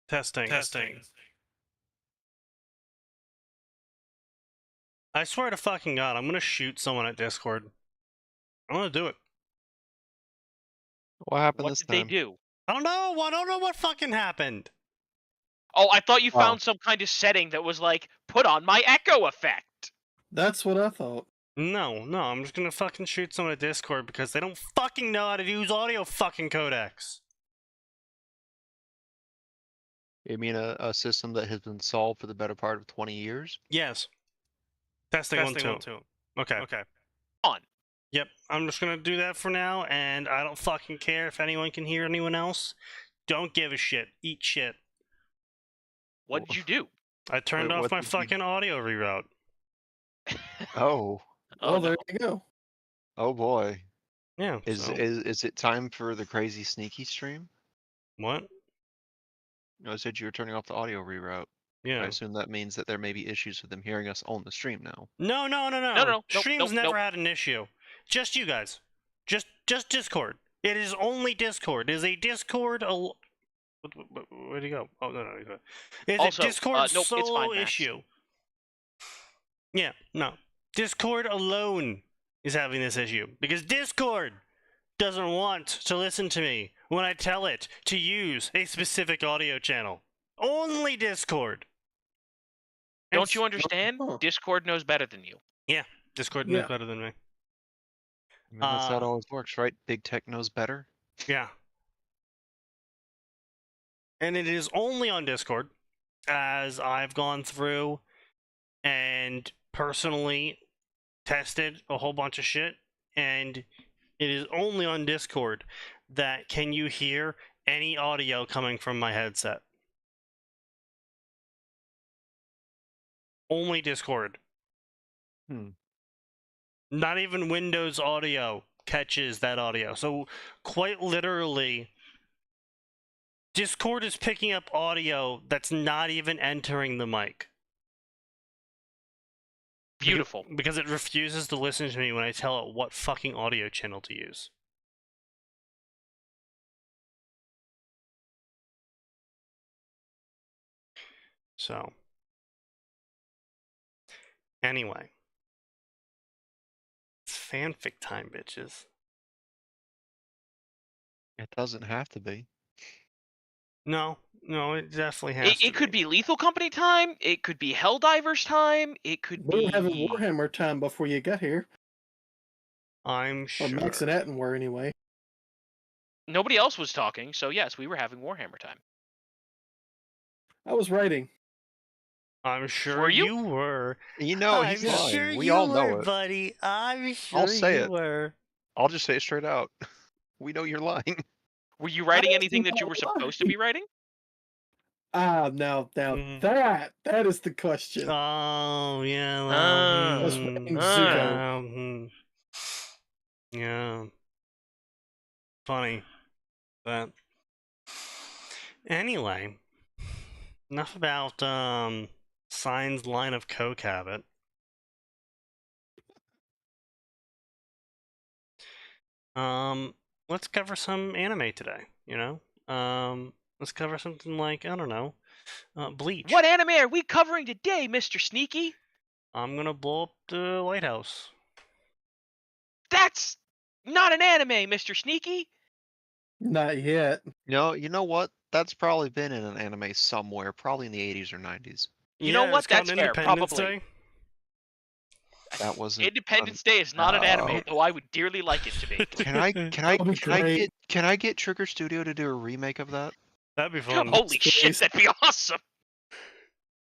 Testing. I swear to fucking God, I'm gonna shoot someone at Discord. I'm gonna do it. What happened What this did they time? do? I don't know. I don't know what fucking happened. Oh, I thought you Oh. found some kind of setting that was like, put on my echo effect. That's what I thought. No, I'm just gonna fucking shoot someone at Discord because they don't fucking know how to use audio fucking codecs. You mean a system that has been solved for the better part of 20 years? Yes. Testing 1 2. Okay. On. Yep, I'm just gonna do that for now, and I don't fucking care if anyone can hear anyone else. Don't give a shit. Eat shit. What did you do? I turned Wait, off what my did you- fucking audio reroute. Oh. Well, Oh, there no. you go. Oh boy. Yeah. Is it time for the crazy sneaky stream? What? No, I said you were turning off the audio reroute. Yeah. I assume that means that there may be issues with them hearing us on the stream now. No. Nope, Stream's nope. never had an issue. Just you guys. Just Discord. It is only Discord. It is a Discord. Where'd he go? Oh no. It's Also, a Discord nope, it's solo fine, Max. issue. Yeah. No. Discord alone is having this issue because Discord doesn't want to listen to me when I tell it to use a specific audio channel. Only Discord. Don't you understand? Huh. Discord knows better than you. Discord Yeah. knows better than me. I mean, that's how it always works, right? Big tech knows better. Yeah. And it is only on Discord, as I've gone through and personally tested a whole bunch of shit, and it is only on Discord that can you hear any audio coming from my headset. Only Discord. Not even Windows Audio catches that audio. So quite literally, Discord is picking up audio that's not even entering the mic. Beautiful. Because it refuses to listen to me when I tell it what fucking audio channel to use. So. Anyway. It's fanfic time, bitches. It doesn't have to be. No, it definitely has to It could be Lethal Company time. It could be Helldivers time. It could We be... were having Warhammer time before you got here. I'm Or sure. Max and Atin were anyway. Nobody else was talking, so yes, we were having Warhammer time. I was writing. I'm sure Were you? you were. You know, I'm he's lying. sure We you all were, know it. buddy. I'm sure I'll say you it. were. I'll just say it straight out. We know you're lying. Were you writing I anything that was you were not supposed to be writing? Now Mhm. that is the question. Oh, yeah. Ah. I was Well, writing Zuko. Yeah. Funny. But anyway, enough about Sign's line of coke habit. Let's cover some anime today, you know? Let's cover something like, I don't know, Bleach. What anime are we covering today, Mr. Sneaky? I'm gonna blow up the White House. That's not an anime, Mr. Sneaky. Not yet. No, you know what? That's probably been in an anime somewhere, probably in the 80s or 90s. You know what? It's called That's fair, Independence probably. Day. That wasn't. Independence Day is not an anime, Oh. though I would dearly like it to be. Can I get Trigger Studio to do a remake of that? That'd be fun. Holy shit, that'd be awesome.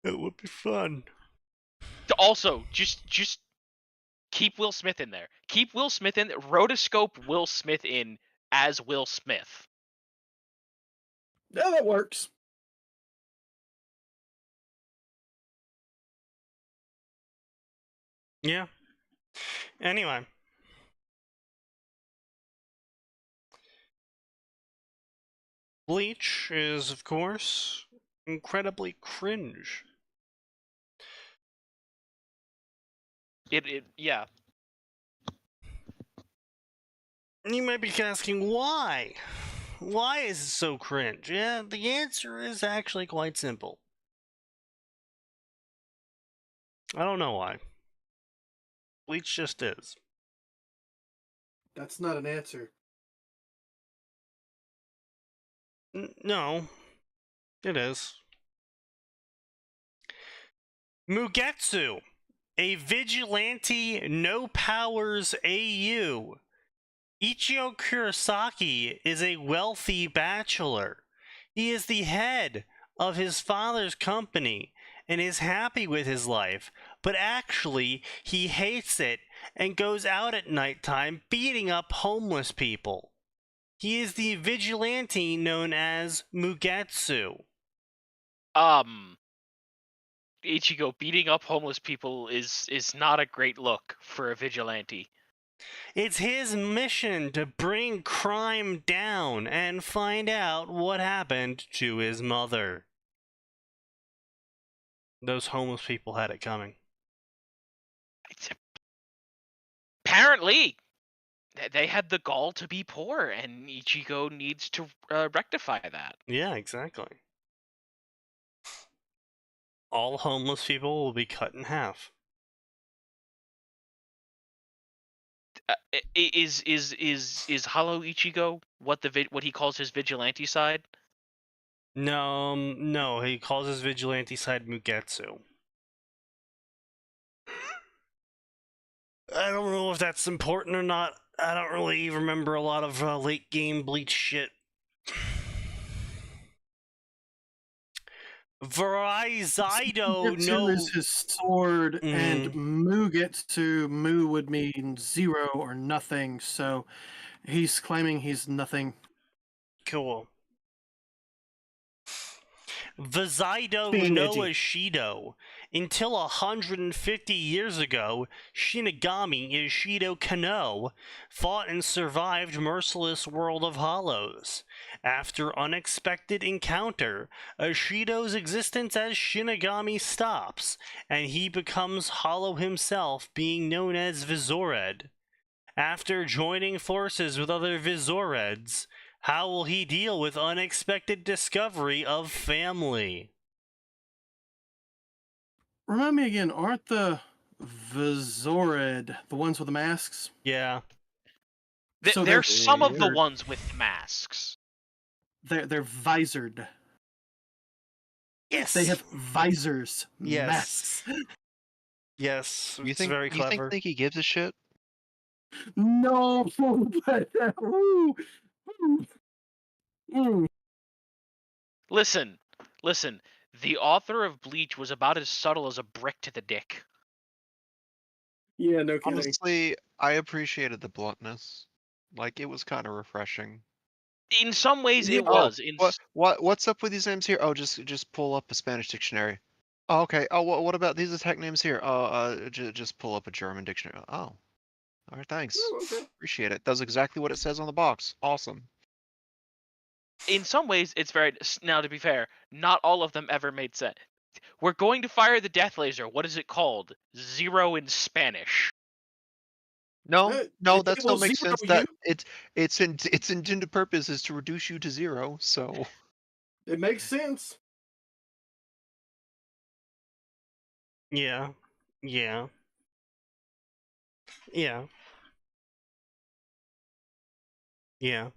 It would be fun. Also, just keep Will Smith in there. Keep Will Smith in. Rotoscope Will Smith in as Will Smith. Yeah, that works. Yeah. Anyway. Bleach is, of course, incredibly cringe. Yeah. You might be asking why. Why is it so cringe? Yeah, the answer is actually quite simple. I don't know why. Bleach just is. That's not an answer. No, it is. Mugetsu, a vigilante no powers AU. Ichio Kurosaki is a wealthy bachelor. He is the head of his father's company and is happy with his life, but actually he hates it and goes out at nighttime beating up homeless people. He is the vigilante known as Mugetsu. Ichigo beating up homeless people is not a great look for a vigilante. It's his mission to bring crime down and find out what happened to his mother. Those homeless people had it coming. Apparently, they had the gall to be poor, and Ichigo needs to rectify that. Yeah, exactly. All homeless people will be cut in half. Is Hollow Ichigo what he calls his vigilante side? No, he calls his vigilante side Mugetsu. I don't know if that's important or not. I don't really remember a lot of late game Bleach shit. Verizaido Mugetsu is his sword, and Mhm. Mugetsu, Mu would mean 0 or nothing, so he's claiming he's nothing. Cool. Vizaido Being no edgy. Ishido. Until 150 years ago, Shinigami Ishido Kano fought and survived merciless world of hollows. After unexpected encounter, Ishido's existence as Shinigami stops, and he becomes hollow himself, being known as Vizored. After joining forces with other Vizoreds, how will he deal with unexpected discovery of family? Remind me again, aren't the Vizored the ones with the masks? Yeah. So They're some of the visored. ones with masks. They're visored. Yes. They have visors, Yes. masks. Yes. You It's think very clever. he gives a shit? No, but ooh, ooh. Listen. The author of Bleach was about as subtle as a brick to the dick. Yeah, no kidding. Honestly, I appreciated the bluntness. Like, it was kind of refreshing. In some ways, Yeah. it was. What's up with these names here? Oh, just pull up a Spanish dictionary. Oh, okay. Oh, what about these attack names here? Oh, just pull up a German dictionary. Oh, all right, thanks. Oh, okay. Appreciate it. Does exactly what it says on the box. Awesome. In some ways, it's very. Now, to be fair, not all of them ever made sense. We're going to fire the death laser. What is it called? Zero in Spanish. No, It that still will makes zero sense. That you. its intended purpose is to reduce you to 0. So It makes sense. Yeah. Yeah. Yeah. Yeah.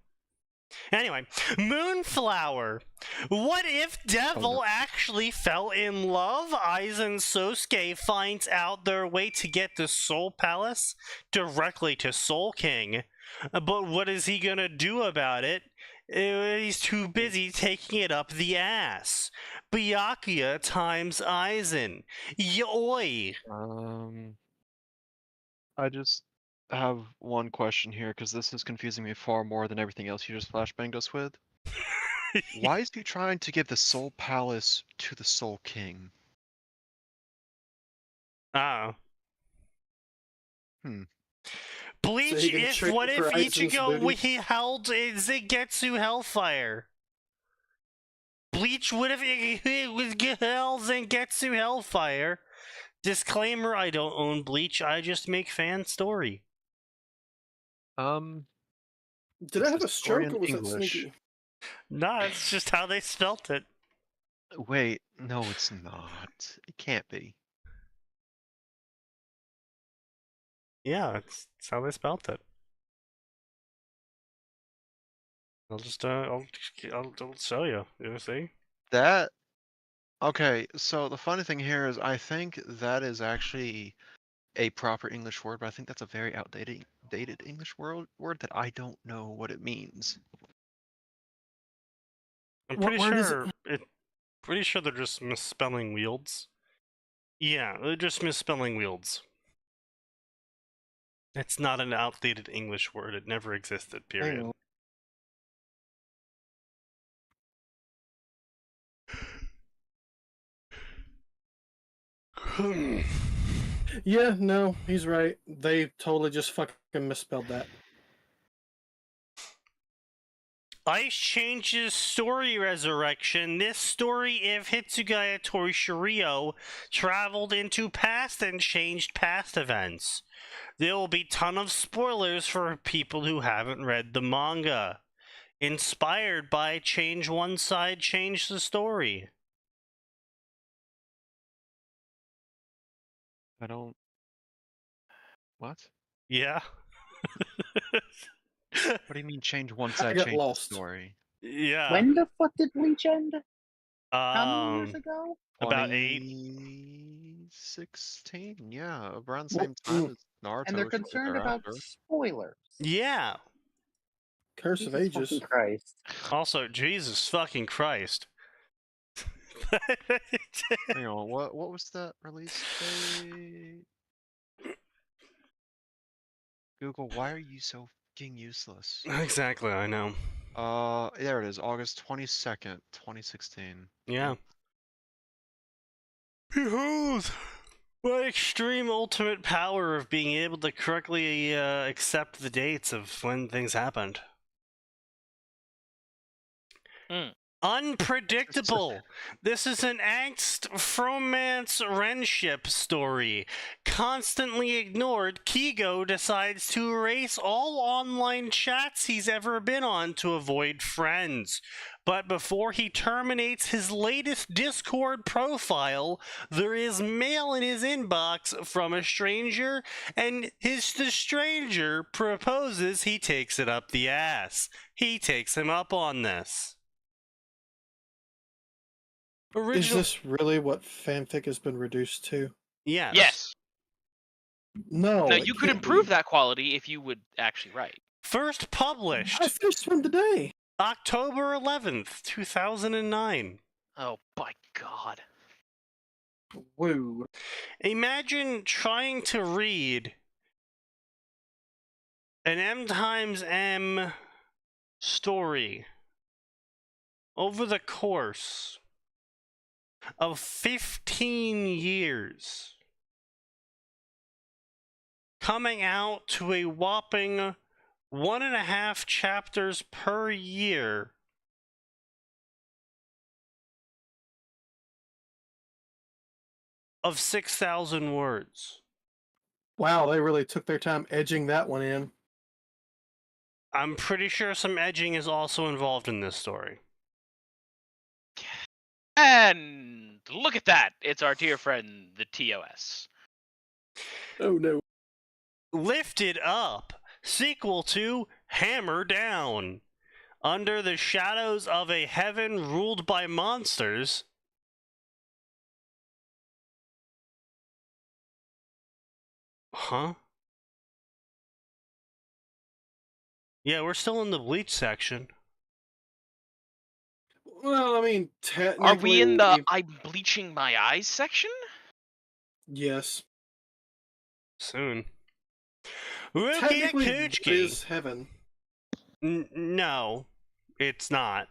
Anyway, Moonflower. What if Devil actually fell in love? Aizen Sosuke finds out their way to get to Soul Palace directly to Soul King. But what is he gonna do about it? He's too busy taking it up the ass. Byakuya times Aizen. Yoy. I just have one question here because this is confusing me far more than everything else you just flashbanged us with. Why is he trying to give the Soul Palace to the Soul King? Oh. Bleach, So he can if trade what it if for Aizen's Ichigo booty? he held Zetsu Hellfire? Bleach, what if he was held Zetsu Hellfire? Disclaimer, I don't own Bleach, I just make fan story. Did I This have a is story stroke in or was that English. sneaky? No, it's just how they spelt it. Wait, no, it's not. It can't be. Yeah, it's how they spelt it. I'll just I'll show you. You see? That okay, so the funny thing here is I think that is actually a proper English word, but I think that's a very dated English word that I don't know what it means. I'm What pretty word is sure pretty sure they're just misspelling wields. Yeah, they're just misspelling wields. It's not an outdated English word. It never existed, period. on. Yeah, no, he's right. They totally just fucking misspelled that. Ice changes story resurrection. This story of Hitsugaya Torishirio traveled into past and changed past events. There will be ton of spoilers for people who haven't read the manga. Inspired by change one side, change the story. I don't. What? Yeah. What do you mean change one I side, got change the lost. story? Yeah. When the fuck did Bleach end? How many years ago? About 8. 2016? Yeah, around the Well, same time as Naruto. And they're shortly concerned about thereafter. spoilers. Yeah. Curse of Jesus Ages. fucking Christ. Also, Jesus fucking Christ. Hang on, what was that release date? Google, why are you so fucking useless? Exactly, I know. There it is, August 22nd, 2016. Yeah. Behold my extreme ultimate power of being able to correctly accept the dates of when things happened. Unpredictable. This is an angst fromance friendship story. Constantly ignored, Kigo decides to erase all online chats he's ever been on to avoid friends. But before he terminates his latest Discord profile, there is mail in his inbox from a stranger, and the stranger proposes he takes it up the ass. He takes him up on this. Is this really what fanfic has been reduced to? Yes. Yes. No. Now it you could can't improve be. that quality if you would actually write. First published I finished one today. October 11th, 2009. Oh my god. Woo. Imagine trying to read an M times M story over the course of 15 years, coming out to a whopping 1.5 chapters per year. Of 6,000 words. Wow, they really took their time edging that one in. I'm pretty sure some edging is also involved in this story. And look at that! It's our dear friend, the TOS. Oh no. Lifted Up, sequel to Hammer Down. Under the shadows of a heaven ruled by monsters. Huh? Yeah, we're still in the Bleach section. Well, I mean, technically. Are we in the I'm bleaching my eyes section? Yes. Soon. Rukia Technically, it Kuchiki. is heaven. No, it's not.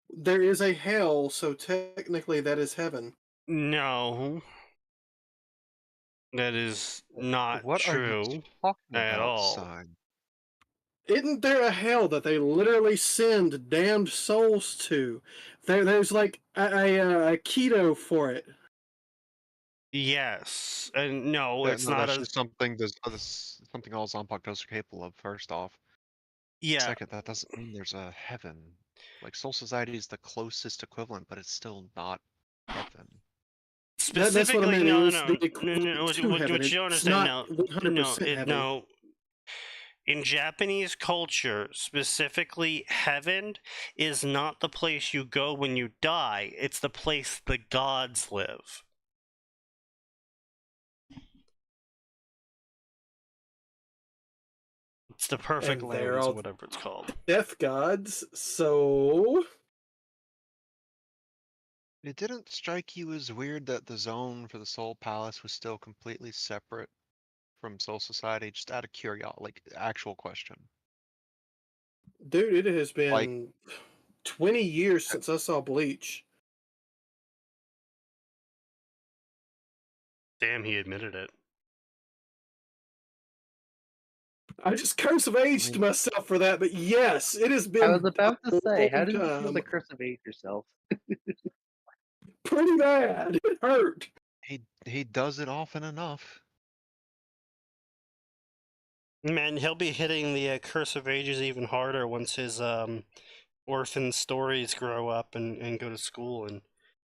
There is a hell, so technically that is heaven. No. That is not What true are you talking at about, all. son? Isn't there a hell that they literally send damned souls to? There's like a keto for it. Yes, and no, Yeah, it's no, not that's a. just something. There's something all Zanpakutos are capable of. First off, Yeah, Second, that doesn't mean there's a heaven. Like Soul Society is the closest equivalent, but it's still not heaven. That's what I specifically, meant. no, It no, is no, the no, equivalent no. to heaven. What you don't It's understand, not 100% heaven. no. In Japanese culture, specifically, heaven is not the place you go when you die. It's the place the gods live. It's the perfect And they're lands, or all whatever it's called. death gods, so It didn't strike you as weird that the zone for the Soul Palace was still completely separate from Soul Society? Just out of curiosity, like actual question. dude, it has Like, been 20 years since I saw Bleach. Damn, he admitted it. I just cursive aged myself for that, but yes, it has been. I was about to say, how long did you feel time. to cursive age yourself? Pretty bad. It hurt. he does it often enough. Man, he'll be hitting the cursive ages even harder once his orphan stories grow up and go to school and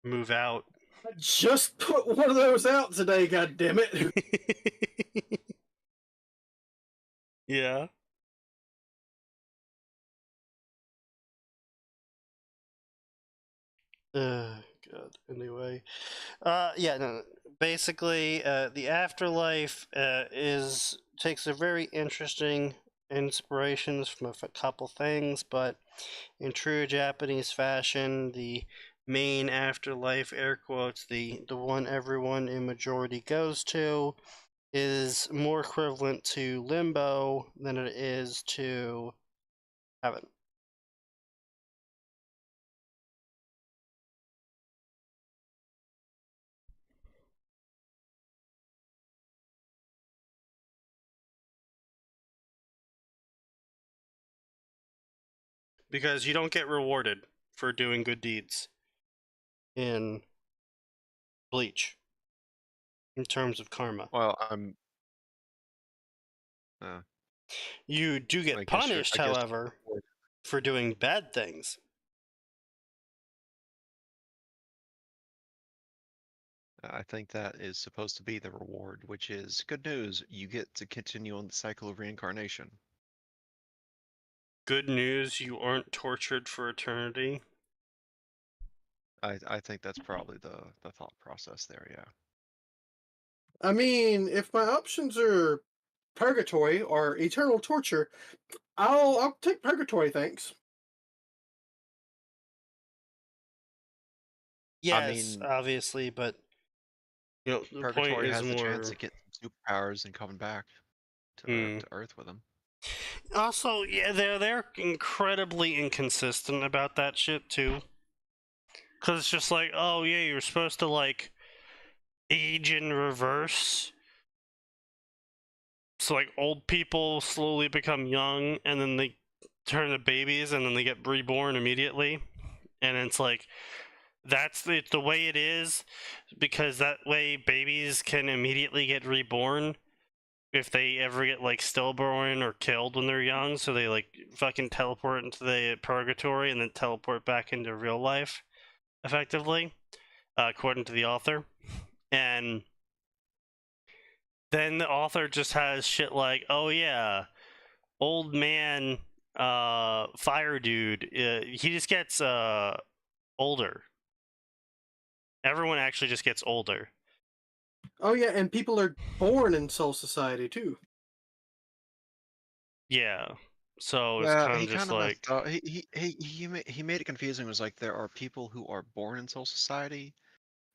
move out. I just put one of those out today, god damn it. Yeah. God. Anyway, yeah. No. Basically, the afterlife takes a very interesting inspirations from a couple things, but in true Japanese fashion, the main afterlife, air quotes, the one everyone in majority goes to, is more equivalent to limbo than it is to heaven. Because you don't get rewarded for doing good deeds in Bleach in terms of karma. Well, You do I get guess punished, however, for doing bad things. I think that is supposed to be the reward, which is good news. You get to continue on the cycle of reincarnation. Good news, you aren't tortured for eternity. I think that's probably the thought process there, yeah. I mean, if my options are purgatory or eternal torture, I'll take purgatory, thanks. Yes, mean, obviously, but you know, the point Purgatory is has the chance more. to get some superpowers and coming back to Earth with them. Also, yeah, they're incredibly inconsistent about that shit too. Cause it's just like, oh yeah, you're supposed to like age in reverse. So like old people slowly become young, and then they turn to babies, and then they get reborn immediately. And it's like that's the way it is, because that way babies can immediately get reborn if they ever get like stillborn or killed when they're young, so they like fucking teleport into the purgatory and then teleport back into real life effectively, according to the author. And then the author just has shit like, oh yeah, old man fire dude, he just gets older. Everyone actually just gets older. Oh yeah, and people are born in Soul Society too. Yeah. So it's Yeah, kind he of just kind of like, messed up. He made it confusing. It was like there are people who are born in Soul Society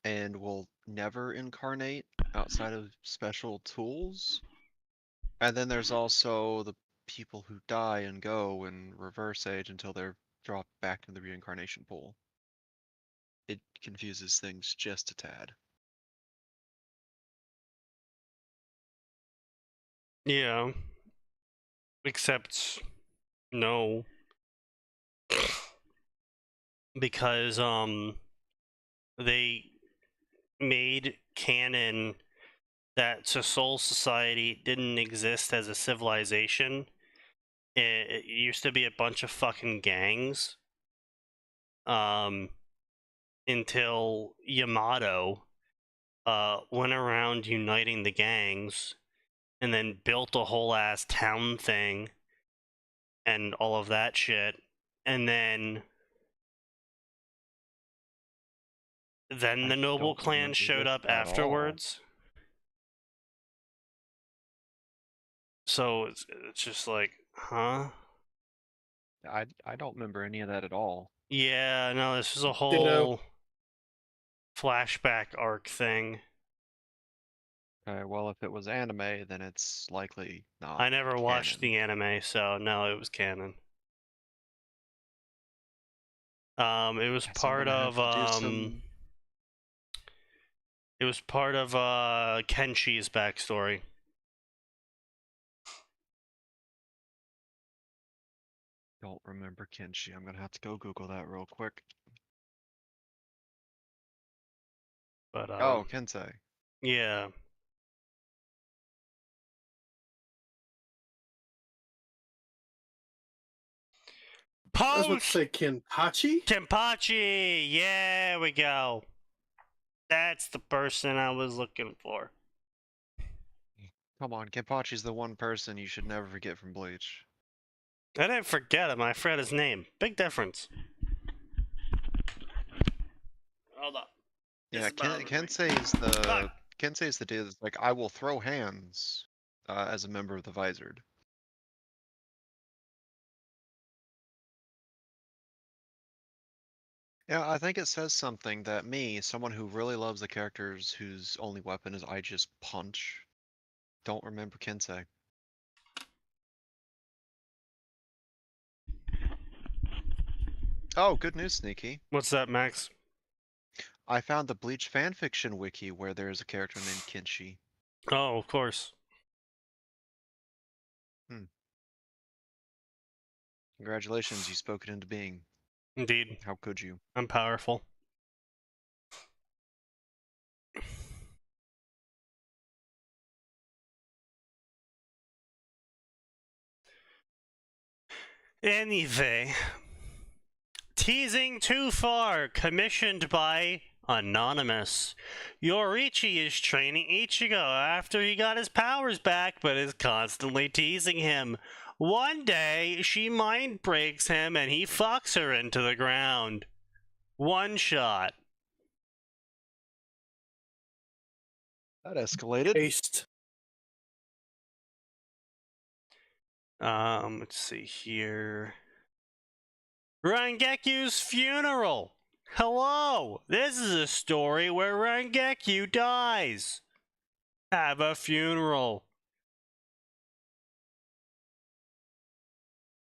and will never incarnate outside of special tools. And then there's also the people who die and go in reverse age until they're dropped back into the reincarnation pool. It confuses things just a tad. yeah. Except no. Because they made canon that Soul Society didn't exist as a civilization, it used to be a bunch of fucking gangs. Until Yamato went around uniting the gangs and then built a whole ass town thing and all of that shit. And then the Noble don't Clan remember showed this up at all. afterwards. So it's just like, huh? I don't remember any of that at all. Yeah, no, this is a Ditto. whole flashback arc thing. Okay, well, if it was anime, then it's likely not. I never watched canon. the anime, so no, it was canon. It was Guess I'm part gonna of have to do some- it was part of Kenshi's backstory. Don't remember Kenshi. I'm gonna have to go Google that real quick. But Oh, Kensei. yeah. I was about to Post say Kenpachi. Tempachi! Yeah, we go. That's the person I was looking for. Come on, Kenpachi's the one person you should never forget from Bleach. I didn't forget him, I forgot his name. Big difference. Hold up. This Yeah, is bothering me. Kensei is the dude that's like, I will throw hands as a member of the Visored. Yeah, I think it says something that me, someone who really loves the characters whose only weapon is I just punch, don't remember Kensei. Oh, good news, Sneaky. What's that, Max? I found the Bleach fanfiction wiki where there's a character named Kenshi. Oh, of course. Congratulations, you spoke it into being. Indeed. How could you? I'm powerful. Anyway, teasing too far, commissioned by Anonymous. Yorichi is training Ichigo after he got his powers back, but is constantly teasing him. One day, she mind breaks him and he fucks her into the ground. One shot. That escalated. Paste. Let's see here. Rangeku's funeral. Hello, this is a story where Rangeku dies. Have a funeral.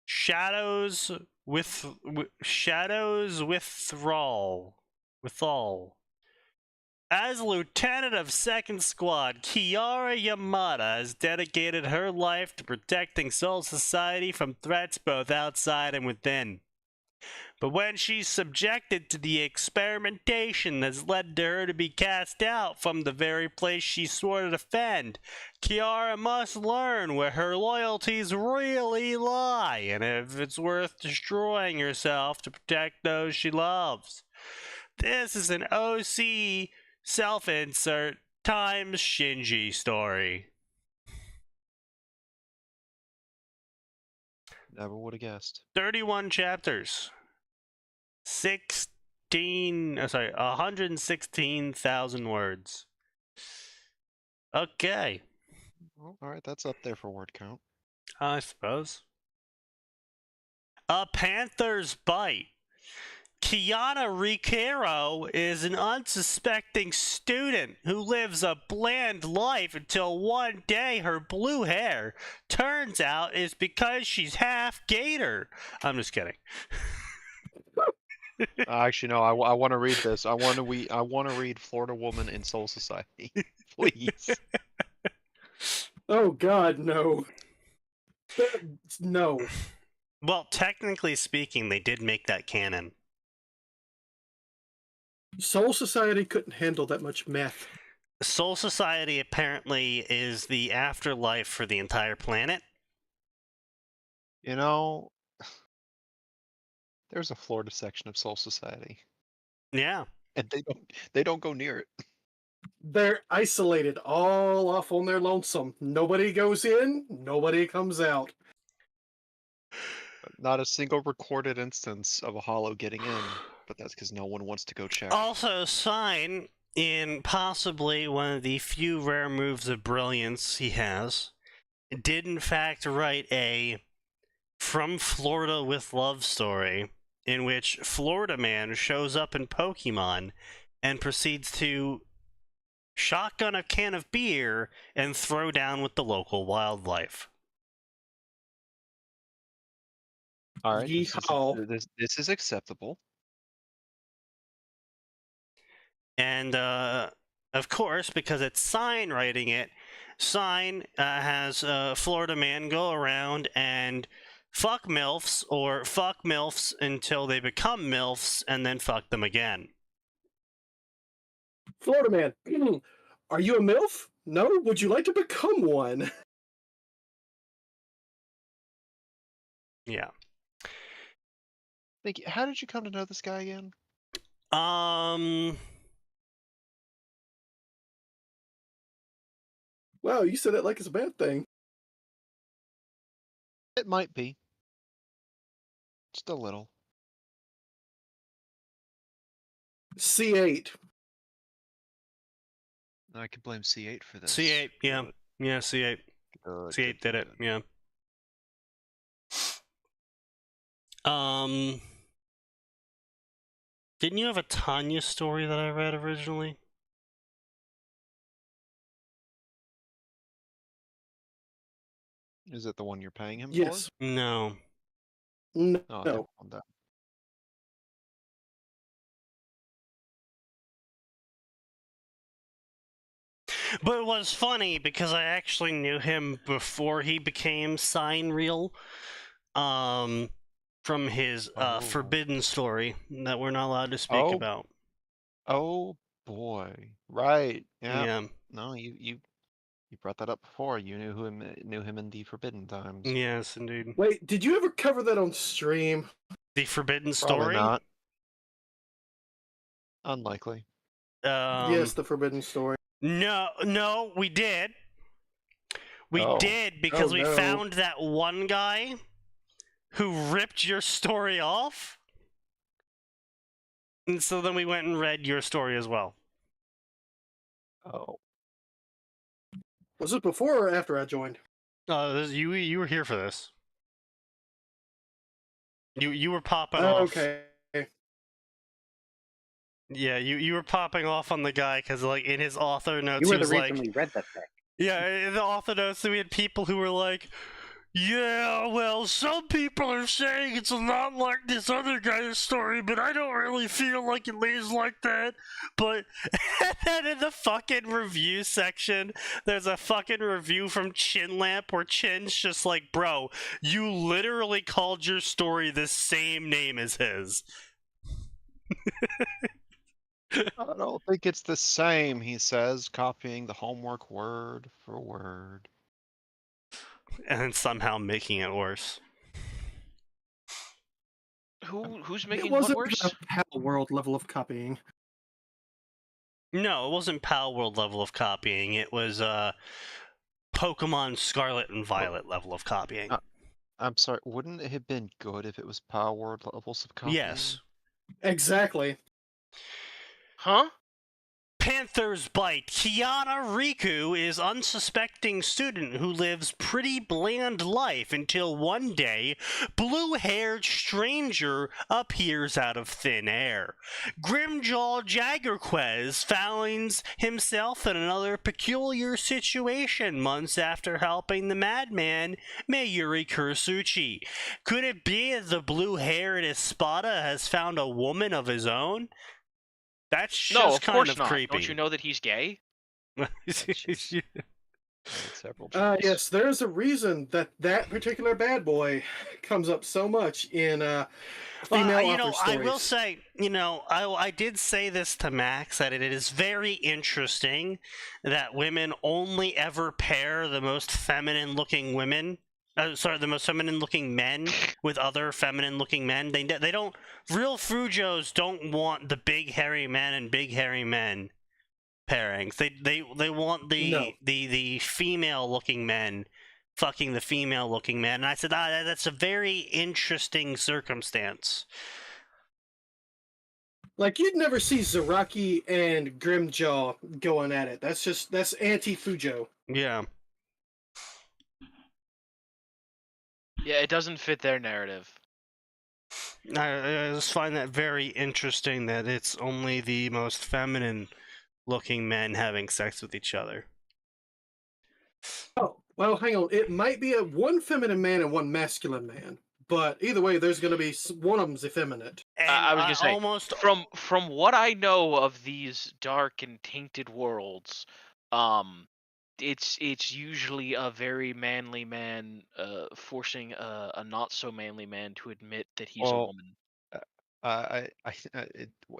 Shadows withdrawal. As lieutenant of 2nd Squad, Kiara Yamada has dedicated her life to protecting Soul Society from threats both outside and within. But when she's subjected to the experimentation that's led to her to be cast out from the very place she swore to defend, Kiara must learn where her loyalties really lie and if it's worth destroying herself to protect those she loves. This is an OC self-insert times Shinji story. Never would have guessed. 31 chapters. 116,000 words. Okay. Well, alright, that's up there for word count. I suppose. A Panther's Bite. Kiana Ricaro is an unsuspecting student who lives a bland life until one day her blue hair turns out is because she's half gator. I'm just kidding. Actually, no. I want to read this. I want to read Florida Woman in Soul Society, please. Oh God, no. No. Well, technically speaking, they did make that canon. Soul Society couldn't handle that much meth. Soul Society apparently is the afterlife for the entire planet. You know, there's a Florida section of Soul Society, Yeah. and they don't go near it. They're isolated, all off on their lonesome. Nobody goes in, nobody comes out. Not a single recorded instance of a hollow getting in, but that's because no one wants to go check. Also, Sign, in possibly one of the few rare moves of brilliance he has, did in fact write a From Florida with Love story in which Florida Man shows up in Pokemon and proceeds to shotgun a can of beer and throw down with the local wildlife. All right, Yeehaw. this is acceptable. And, of course, because it's Sign writing it, Sign has Florida Man go around and fuck MILFs, or fuck MILFs until they become MILFs, and then fuck them again. Florida Man, are you a MILF? No? Would you like to become one? Yeah. Thank you. How did you come to know this guy again? Wow, you said that like it's a bad thing. It might be. Just a little. C8. I can blame C8 for this. C8, yeah. Good, Yeah, C8. good, C8 good, did it, good. yeah. Didn't you have a Tanya story that I read originally? Is it the one you're paying him Yes. No. No. for? Oh, I don't want that. But it was funny because I actually knew him before he became Sign Real. From his Oh. forbidden story that we're not allowed to speak about. Oh boy. Right. Yeah. Yeah. No, you brought that up before. You knew him in the Forbidden Times. Yes, indeed. Wait, did you ever cover that on stream? The forbidden Probably story? not. Unlikely. Yes, the Forbidden Story. No, we did. We Oh. did because Oh, we no. found that one guy who ripped your story off. And so then we went and read your story as well. Oh. Was it before or after I joined? You were here for this. You were popping off. Okay. Yeah, you were popping off on the guy because, like, in his author notes, You he were the was reason like, we read that thing. yeah, in the author notes, we had people who were like, yeah, well, some people are saying it's a lot like this other guy's story, but I don't really feel like it lays like that. But and then in the fucking review section, there's a fucking review from Chinlamp where Chin's just like, bro, you literally called your story the same name as his. I don't think it's the same, he says, copying the homework word for word. And then somehow making it worse. Who's It making what wasn't worse? a Pal World level of copying. No, it wasn't Pal World level of copying. It was Pokemon Scarlet and Violet level of copying. I'm sorry, wouldn't it have been good if it was Power Word levels of copying? Yes. Exactly. Huh? Panther's Bite. Kiana Riku is unsuspecting student who lives pretty bland life until one day, blue-haired stranger appears out of thin air. Grimjaw Jaggerquez finds himself in another peculiar situation months after helping the madman Mayuri Kursuchi. Could it be the blue-haired Espada has found a woman of his own? That's just No, of kind course of not. creepy. Don't you know that he's gay? Several Yes, there's a reason that particular bad boy comes up so much in female you author know, stories. I will say, you know, I did say this to Max that it is very interesting that women only ever pair the most feminine-looking women sorry, the most feminine looking men with other feminine looking men. They don't. Real Fujos don't want the big hairy men and big hairy men pairings. They want the female looking men fucking the female looking men. And I said, that's a very interesting circumstance. Like, you'd never see Zaraki and Grimjaw going at it. That's anti-Fujo. Yeah. Yeah, it doesn't fit their narrative. I just find that very interesting that it's only the most feminine looking men having sex with each other. Oh, well, hang on. It might be one feminine man and one masculine man. But either way, there's going to be one of them's effeminate. And I was gonna say, almost from what I know of these dark and tainted worlds, it's usually a very manly man forcing a not so manly man to admit that he's a Well, woman.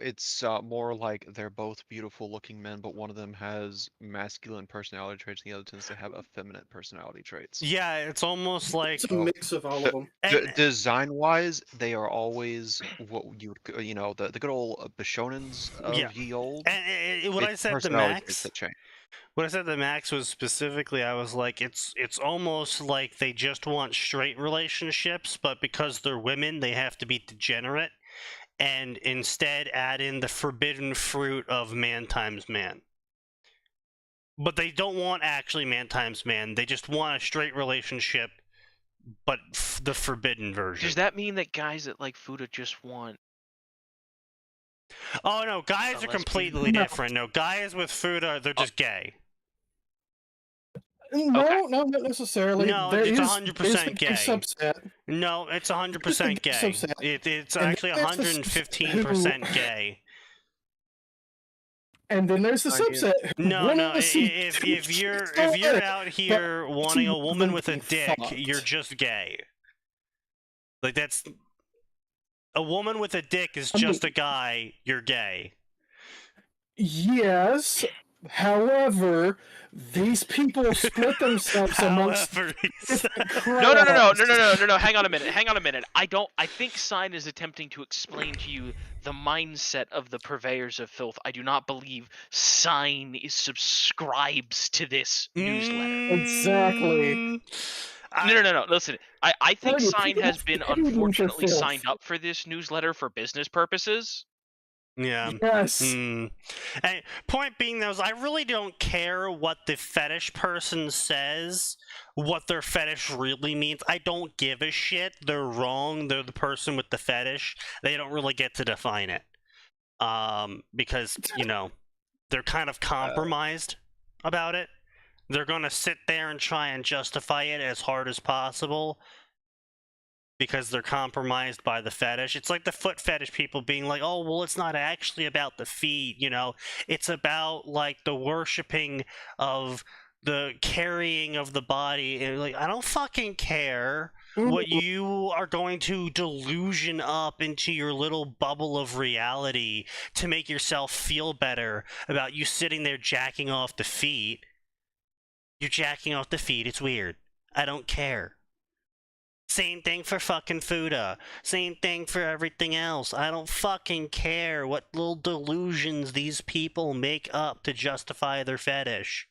It's more like they're both beautiful looking men, but one of them has masculine personality traits and the other tends to have effeminate personality traits. yeah, it's almost like It's a mix of all of them. Design wise, they are always what you would, the good old Bishonens of Yeah. ye old. and what I It's said to personality Max. traits that change. What I said to Max was specifically, I was like, it's almost like they just want straight relationships, but because they're women, they have to be degenerate, and instead add in the forbidden fruit of man times man. But they don't want actually man times man. They just want a straight relationship, but the forbidden version. Does that mean that guys that like Fuda just want? Oh no, guys are lesbian? completely No. different. No, guys with Fuda, they're just gay. No, Okay. no, not necessarily. No, There it's is- 100% there's the big gay. subset. No, it's 100% gay. subset. It's And actually there's the 115% gay. And then there's the I get- subset. who No, wanna no. see If two you're chicks out here wanting a woman with a being dick, fucked. you're just gay. Like that's a woman with a dick is I mean- just a guy. You're gay. Yes. However, these people split themselves amongst However, different No. crowds. Hang on a minute. I think Sign is attempting to explain to you the mindset of the purveyors of filth. I do not believe Sign subscribes to this newsletter. Exactly. No. Listen, I think Parody, Sign people has have been paid you for unfortunately filth. signed up for this newsletter for business purposes. Yeah. Yes. And point being, though, is I really don't care what the fetish person says, what their fetish really means. I don't give a shit. They're wrong. They're the person with the fetish. They don't really get to define it. Because, they're kind of compromised about it. They're going to sit there and try and justify it as hard as possible because they're compromised by the fetish. It's like the foot fetish people being like, oh, well, it's not actually about the feet, it's about like the worshiping of the carrying of the body. And like, I don't fucking care what you are going to delusion up into your little bubble of reality to make yourself feel better about you sitting there jacking off the feet. You're jacking off the feet. It's weird. I don't care. Same thing for fucking Fuda. Same thing for everything else. I don't fucking care what little delusions these people make up to justify their fetish.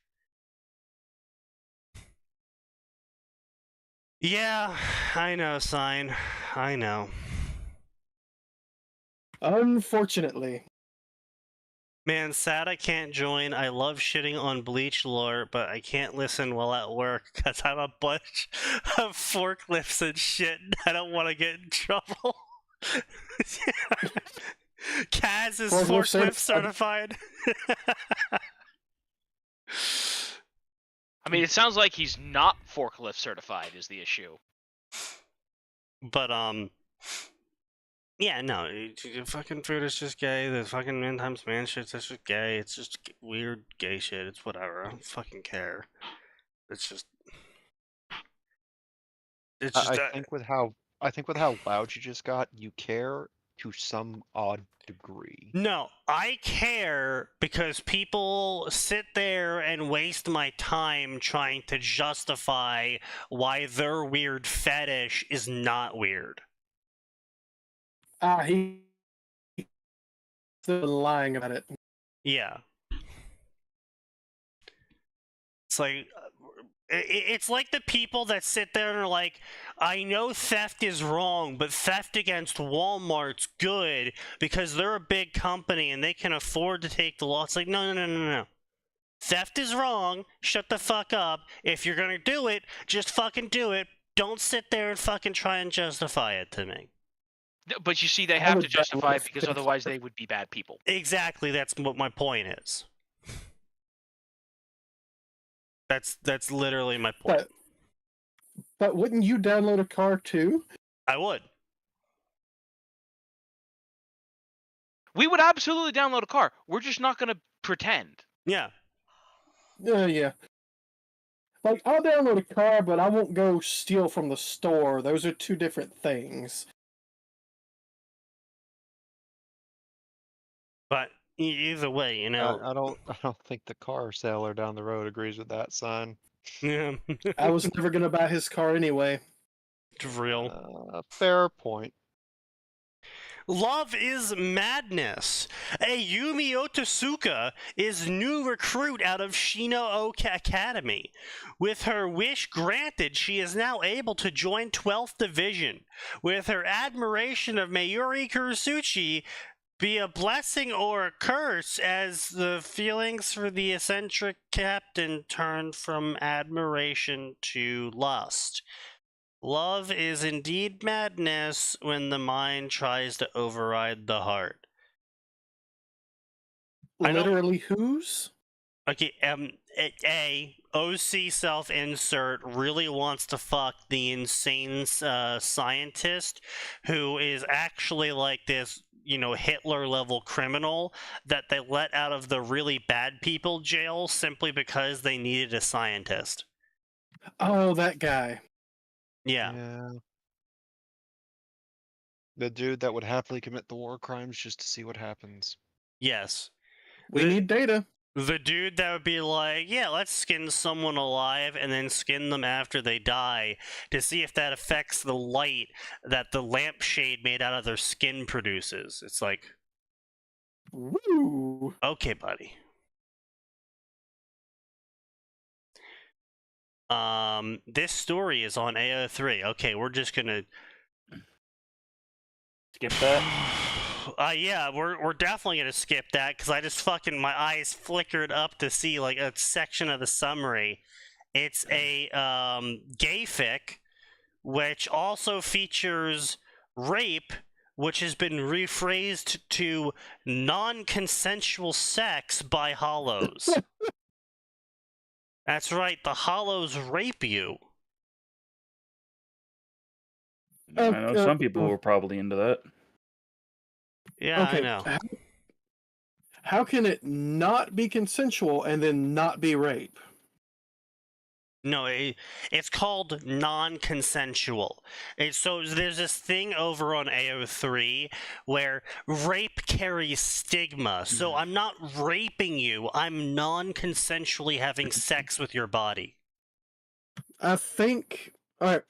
Yeah, I know, Sign. I know. Unfortunately. Man, sad I can't join. I love shitting on Bleach lore, but I can't listen while at work because I'm a bunch of forklifts and shit. And I don't want to get in trouble. Kaz is forklift certified. I mean, it sounds like he's not forklift certified is the issue. But, yeah, no, fucking food is just gay. The fucking man times man shit's just gay. It's just weird gay shit. It's whatever. I don't fucking care. It's just. I think with how loud you just got, you care, to some odd degree. No, I care because people sit there and waste my time trying to justify why their weird fetish is not weird. He's still lying about it. Yeah. It's like it's like the people that sit there and are like, I know theft is wrong, but theft against Walmart's good because they're a big company and they can afford to take the loss. Like, no. Theft is wrong. Shut the fuck up. If you're gonna do it, just fucking do it. Don't sit there and fucking try and justify it to me. But you see, they I have would to justify bet it because otherwise they would be bad people. Exactly, that's what my point is. That's literally my point. But wouldn't you download a car too? I would. We would absolutely download a car. We're just not going to pretend. Yeah. Yeah. Like, I'll download a car, but I won't go steal from the store. Those are two different things. But either way, you know. I don't think the car seller down the road agrees with that sign. Yeah. I was never gonna buy his car anyway. Real. Fair point. Love is madness. Ayumi Otsuka is new recruit out of Shino Academy. With her wish granted, she is now able to join 12th Division. With her admiration of Mayuri Kurosuchi be a blessing or a curse as the feelings for the eccentric captain turn from admiration to lust. Love is indeed madness when the mind tries to override the heart. Literally whose? Okay, OC self-insert really wants to fuck the insane scientist who is actually like this, you know, Hitler-level criminal that they let out of the really bad people jail simply because they needed a scientist. Oh, that guy. Yeah. The dude that would happily commit the war crimes just to see what happens. Yes. We need data. The dude that would be like, yeah, let's skin someone alive and then skin them after they die to see if that affects the light that the lampshade made out of their skin produces. It's like, Woo! okay, buddy. This story is on AO3. Okay, we're just gonna skip that. Yeah, we're definitely gonna skip that because I just fucking my eyes flickered up to see like a section of the summary. It's a gay fic, which also features rape, which has been rephrased to non-consensual sex by hollows. That's right, the hollows rape you. I know some people were probably into that. Yeah, okay. I know. How can it not be consensual and then not be rape? No, it's called non-consensual. So there's this thing over on AO3 where rape carries stigma. So I'm not raping you. I'm non-consensually having sex with your body. I think... Alright.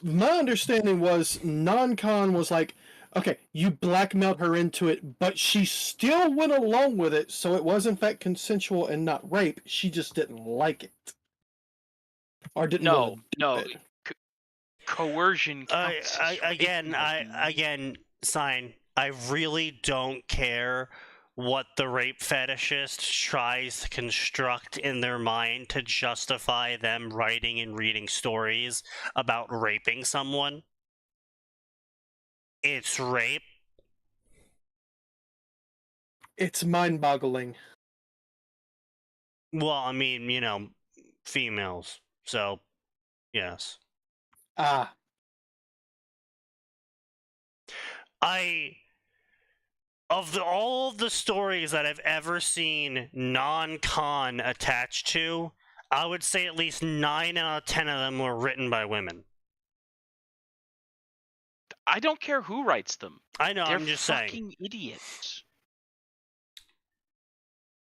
My understanding was non-con was like, okay, you blackmailed her into it, but she still went along with it, so it was in fact consensual and not rape. She just didn't like it. Or didn't No. it. Coercion counts as rape. Again, sign. I really don't care what the rape fetishist tries to construct in their mind to justify them writing and reading stories about raping someone. It's rape. It's mind-boggling. Well, I mean, you know, females. So, yes. Ah. Of all of the stories that I've ever seen non-con attached to, I would say at least 9 out of 10 of them were written by women. I don't care who writes them. I know. They're I'm just saying. fucking idiots.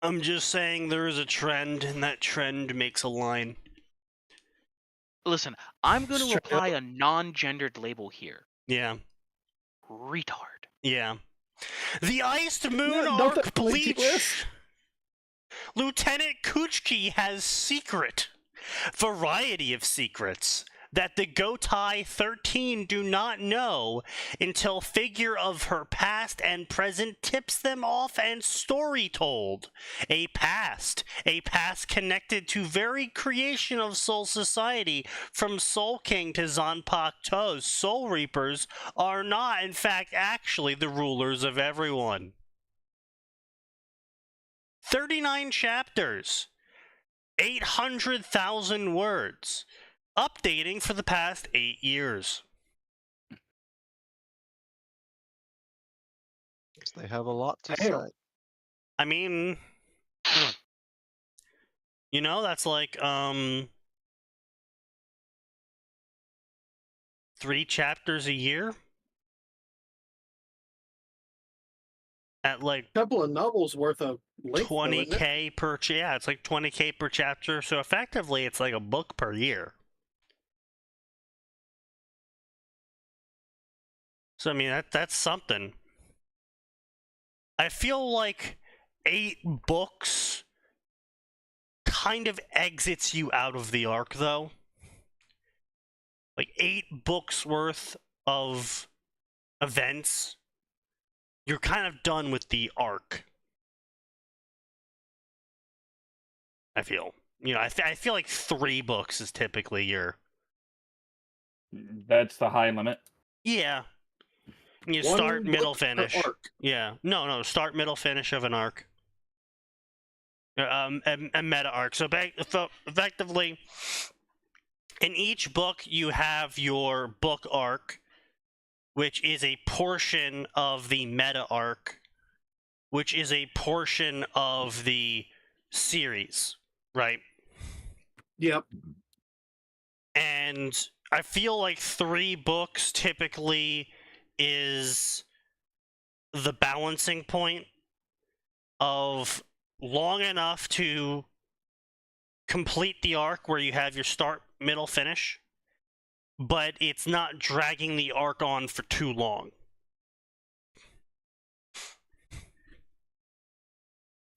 I'm just saying there is a trend, and that trend makes a line. Listen, I'm going to Straight apply a non-gendered label here. Yeah. Retard. Yeah. The Iced Moon don't Arc that make you Bleach. list? Lieutenant Kuchki has secret. Variety of secrets that the Gotai 13 do not know until figure of her past and present tips them off and story told. A past connected to very creation of Soul Society, from Soul King to Zanpak To's Soul Reapers are not in fact actually the rulers of everyone. 39 chapters, 800,000 words, updating for the past 8 years. They have a lot to Damn. say. I mean, you know, that's like 3 chapters a year at like Couple of novels worth of length, though, isn't it? 20k per yeah, it's like 20k per chapter, so effectively it's like a book per year. So I mean that's something. I feel like 8 books kind of exits you out of the arc, though. Like 8 books worth of events, you're kind of done with the arc. I feel. You know, I feel like 3 books is typically your... That's the high limit. Yeah. You One start, middle, book per finish. arc. Yeah. No, start, middle, finish of an arc. A meta arc. So effectively, in each book you have your book arc, which is a portion of the meta arc, which is a portion of the series, right? Yep. And I feel like 3 books typically is the balancing point of long enough to complete the arc where you have your start, middle, finish, but it's not dragging the arc on for too long.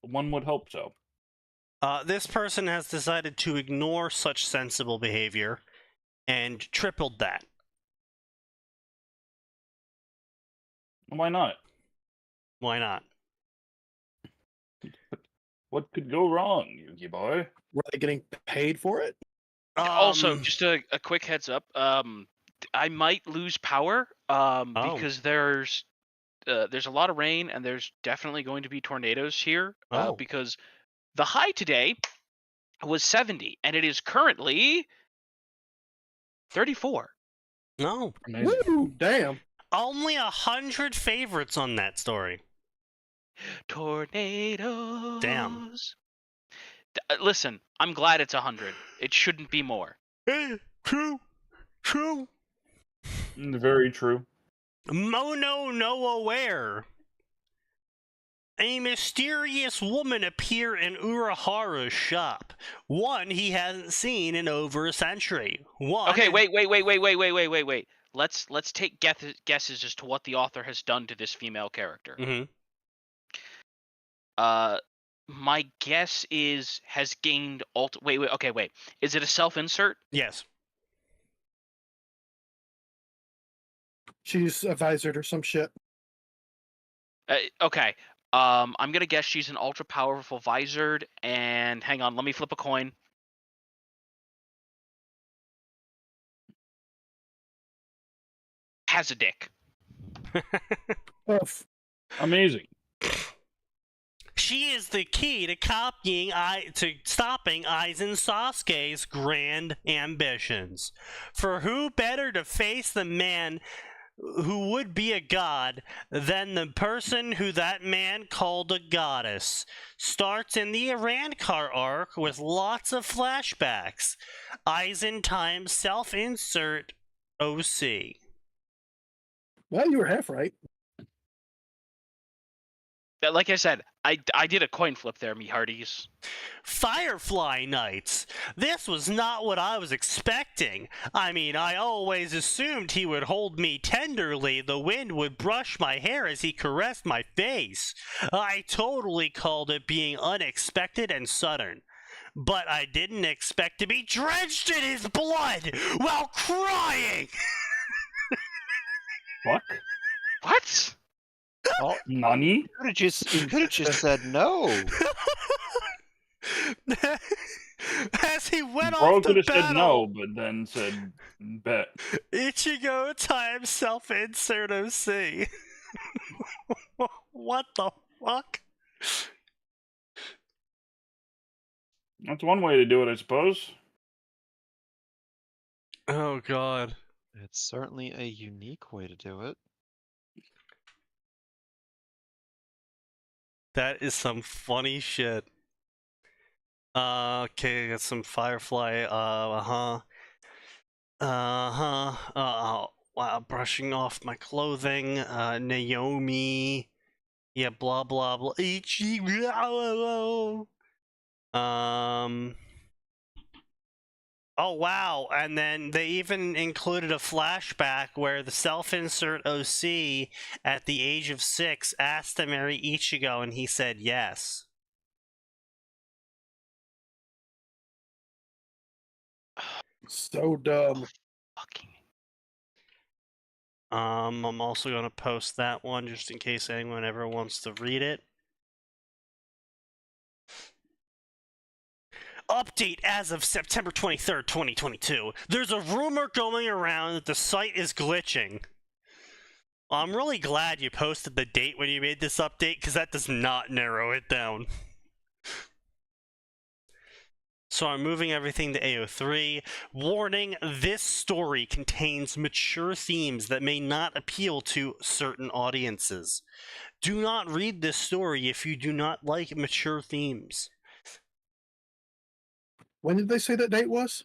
One would hope so. This person has decided to ignore such sensible behavior and tripled that. Why not? Why not? What could go wrong, Yugi boy? Were they getting paid for it? Also, just a quick heads up. I might lose power because there's a lot of rain and there's definitely going to be tornadoes here because the high today was 70 and it is currently 34. No. Amazing. Woo! Damn. Only 100 favorites on that story. Tornadoes. Damn. Listen, I'm glad it's 100. It shouldn't be more. True. Very true. Mono no aware. A mysterious woman appear in Uraharu's shop. One he hasn't seen in over a century. Okay, wait. Let's take guesses as to what the author has done to this female character. Mm-hmm. My guess is has gained wait. Is it a self-insert? Yes. She's a visored or some shit. Okay. I'm gonna guess she's an ultra powerful visored, and hang on, let me flip a coin. Has a dick. Amazing. She is the key to stopping Aizen Sasuke's grand ambitions. For who better to face the man who would be a god than the person who that man called a goddess? Starts in the Arankar arc with lots of flashbacks. Aizen times self-insert OC. Well, you were half right. But like I said, I did a coin flip there, me hearties. Firefly Nights. This was not what I was expecting. I mean, I always assumed he would hold me tenderly, the wind would brush my hair as he caressed my face. I totally called it being unexpected and sudden. But I didn't expect to be drenched in his blood while crying! Fuck? What? Oh, Nani? you could have just said no. As he went Bro off could to have said no, battle, but then said bet. Ichigo time self-insert OC. What the fuck? That's one way to do it, I suppose. Oh god. It's certainly a unique way to do it. That is some funny shit. Okay, got some Firefly, wow, brushing off my clothing, Naomi, yeah, blah, blah, blah, Ichigo, oh wow, and then they even included a flashback where the self-insert OC at the age of 6 asked to marry Ichigo and he said yes. So dumb. Fucking. I'm also going to post that one just in case anyone ever wants to read it. Update as of September 23rd, 2022. There's a rumor going around that the site is glitching. I'm really glad you posted the date when you made this update, because that does not narrow it down. So I'm moving everything to AO3. Warning, this story contains mature themes that may not appeal to certain audiences. Do not read this story if you do not like mature themes. When did they say that date was?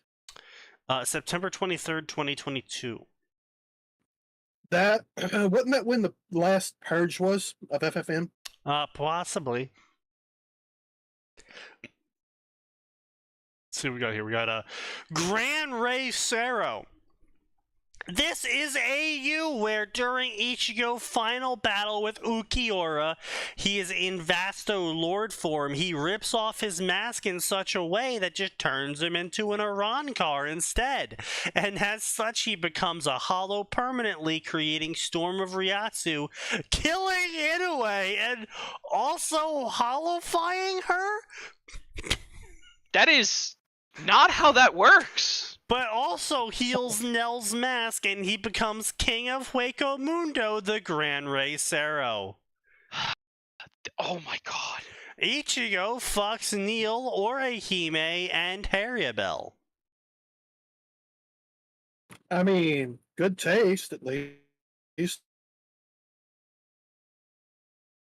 September 23rd, 2022. That wasn't that when the last purge was of FFM? Possibly. Let's see what we got here. We got Gran Rey Sero. This is AU where during Ichigo's final battle with Ukiura, he is in Vasto Lord form. He rips off his mask in such a way that just turns him into an Arankar instead. And as such, he becomes a hollow permanently, creating Storm of Ryatsu, killing Inoue, and also hollowifying her? That is not how that works. But also heals Nell's mask and he becomes king of Hueco Mundo, the Gran Rey Sero. Oh my god. Ichigo fucks Neil, Orihime, and Harriabel. I mean, good taste at least.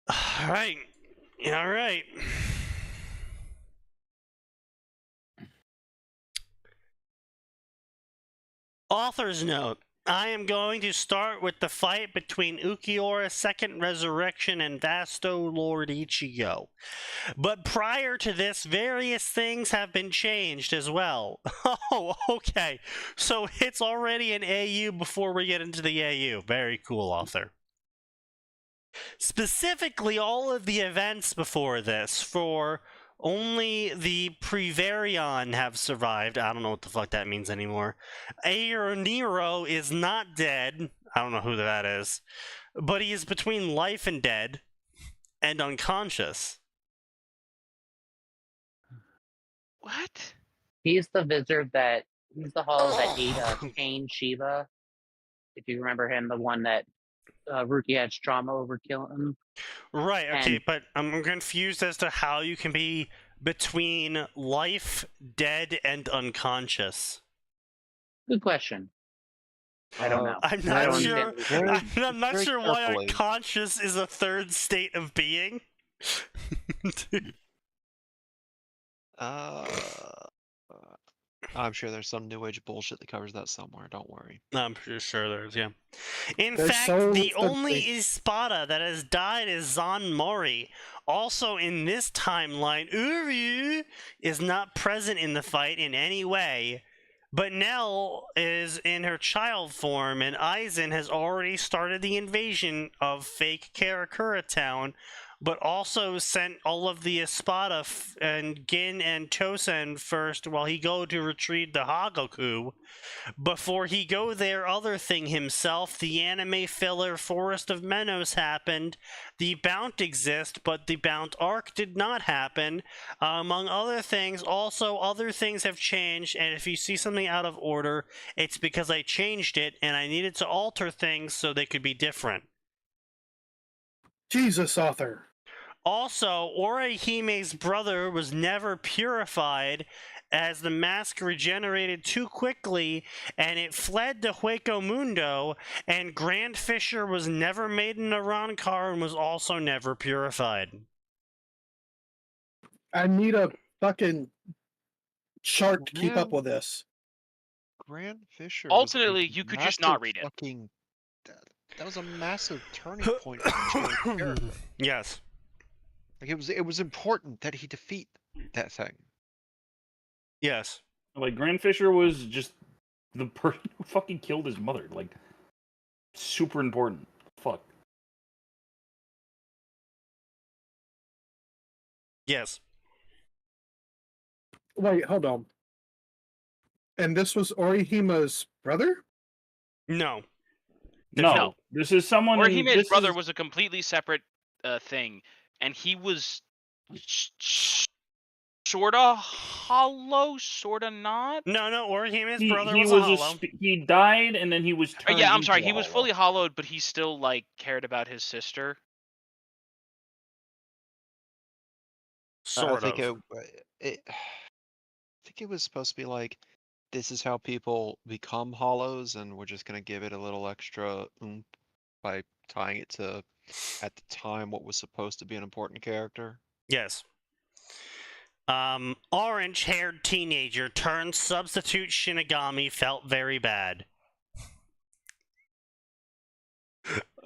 Alright. Alright. Author's note. I am going to start with the fight between Ukiura's second resurrection and Vasto Lord Ichigo. But prior to this, various things have been changed as well. Oh, okay. So it's already an AU before we get into the AU. Very cool, author. Specifically, all of the events before this, for only the Prevarion have survived. I don't know what the fuck that means anymore. Nero is not dead. I don't know who that is. But he is between life and dead and unconscious. What? He's the wizard that he's the hollow that ate Cain Shiva. If you remember him, the one that Ruki had trauma over killing him. Right, okay, And- but I'm confused as to how you can be between life, dead, and unconscious. Good question. I don't know. I'm I not don't sure. understand. I'm not very sure why carefully. unconscious is a third state of being. I'm sure there's some New Age bullshit that covers that somewhere. Don't worry. I'm pretty sure there's, yeah. In There's fact, so the much only Espada that has died is Zan Mori. Also, in this timeline, Uru is not present in the fight in any way. But Nell is in her child form, and Aizen has already started the invasion of fake Karakura Town, but also sent all of the Espada and Gin and Tosen first while he go to retrieve the Hagoku. Before he go there, other thing himself, the anime filler Forest of Menos happened. The Bount exists, but the Bount arc did not happen. Among other things, also other things have changed, and if you see something out of order, it's because I changed it, and I needed to alter things so they could be different. Jesus, author. Also, Orihime's brother was never purified, as the mask regenerated too quickly and it fled to Hueco Mundo, and Grand Fisher was never made in Arankar and was also never purified. I need a fucking chart to keep up Man. with this. Grand Fisher. Ultimately, you could just not read it. That was a massive turning point for the character. Yes. Like it was important that he defeat that thing. Yes. Like, Grand Fisher was just the person who fucking killed his mother. Like, super important. Fuck. Yes. Wait, hold on. And this was Orihime's brother? No. No. This is someone... Orihime's brother was a completely separate thing, and he was sorta hollow, sorta not. No, Orihime's brother he was a hollow. He died, and then he was turned Yeah, I'm into sorry. a He was hollow. fully hollowed, but he still like cared about his sister. Sort I think of. I think it was supposed to be like, this is how people become hollows, and we're just gonna give it a little extra oomph by tying it to, at the time, what was supposed to be an important character. Yes. Orange-haired teenager turned substitute Shinigami felt very bad.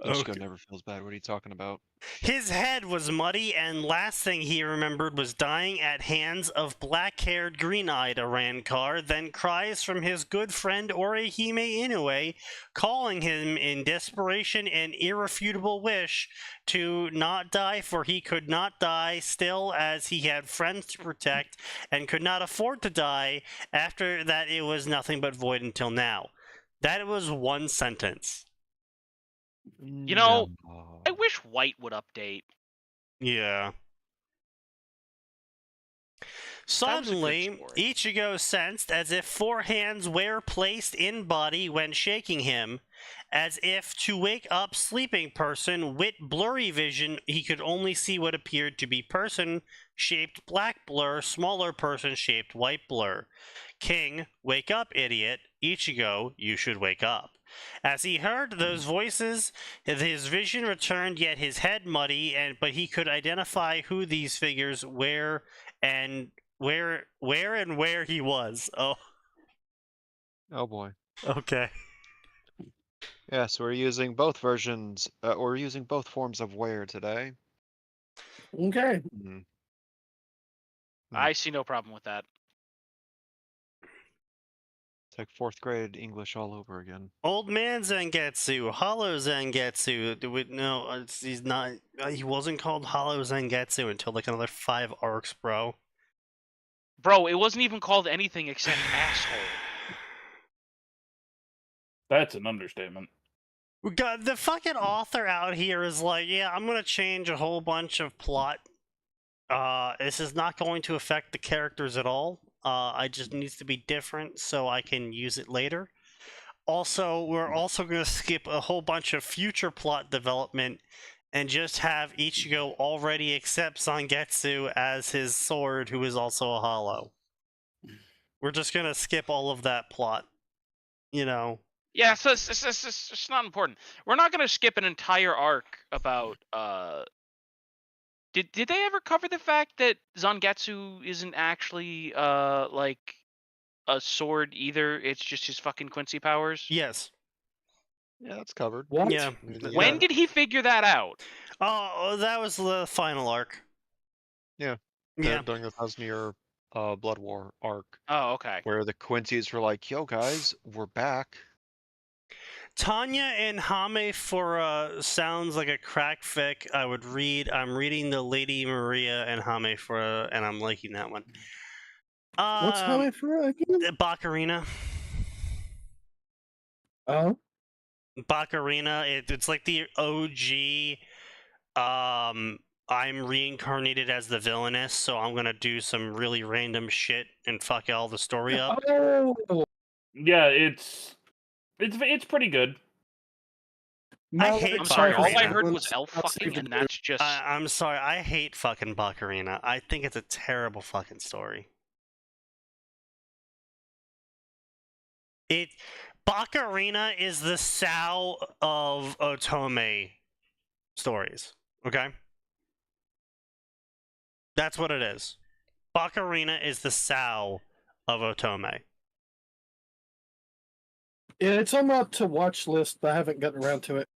Ichigo never feels bad. What are you talking about? His head was muddy, and last thing he remembered was dying at hands of black-haired, green-eyed Arankar, then cries from his good friend Orihime Inoue, calling him in desperation and irrefutable wish to not die, for he could not die still, as he had friends to protect, and could not afford to die. After that, it was nothing but void until now. That was one sentence. You know, I wish White would update. Yeah. Suddenly, Ichigo sensed as if 4 hands were placed in body when shaking him, as if to wake up sleeping person with blurry vision. He could only see what appeared to be person-shaped black blur, smaller person-shaped white blur. King, wake up, idiot. Ichigo, you should wake up. As he heard those voices, his vision returned, yet his head muddy, but he could identify who these figures were and where he was. Oh boy. Okay. Yeah, so we're using both versions, we're using both forms of where today. Okay. I see no problem with that. It's like 4th grade English all over again. Old man Zangetsu, Hollow Zangetsu. No, he's not. He wasn't called Hollow Zangetsu until like another 5 arcs, bro. Bro, it wasn't even called anything except asshole. That's an understatement. We got the fucking author out here is like, yeah, I'm gonna change a whole bunch of plot. This is not going to affect the characters at all. I just needs to be different so I can use it later. Also, we're also going to skip a whole bunch of future plot development and just have Ichigo already accept Zangetsu as his sword, who is also a hollow. We're just going to skip all of that plot, you know. Yeah, so it's not important. We're not going to skip an entire arc about Did they ever cover the fact that Zangetsu isn't actually like a sword either. It's just his fucking Quincy powers. Yes. Yeah, that's covered. What? Yeah. I mean, you When know, did he figure that out? Oh, that was the final arc. Yeah. Yeah. during the 1,000-year Blood War arc, Oh, okay. where the Quincy's were like, "Yo, guys, we're back." Tanya and Hamefura sounds like a crack fic I would read. I'm reading the Lady Maria and Hamefura, and I'm liking that one. What's Hamefura again? Baccarina. Oh, Baccarina. It's like the OG. I'm reincarnated as the villainess, so I'm gonna do some really random shit and fuck all the story up. oh. Yeah, it's pretty good. I hate I'm sorry. All I Baccarina. heard was elf fucking, and that's just. I'm sorry. I hate fucking Baccarina. I think it's a terrible fucking story. Baccarina is the Sao of Otome stories. Okay? That's what it is. Baccarina is the Sao of Otome. Yeah, it's on my to watch list, but I haven't gotten around to it.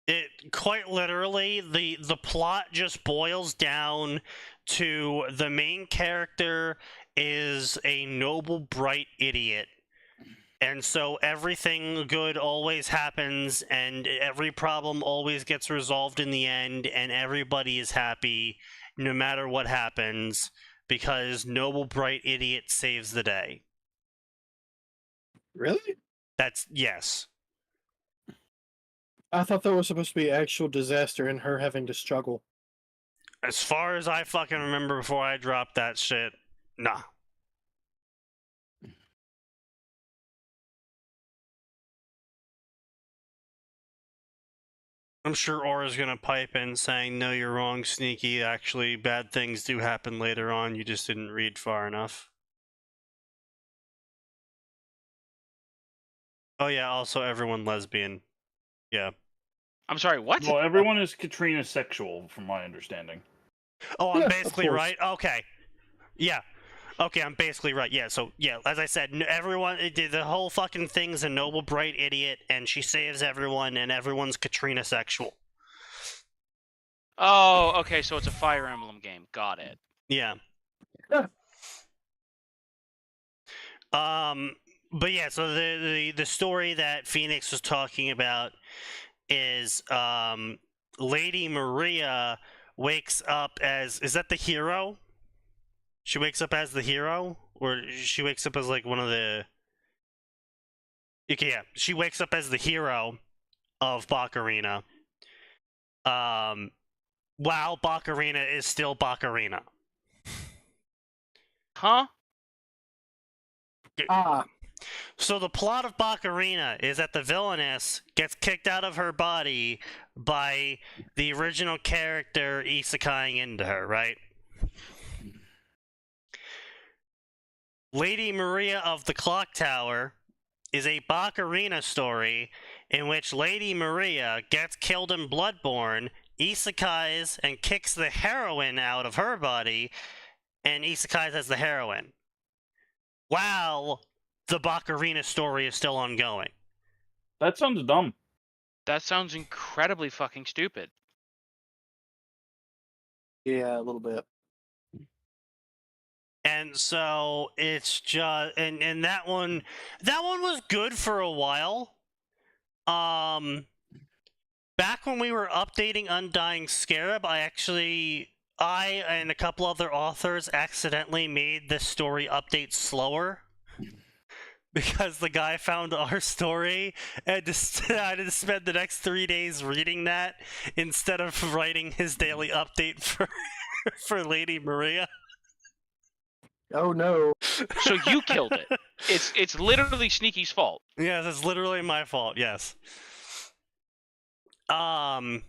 It quite literally, the plot just boils down to the main character is a noble, bright idiot. And so everything good always happens, and every problem always gets resolved in the end, and everybody is happy no matter what happens, because noble, bright idiot saves the day. Really? Yes. I thought that was supposed to be actual disaster and her having to struggle. As far as I fucking remember before I dropped that shit, nah. I'm sure Aura's gonna pipe in saying, "No, you're wrong, Sneaky. Actually, bad things do happen later on. You just didn't read far enough." Oh yeah, also everyone lesbian. Yeah. I'm sorry. What? Well, everyone is Katrina sexual, from my understanding. Oh, I'm Yeah, of basically course. right? Okay. Yeah. Okay, I'm basically right. Yeah, so, yeah, as I said, everyone, the whole fucking thing's a noble, bright idiot, and she saves everyone, and everyone's Katrina sexual. Oh, okay. So it's a Fire Emblem game. Got it. Yeah. Yeah. But yeah, so the story that Phoenix was talking about is, Lady Maria wakes up as, is that the hero? She wakes up as the hero? Or she wakes up as, like, one of the... Okay, yeah. She wakes up as the hero of Baccarina. While Baccarina is still Baccarina. Huh? Ah, So the plot of Baccarina is that the villainess gets kicked out of her body by the original character isekaiing into her, right? Lady Maria of the Clock Tower is a Baccarina story in which Lady Maria gets killed in Bloodborne, isekais and kicks the heroine out of her body, and isekais as the heroine. While the Baccarina story is still ongoing. That sounds dumb. That sounds incredibly fucking stupid. yeah, a little bit. And so it's just and that one was good for a while. Back when we were updating Undying Scarab, I and a couple other authors accidentally made this story update slower. Because the guy found our story and I had to spend the next 3 days reading that instead of writing his daily update for Lady Maria. Oh no. So you killed it. It's literally Sneaky's fault. Yeah, that's literally my fault, yes. But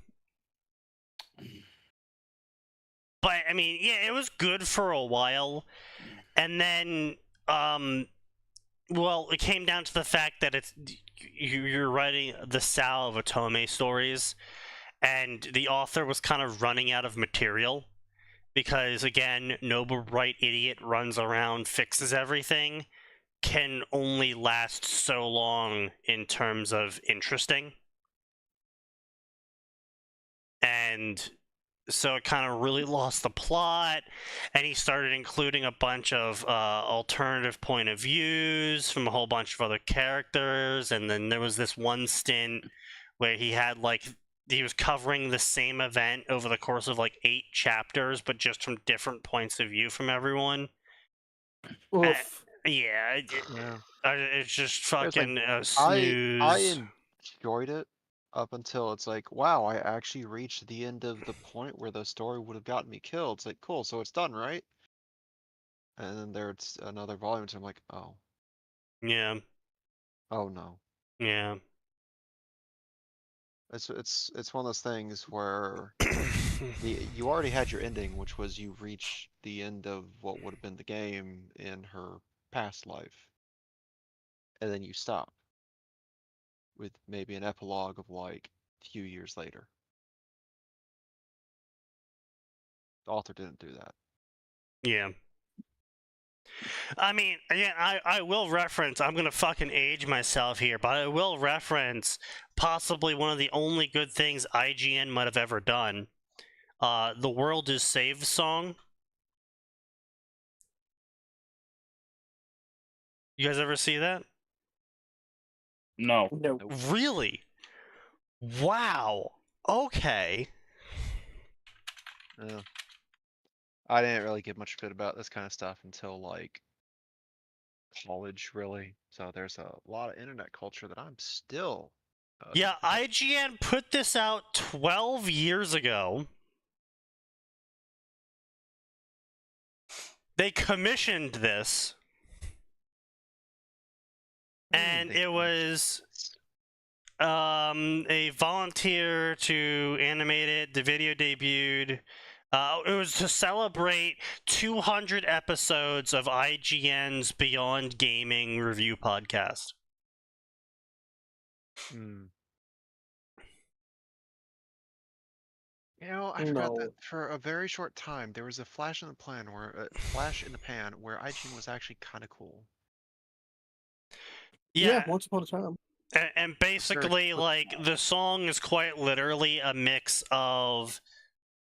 I mean, yeah, it was good for a while. And then well, it came down to the fact that you're writing the Sao of Otome stories, and the author was kind of running out of material, because again, no bright idiot runs around, fixes everything, can only last so long in terms of interesting. And so it kind of really lost the plot, and he started including a bunch of alternative point of views from a whole bunch of other characters, and then there was this one stint where he had like he was covering the same event over the course of like 8 chapters, but just from different points of view from everyone. Oof. Yeah, Yeah. it's just Here's the fucking thing, snooze. I enjoyed it up until it's like, wow, I actually reached the end of the point where the story would have gotten me killed. It's like, cool, so it's done, right? And then there's another volume, so I'm like, oh, Yeah, oh no. yeah. It's one of those things where you already had your ending, which was you reach the end of what would have been the game in her past life, and then you stop with maybe an epilogue of like a few years later. The author didn't do that. Yeah. I mean, again, I will reference, I'm going to fucking age myself here, but I will reference possibly one of the only good things IGN might have ever done. The World is Saved song. You guys ever see that? No. No. Nope. Really? Wow. Okay. Yeah. I didn't really give much shit about this kind of stuff until like college, really. So there's a lot of internet culture that I'm still. Yeah, IGN put this out 12 years ago. They commissioned this, and it was a volunteer to animate it. The video debuted. It was to celebrate 200 episodes of IGN's Beyond Gaming review podcast. You know, I forgot that for a very short time there was a flash in the pan where IGN was actually kind of cool. Yeah, once upon a time. And basically, like, the song is quite literally a mix of,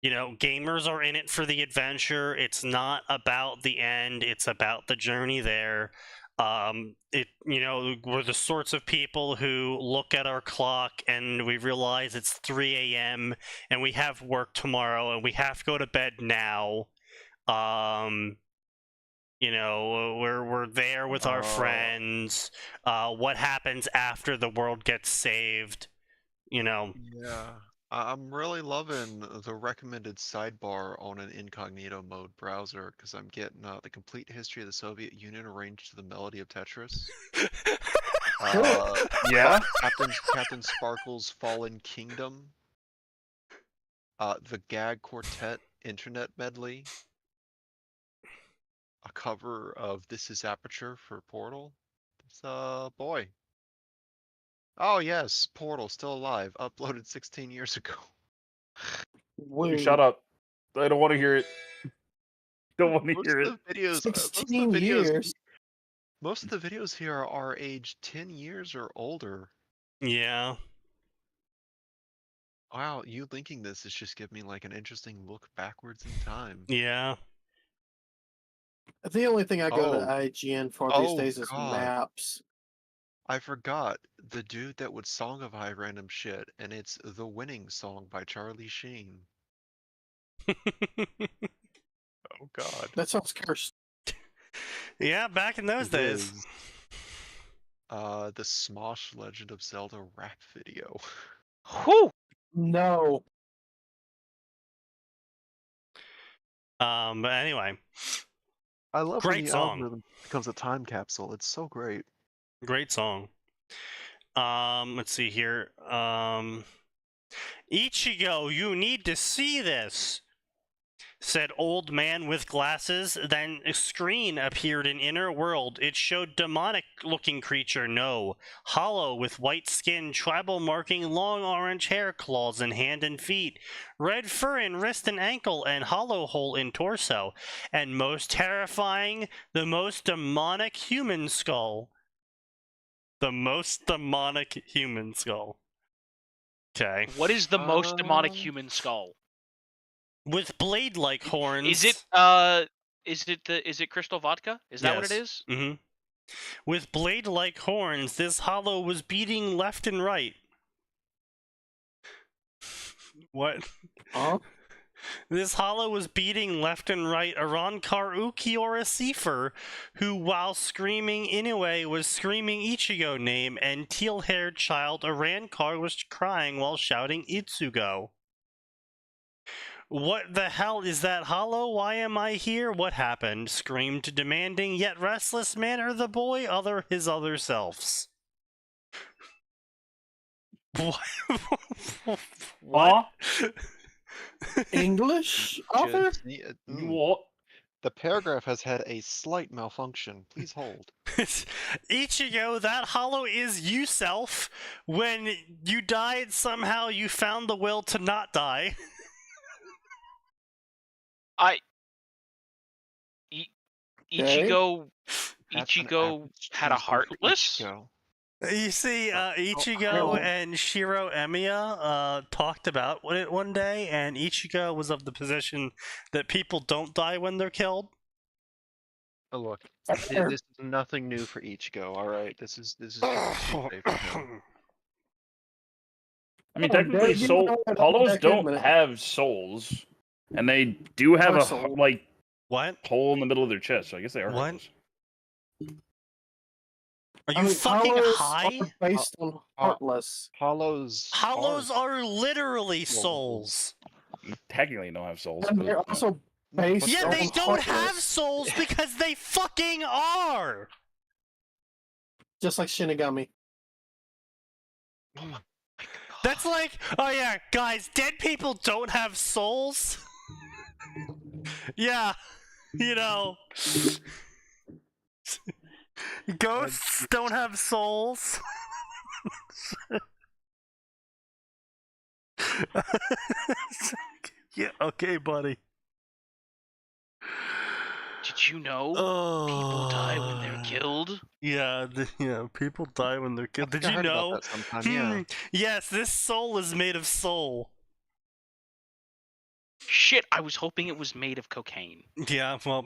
you know, gamers are in it for the adventure. It's not about the end. It's about the journey there. You know, we're the sorts of people who look at our clock and we realize it's 3 a.m. and we have work tomorrow and we have to go to bed now. You know, we're there with our friends. What happens after the world gets saved? You know. Yeah. I'm really loving the recommended sidebar on an incognito mode browser because I'm getting the complete history of the Soviet Union arranged to the melody of Tetris. Yeah. Captain Sparkle's Fallen Kingdom. The Gag Quartet Internet Medley. A cover of This Is Aperture for Portal. It's boy. Oh yes, Portal still alive. Uploaded 16 years ago. You shut up. I don't want to hear it. Don't want to hear it. Videos, 16 years. Most of the videos here are aged 10 years or older. Yeah. Wow, you linking this is just giving me like an interesting look backwards in time. Yeah. The only thing I go to IGN for these days is maps. I forgot the dude that would songify random shit, and it's The Winning Song by Charlie Sheen. Oh god. That sounds cursed. Yeah, back in those days. The Smosh Legend of Zelda rap video. Whew! No. But anyway. I love great when the song. algorithm becomes a time capsule. It's so great. Great song. Let's see here. Ichigo, you need to see this. said old man with glasses. Then a screen appeared in inner world. It showed demonic looking creature, no. Hollow with white skin, tribal marking, long orange hair, claws in hand and feet, red fur in wrist and ankle, and hollow hole in torso. And most terrifying, the most demonic human skull. The most demonic human skull. Okay. What is the most demonic human skull? With blade-like horns. Is it crystal vodka? Is that what it is? Mm-hmm. With blade-like horns, this hollow was beating left and right. What? Huh? This hollow was beating left and right Arankar Ukiora Seifer, who, while screaming Inoue, was screaming Ichigo name, and teal-haired child Arankar was crying while shouting Itsugo. What the hell is that hollow? Why am I here? What happened? Screamed demanding yet restless manner the boy, his other selves. What? What? English author? What? The paragraph has had a slight malfunction. Please hold. Ichigo, that hollow is you self. When you died, somehow you found the will to not die. Ichigo That's an Ichigo average had a Tuesday for heartless? Ichigo. You see, Ichigo really? and Shiro Emiya talked about it one day, and Ichigo was of the position that people don't die when they're killed. Oh, look, Fair. this is nothing new for Ichigo. All right, this is just a Tuesday for him. I mean, Oh, technically, Dad, you soul know what? hollows Back in a don't minute. have souls, and they do have Or a soul. like What? hole in the middle of their chest. So I guess they are What? heartless. Are I you mean, fucking hollows high? are based on heartless. Hollows. Hollows are literally Souls. souls. You technically don't have souls. And but, they're yeah. also based Yeah, on they don't have heartless, souls because they fucking are. just like Shinigami. That's like, oh yeah, guys, dead people don't have souls. Yeah, you know, ghosts don't have souls. Yeah, okay, buddy. Did you know people die when they're killed? Yeah, people die when they're killed. Did I you heard about know? that sometime, yeah. Yes, this soul is made of soul. Shit, I was hoping it was made of cocaine. Yeah, well,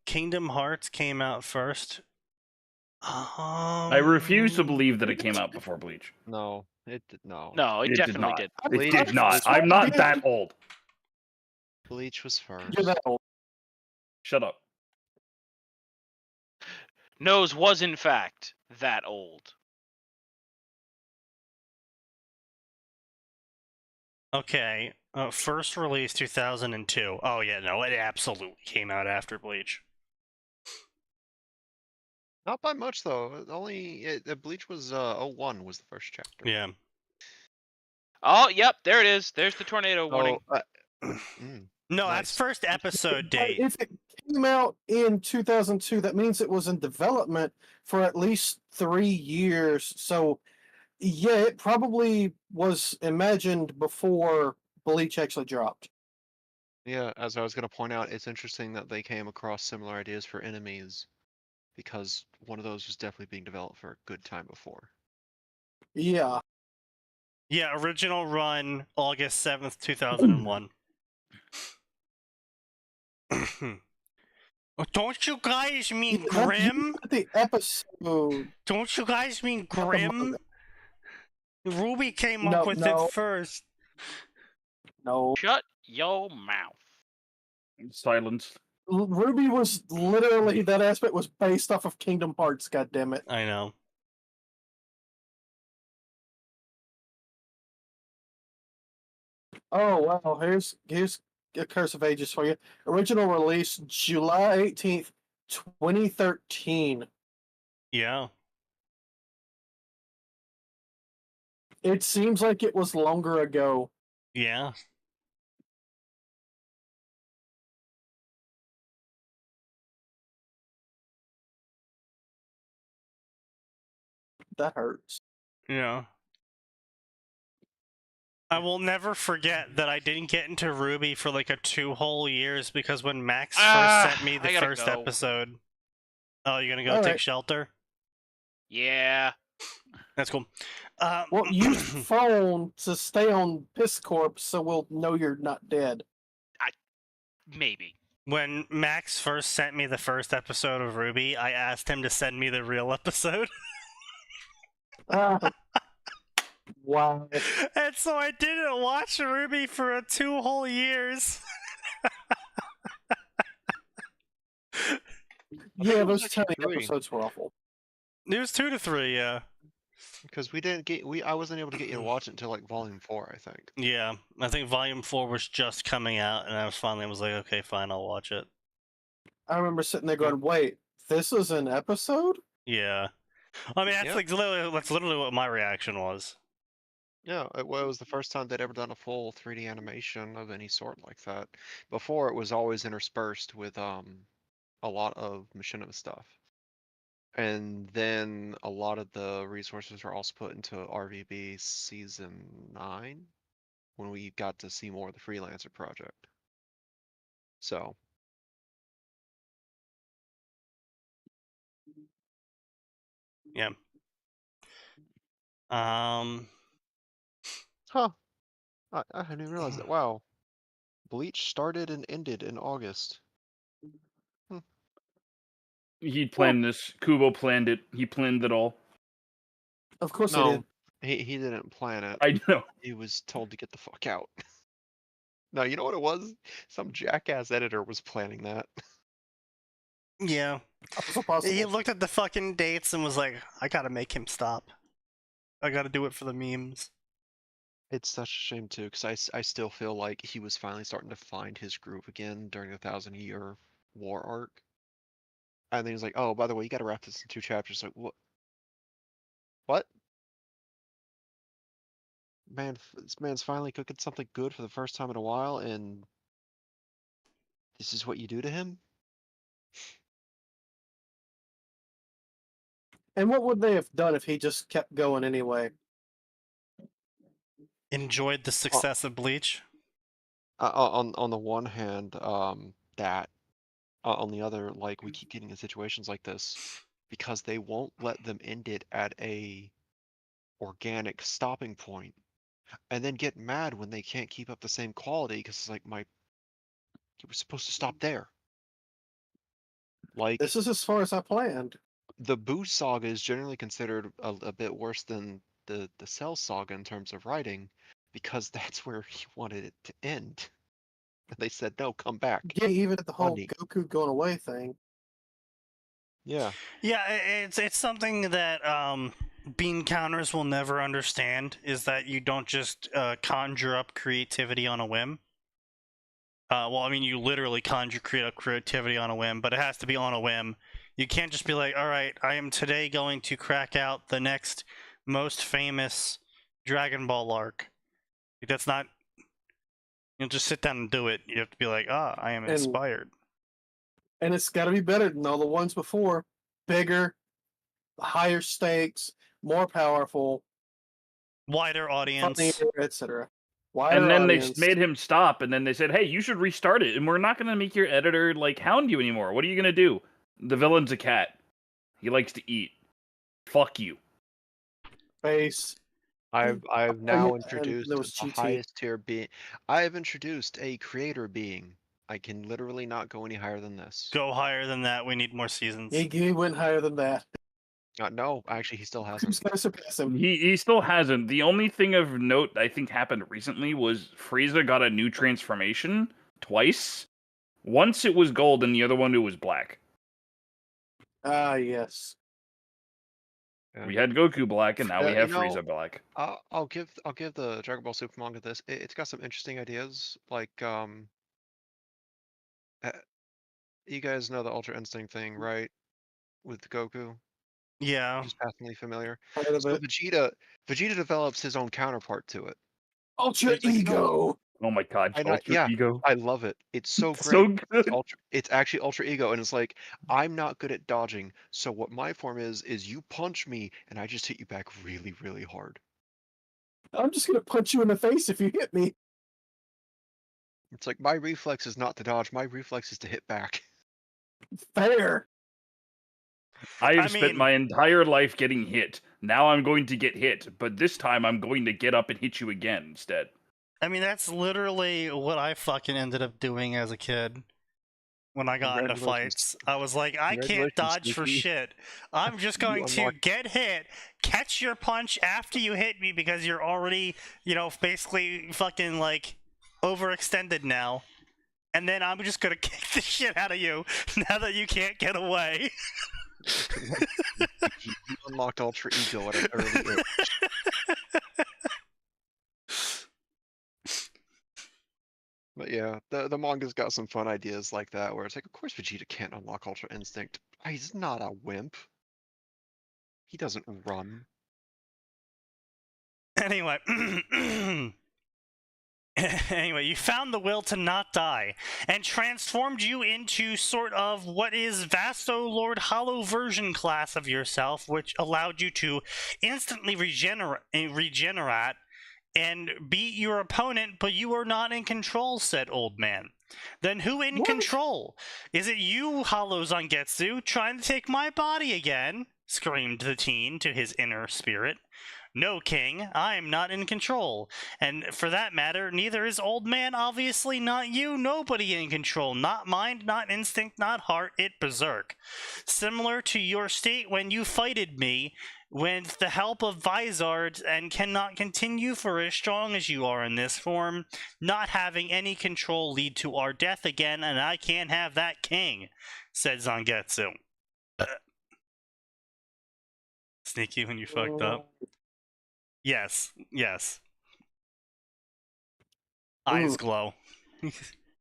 Kingdom Hearts came out first. I refuse to believe that it came out before Bleach. No, it did no. No, it It did definitely not. did. It Bleach- did not. Bleach- I'm not that old. Bleach was first. You're that old. Shut up. Nose was in fact that old. Okay, first release 2002. Oh yeah, no, it absolutely came out after Bleach. Not by much though. Bleach was 01 was the first chapter. Yeah. Oh, yep, there it is. There's the tornado warning. No, Nice. that's first episode But date. if it came out in 2002, that means it was in development for at least 3 years. So, yeah, it probably was imagined before Bleach actually dropped. Yeah, as I was going to point out, it's interesting that they came across similar ideas for enemies because one of those was definitely being developed for a good time before. Yeah. Yeah, original run August 7th, 2001. Don't you guys mean That's Grim? the episode. Don't you guys mean Grim? Ruby came No, up with no. it first. No. Shut your mouth. Silence. Ruby was literally, that aspect was based off of Kingdom Hearts, goddammit. I know. Oh, wow. Here's a Curse of Ages for you. Original release, July 18th, 2013. Yeah. It seems like it was longer ago. Yeah. That hurts. Yeah. I will never forget that I didn't get into Ruby for like 2 whole years because when Max first sent me the I gotta first go. episode. Oh, you're gonna go All take right. shelter? Yeah. That's cool. Well, use your phone to stay on Piss Corp so we'll know you're not dead. Maybe. When Max first sent me the first episode of Ruby, I asked him to send me the real episode. Wow. And so I didn't watch Ruby for 2 whole years. Yeah, it was those actually tiny 3. episodes were awful. It was 2 to 3, yeah. Because I wasn't able to get you to watch it until like volume 4, I think. Yeah, I think Volume 4 was just coming out, and I was like, okay, fine, I'll watch it. I remember sitting there going, wait, this is an episode? Yeah. I mean, that's Yep. that's literally what my reaction was. Yeah, it was the first time they'd ever done a full 3D animation of any sort like that. Before, it was always interspersed with a lot of machinima stuff. And then a lot of the resources were also put into RVB Season 9, when we got to see more of the Freelancer project. So, Yeah. huh. I hadn't even realized that. Wow. Bleach started and ended in August. He planned this. Kubo planned it. He planned it all. Of course I did. He didn't plan it. I know. He was told to get the fuck out. No, you know what it was? Some jackass editor was planning that. Yeah. Also possible. He looked at the fucking dates and was like, I gotta make him stop. I gotta do it for the memes. It's such a shame too, because I still feel like he was finally starting to find his groove again during the 1,000-Year War arc. And then he was like, oh, by the way, you gotta wrap this in 2 chapters. Like, what? What? Man, this man's finally cooking something good for the first time in a while, and this is what you do to him? And what would they have done if he just kept going anyway? Enjoyed the success of Bleach. On the one hand, that. On the other, like, we keep getting in situations like this because they won't let them end it at a organic stopping point, and then get mad when they can't keep up the same quality because it's like, you were supposed to stop there. Like, This is as far as I planned. the Boo saga is generally considered a bit worse than the Cell saga in terms of writing, because that's where he wanted it to end. And they said, no, come back. Yeah, even at the whole Funny. Goku going away thing. Yeah. Yeah, it's something that bean counters will never understand, is that you don't just conjure up creativity on a whim. Well, I mean, you literally conjure up creativity on a whim, but it has to be on a whim. You can't just be like, all right, I am today going to crack out the next most famous Dragon Ball arc. Like, that's not... You know, just sit down and do it. You have to be like, I am inspired. And it's got to be better than all the ones before. Bigger, higher stakes, more powerful, Wider audience. funnier, etc. And then they made him stop, and then they said, hey, you should restart it, and we're not going to make your editor, like, hound you anymore. What are you going to do? The villain's a cat. He likes to eat. Fuck you. Face. I've now yeah, introduced there was the GT. highest tier being. I have introduced a creator being. I can literally not go any higher than this. Go higher than that. We need more seasons. He went higher than that. No, actually, he still Who's hasn't. going to surpass him? He still hasn't. The only thing of note I think happened recently was Frieza got a new transformation twice. Once it was gold, and the other one it was black. Ah, yes. Yeah. We had Goku black, and now we have Frieza black. I'll give the Dragon Ball Super manga this. It's got some interesting ideas, like you guys know the Ultra Instinct thing, right? With Goku. Yeah. Just passingly familiar. Part of So it. Vegeta develops his own counterpart to it. Ultra It's like, ego. Oh my god, I know, alter yeah. ego. I love it. It's so great. So It's good. it's actually ultra ego, and it's like, I'm not good at dodging, so what my form is you punch me, and I just hit you back really, really hard. I'm just gonna punch you in the face if you hit me. It's like, my reflex is not to dodge, my reflex is to hit back. Fair. I have I spent mean- my entire life getting hit. Now I'm going to get hit, but this time I'm going to get up and hit you again instead. I mean, that's literally what I fucking ended up doing as a kid. When I got into Congratulations. fights, I was like, I can't Congratulations, dodge for Sneaky. shit. I'm just going to unlocked- get hit, catch your punch after you hit me because you're already, basically fucking like overextended now. And then I'm just gonna kick the shit out of you now that you can't get away. You unlocked ultra ego at an early age. But yeah, the manga's got some fun ideas like that, where it's like, of course Vegeta can't unlock Ultra Instinct. He's not a wimp. He doesn't run. Anyway, you found the will to not die, and transformed you into sort of what is Vasto Lord Hollow version class of yourself, which allowed you to instantly regenerate and beat your opponent, but you are not in control, said Old Man. Then who in What? control? Is it you, Hollow Zangetsu, trying to take my body again? Screamed the teen to his inner spirit. No, King, I am not in control. And for that matter, neither is Old Man, obviously not you, nobody in control. Not mind, not instinct, not heart, it berserk. Similar to your state when you fighted me, with the help of Vizards, and cannot continue for as strong as you are in this form. Not having any control lead to our death again, and I can't have that, King, said Zangetsu. Sneaky when you fucked up. Yes. Eyes Ooh. glow.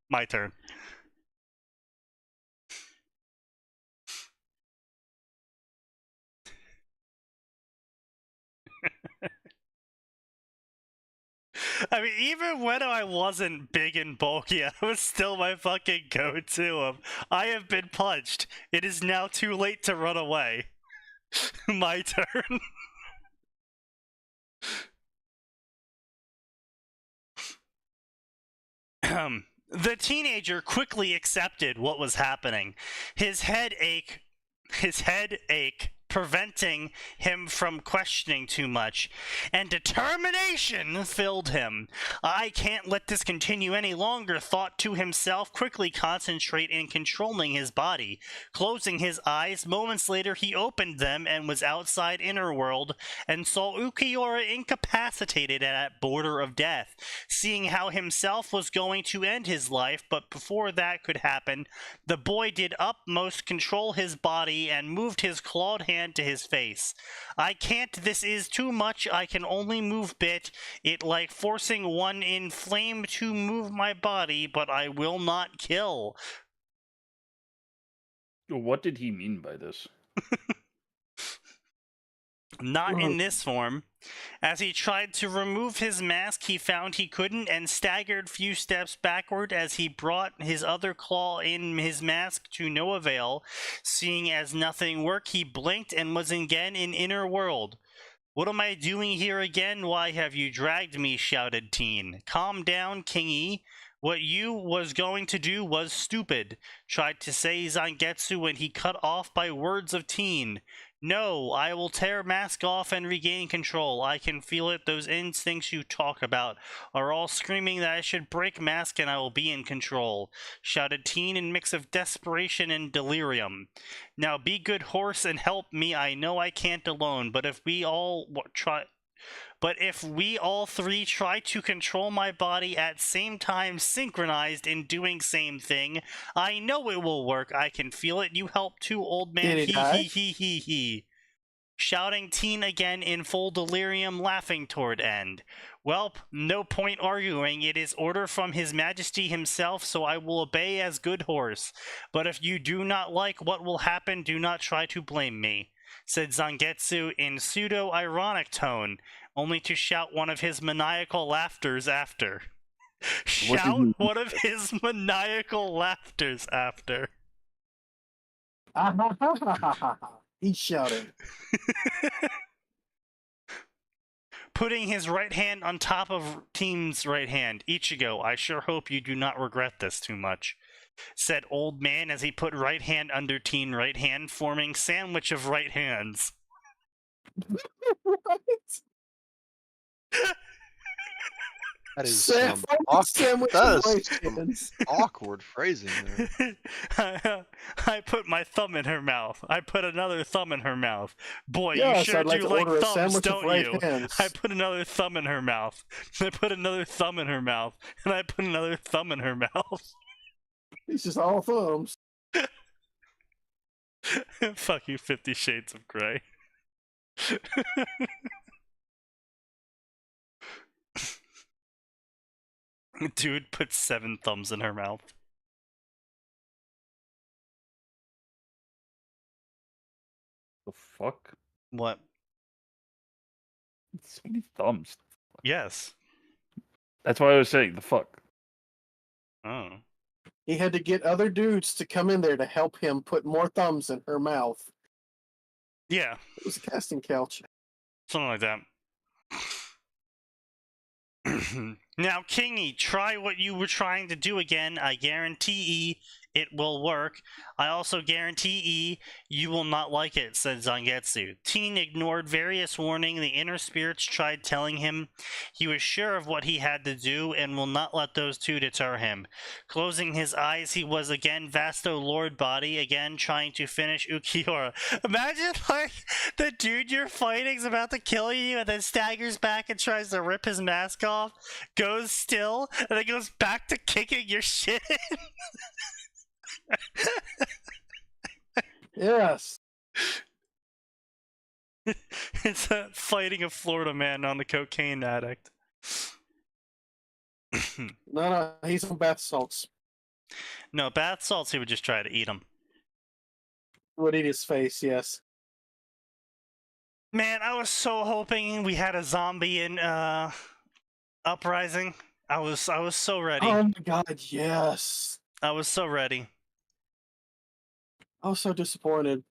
My turn. I mean, even when I wasn't big and bulky, I was still my fucking go-to of, I have been punched. It is now too late to run away. My turn. The teenager quickly accepted what was happening. His head ache, preventing him from questioning too much, and determination filled him. I can't let this continue any longer, thought to himself, quickly concentrate in controlling his body. Closing his eyes, moments later he opened them and was outside inner world, and saw Ukiura incapacitated at border of death. Seeing how himself was going to end his life, but before that could happen, the boy did utmost control his body and moved his clawed hand to his face. I can't, this is too much, I can only move bit, it like forcing one in flame to move my body, but I will not kill. What did he mean by this? Not in this form. As he tried to remove his mask, he found he couldn't and staggered few steps backward as he brought his other claw in his mask to no avail. Seeing as nothing worked, he blinked and was again in inner world. What am I doing here again? Why have you dragged me? Shouted Teen. Calm down, Kingy. What you was going to do was stupid, tried to say Zangetsu when he cut off by words of Teen. No, I will tear mask off and regain control. I can feel it. Those instincts you talk about are all screaming that I should break mask and I will be in control, shouted Teen in mix of desperation and delirium. Now be good horse and help me. I know I can't alone, but if we all three try to control my body at same time synchronized in doing same thing, I know it will work. I can feel it. You help too, old man. Did it die? He. Shouting Teen again in full delirium, laughing toward end. Welp, no point arguing. It is order from His Majesty himself, so I will obey as good horse. But if you do not like what will happen, do not try to blame me, said Zangetsu in pseudo-ironic tone, only to shout one of his maniacal laughters after. shout you- one of his maniacal laughters after. He's shouting. Putting his right hand on top of Teen's right hand. Ichigo, I sure hope you do not regret this too much, said old man as he put right hand under Teen right hand, forming sandwich of right hands. Right? That is Sam- some sandwich that of is right some hands. awkward phrasing there. I put my thumb in her mouth. I put another thumb in her mouth. Boy, Yes, you sure I'd like do to like order a thumbs, sandwich of don't right you? hands. I put another thumb in her mouth. I put another thumb in her mouth. And I put another thumb in her mouth. He's just all thumbs. Fuck you, 50 Shades of Grey. Dude put 7 thumbs in her mouth. The fuck? What? So many thumbs. Yes. That's why I was saying the fuck. Oh. He had to get other dudes to come in there to help him put more thumbs in her mouth. Yeah, It was a casting couch. something like that. Now, Kingy, try what you were trying to do again. I guarantee it will work. I also guarantee you will not like it, said Zangetsu. Teen ignored various warning. The inner spirits tried telling him he was sure of what he had to do and will not let those two deter him. Closing his eyes, he was again Vasto Lord Body, again trying to finish Ukiura. Imagine, like, the dude you're fighting is about to kill you and then staggers back and tries to rip his mask off, goes still, and then goes back to kicking your shit in. Yes. It's fighting a Florida man on the cocaine addict. No, he's on bath salts. No, bath salts, he would just try to eat them. Would eat his face, yes. Man, I was so hoping we had a zombie in Uprising. I was so ready. Oh my god, yes. I was so ready. I was so disappointed.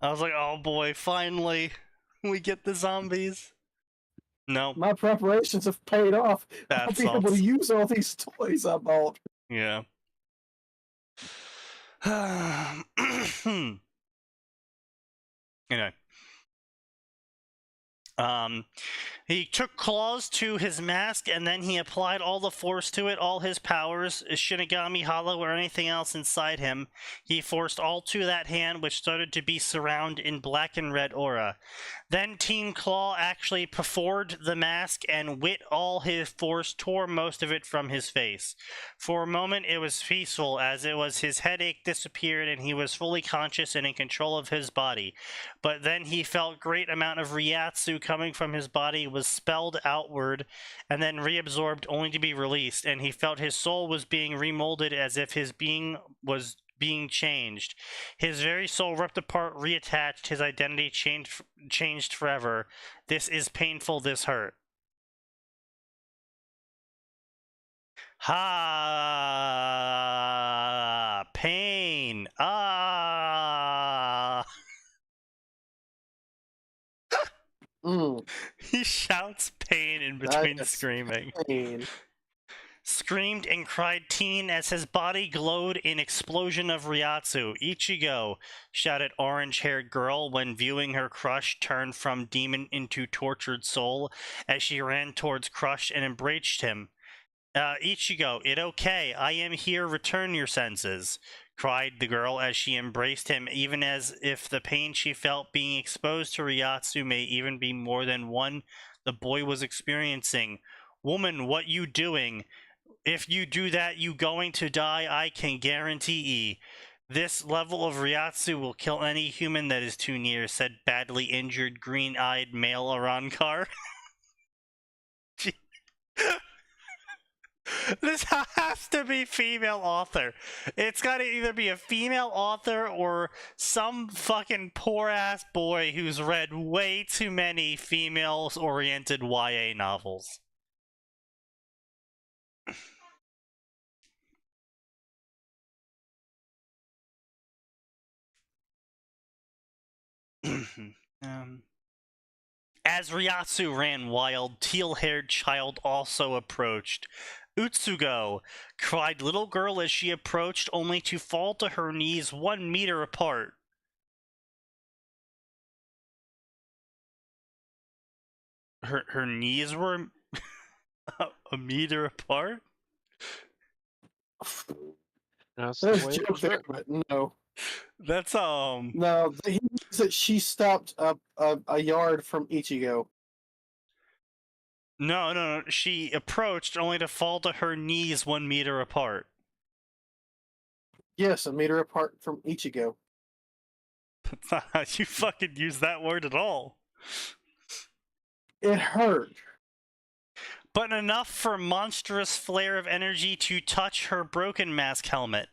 I was like, oh boy, finally we get the zombies. No, My preparations have paid off. I'll bath be able to salts. use all these toys I bought. Yeah. Anyway. He took claws to his mask and then he applied all the force to it, all his powers, Shinigami Hollow or anything else inside him. He forced all to that hand, which started to be surrounded in black and red aura. Then Teen Claw actually perfored the mask and with all his force tore most of it from his face. For a moment it was peaceful, as it was his headache disappeared and he was fully conscious and in control of his body. But then he felt great amount of Ryatsu coming from his body was spelled outward and then reabsorbed only to be released, and he felt his soul was being remolded as if his being was being changed. His very soul ripped apart, reattached, his identity changed forever. This is painful, this hurt. Ha! Pain! Ah! He shouts pain in between That's screaming. pain. Screamed and cried Teen as his body glowed in explosion of Ryatsu. Ichigo, shouted orange-haired girl when viewing her crush turn from demon into tortured soul as she ran towards Crush and embraced him. Ichigo, it okay. I am here. Return your senses, cried the girl as she embraced him, even as if the pain she felt being exposed to Ryatsu may even be more than one the boy was experiencing. Woman, what you doing? If you do that, you going to die, I can guarantee. This level of Ryatsu will kill any human that is too near, said badly injured, green-eyed male Arankar. This has to be female author. It's gotta either be a female author or some fucking poor-ass boy who's read way too many female-oriented YA novels. As Ryatsu ran wild, teal-haired child also approached. Utsugo cried little girl as she approached, only to fall to her knees 1 meter apart. Her knees were a meter apart? That's There's the a way it joke was there, written. but no. That's No, he means that she stopped a yard from Ichigo. No. She approached only to fall to her knees 1 meter apart. Yes, a meter apart from Ichigo. That's not how you fucking use that word at all. It hurt. But enough for a monstrous flare of energy to touch her broken mask helmet.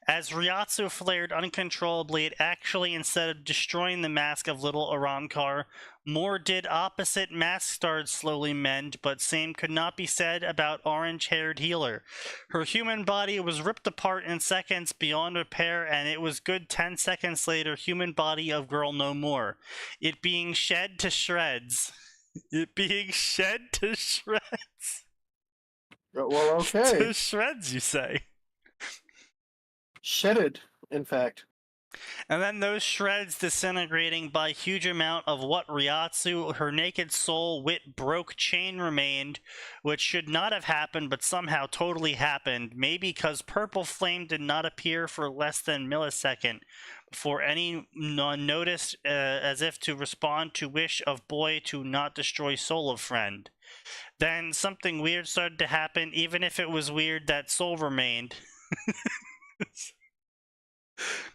As Ryatsu flared uncontrollably, it actually, instead of destroying the mask of little Arankar, more did opposite. Mask started slowly mend, but same could not be said about orange-haired healer. Her human body was ripped apart in seconds beyond repair, and it was good 10 seconds later, human body of girl no more. It being shed to shreds. It being shed to shreds. Well, okay. To shreds, you say? Shedded, in fact. And then those shreds disintegrating by huge amount of what Ryatsu, her naked soul, wit broke chain remained, which should not have happened but somehow totally happened, maybe because purple flame did not appear for less than millisecond before anyone noticed, as if to respond to wish of boy to not destroy soul of friend. Then something weird started to happen, even if it was weird that soul remained.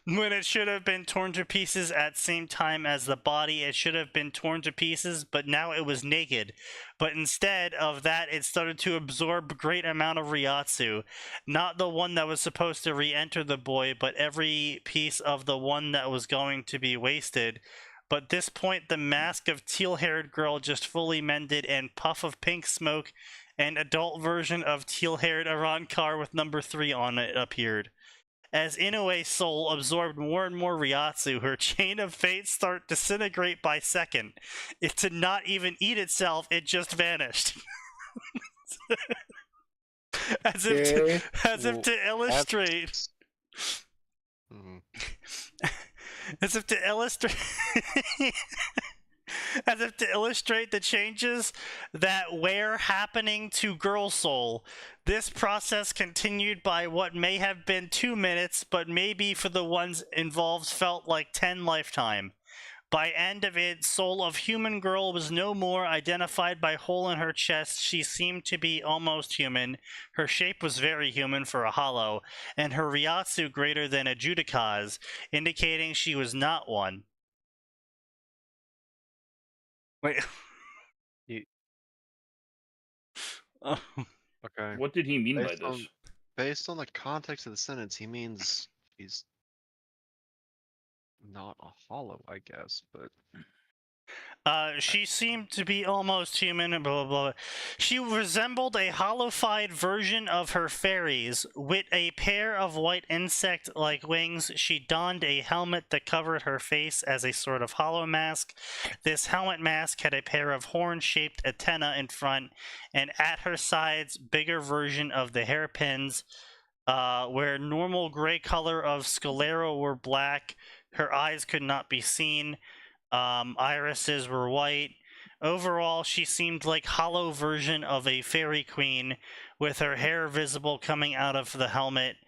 When it should have been torn to pieces at same time as the body, it should have been torn to pieces, but now it was naked. But instead of that, it started to absorb great amount of Ryatsu. Not the one that was supposed to re-enter the boy, but every piece of the one that was going to be wasted. But this point, the mask of teal-haired girl just fully mended, and puff of pink smoke, an adult version of teal-haired Arankar with number 3 on it appeared. As Inoue's soul absorbed more and more Ryatsu, her chain of fate started to disintegrate by second. It did not even eat itself, it just vanished. as if to illustrate... As if to illustrate... As if to illustrate the changes that were happening to Girl Soul. This process continued by what may have been 2 minutes, but maybe for the ones involved felt like 10 lifetime. By end of it, soul of human girl was no more identified by hole in her chest. She seemed to be almost human. Her shape was very human for a hollow, and her Ryatsu greater than a Judika's, indicating she was not one. Wait. Okay. What did he mean by this? Based on the context of the sentence, he means he's not a hollow, I guess, but... She seemed to be almost human, blah, blah, blah. She resembled a hollowified version of her fairies. With a pair of white insect-like wings, she donned a helmet that covered her face as a sort of hollow mask. This helmet mask had a pair of horn-shaped antennae in front, and at her sides, bigger version of the hairpins, where normal gray color of sclera were black. Her eyes could not be seen. Irises were white. Overall, she seemed like hollow version of a fairy queen, with her hair visible coming out of the helmet.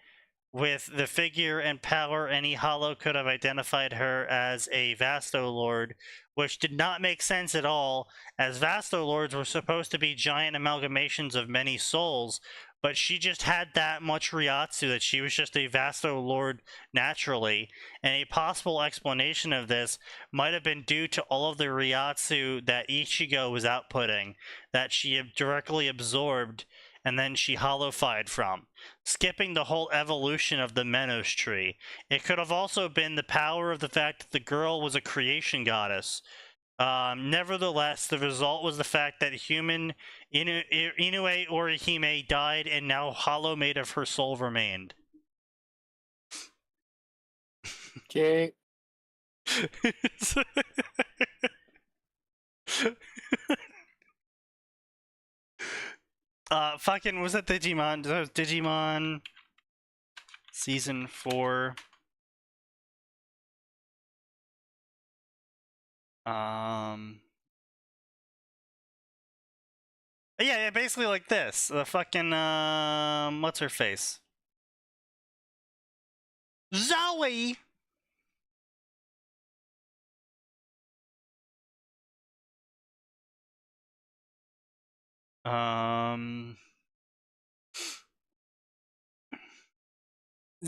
With the figure and power, any hollow could have identified her as a Vasto Lord, which did not make sense at all, as Vasto Lords were supposed to be giant amalgamations of many souls, but she just had that much Ryatsu that she was just a Vasto Lord naturally, and a possible explanation of this might have been due to all of the Ryatsu that Ichigo was outputting, that she directly absorbed, and then she hollowified from, skipping the whole evolution of the Menos tree. It could have also been the power of the fact that the girl was a creation goddess. Nevertheless, the result was the fact that human Inoue Orihime died, and now hollow made of her soul remained. Okay. Fucking was that Digimon? That was Digimon Season 4. Yeah, basically like this. The fucking what's her face? Zoe.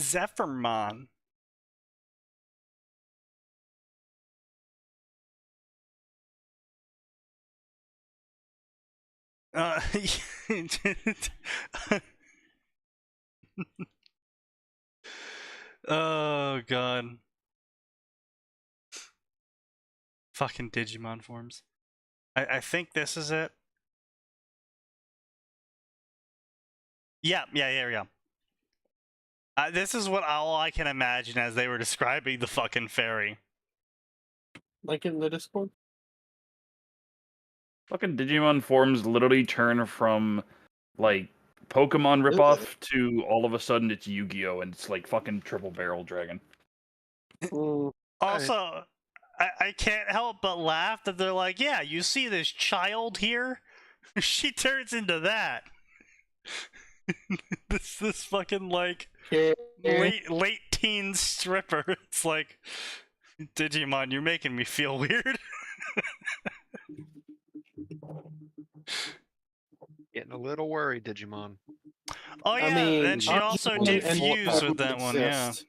Zephyrmon. Oh god. Fucking Digimon forms. I think this is it. Yeah. This is what all I can imagine as they were describing the fucking fairy. Like in the Discord? Fucking Digimon forms literally turn from like Pokemon ripoff to all of a sudden it's Yu-Gi-Oh! And it's like fucking triple barrel dragon. Also, I can't help but laugh that they're like, yeah, you see this child here? She turns into that. this fucking like late teen stripper. It's like, Digimon, you're making me feel weird. Getting a little worried, Digimon. Oh yeah, I mean, and she also Digimon did and fuse Wolfpack with that one, yeah. exist.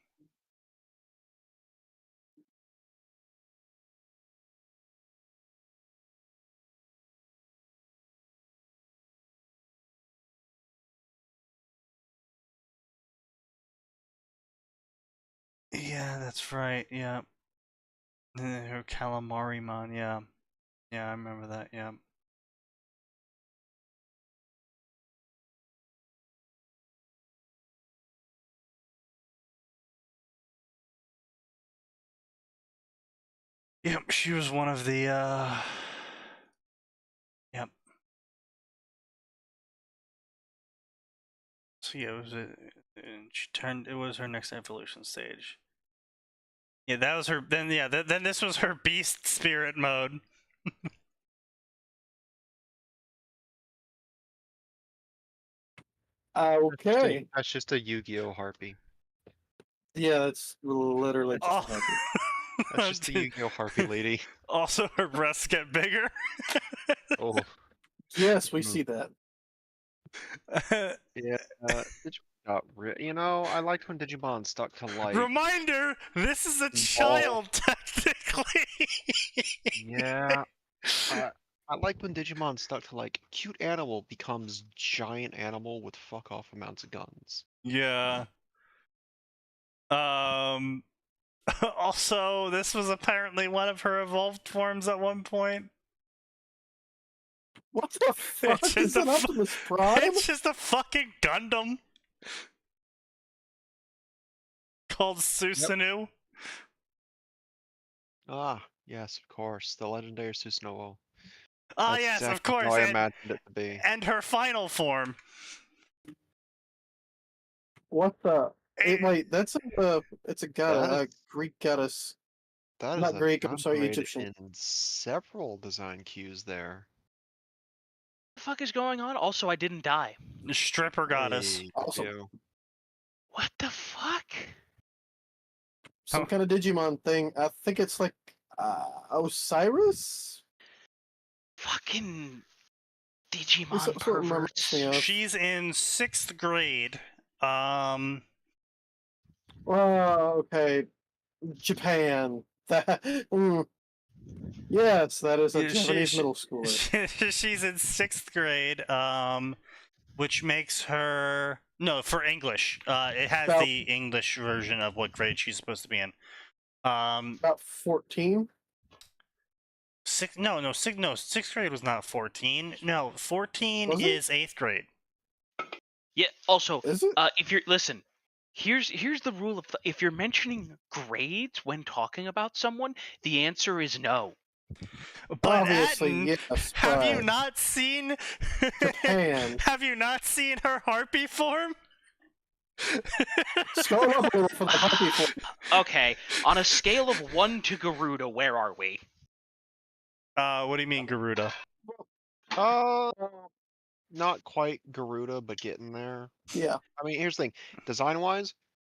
Yeah, that's right, yeah. Her Calamari-mon, yeah. Yeah, I remember that, yeah. Yep, she was one of the, Yep. So yeah, it was her next evolution stage. Yeah, that was her, then this was her beast spirit mode. Okay. That's just a Yu-Gi-Oh! Harpy. Yeah, that's literally just Oh. happy. That's just a Yu-Gi-Oh! Harpy lady. Also, her breasts get bigger. Oh. Yes, we see that. Yeah, Digimon got you know, I liked when Digimon stuck to like. Reminder: this is a child, technically. Yeah, I like when Digimon stuck to like cute animal becomes giant animal with fuck off amounts of guns. Yeah. Also, this was apparently one of her evolved forms at one point. What the fuck? just Is that a fu- Optimus Prime? It's just a fucking Gundam called Susanoo. Ah, yes, of course, the legendary Susanoo. Ah, That's yes, of exactly course. how I imagined it to be. And her final form. What the? Wait, that's it's a god, That a is- Greek goddess. That is Not a Greek, I'm sorry, downgrade Egyptian. in several design cues there. The fuck is going on? Also, I didn't die. The stripper goddess. Hey, Awesome. you. What the fuck? Some Oh. kind of Digimon thing. I think it's like Osiris? Fucking That's Digimon what it reminds perverts. me of. She's in 6th grade. Oh, okay. Japan. That. Yes, that is a Yeah, Japanese middle schooler. She's in 6th grade, which makes her for English. It has About- the English version of what grade she's supposed to be in. About 14. 6th grade was not 14. No, 14 Was it? is 8th grade. Yeah. Also, Is it? if you're listen, Here's the rule of if you're mentioning grades when talking about someone, the answer is no. But Obviously, Atin, yes. have you but not seen? Japan. Have you not seen her harpy form? Scroll up a little for the harpy form. Okay, on a scale of 1 to Garuda, where are we? What do you mean, Garuda? Not quite Garuda, but getting there. Yeah. I mean, here's the thing. Design-wise,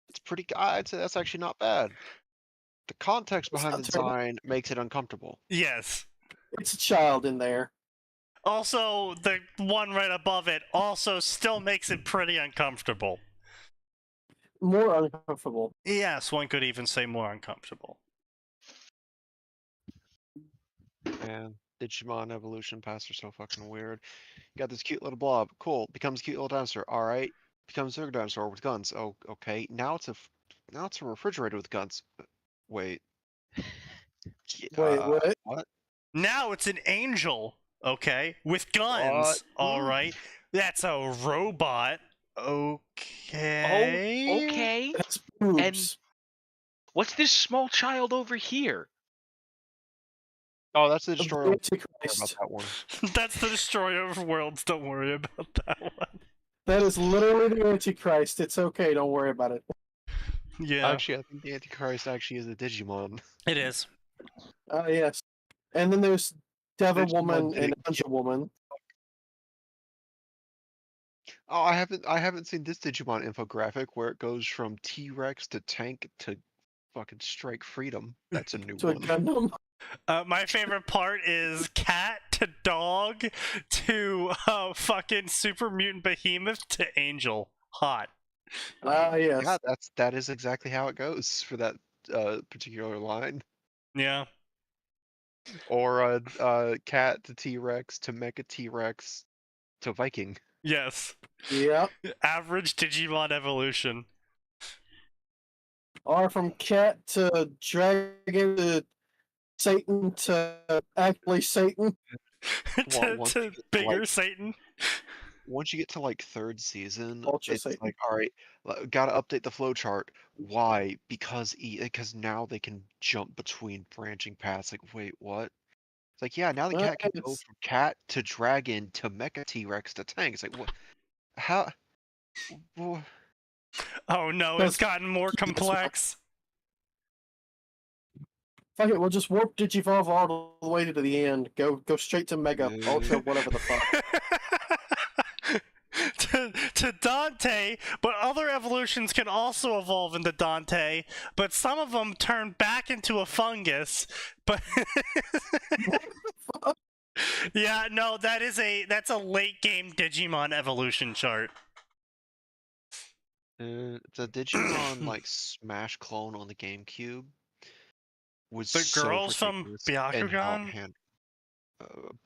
it's pretty. I'd say that's actually not bad. The context It's behind not the terrible. design makes it uncomfortable. Yes. It's a child in there. Also, the one right above it also still makes it pretty uncomfortable. More uncomfortable. Yes, one could even say more uncomfortable. Man, Digimon evolution paths are so fucking weird. You got this cute little blob. Cool. Becomes a cute little dinosaur. All right. Becomes a dinosaur with guns. Oh, okay. Now it's a refrigerator with guns. Wait. Wait, what? What? Now it's an angel, okay, with guns. What? All right, that's a robot. Okay. Oh, okay. That's boobs. What's this small child over here? Oh, that's the Of the destroyer. About Antichrist. that one. That's the destroyer of worlds. Don't worry about that one. That is literally the Antichrist. It's okay. Don't worry about it. Yeah, Actually, I think the Antichrist actually is a Digimon. it is. Yes. And then there's Devil Digimon Woman and didn't Angel Woman. Oh, I haven't seen this Digimon infographic where it goes from T-Rex to tank to fucking strike freedom. That's a new To a one. Gundam. My favorite part is cat to dog to fucking super mutant behemoth to angel. Hot. Yes. Yeah, that is exactly how it goes for that particular line. Yeah. Or cat to T-Rex to Mecha T-Rex to Viking. Yes. Yep. Average Digimon evolution. Or from cat to dragon to Satan to actually Satan. Once to you get to, bigger like, Satan. Once you get to like third season, Ultra it's Satan. like, all right, gotta update the flowchart. Why? Because now they can jump between branching paths. Like, wait, what? It's like, yeah, now the cat can go Yes. from cat to dragon to Mecha T-Rex to tank. It's like, what? How? wha- Oh no, it's gotten more complex. Fuck it, we'll just warp Digivolve all the way to the end. Go straight to Mega, Ultra, whatever the fuck. to Dante, but other evolutions can also evolve into Dante, but some of them turn back into a fungus. But yeah, no, that's a late game Digimon evolution chart. The Digimon like Smash clone on the GameCube was The so girls from ridiculous in how it Byakugan?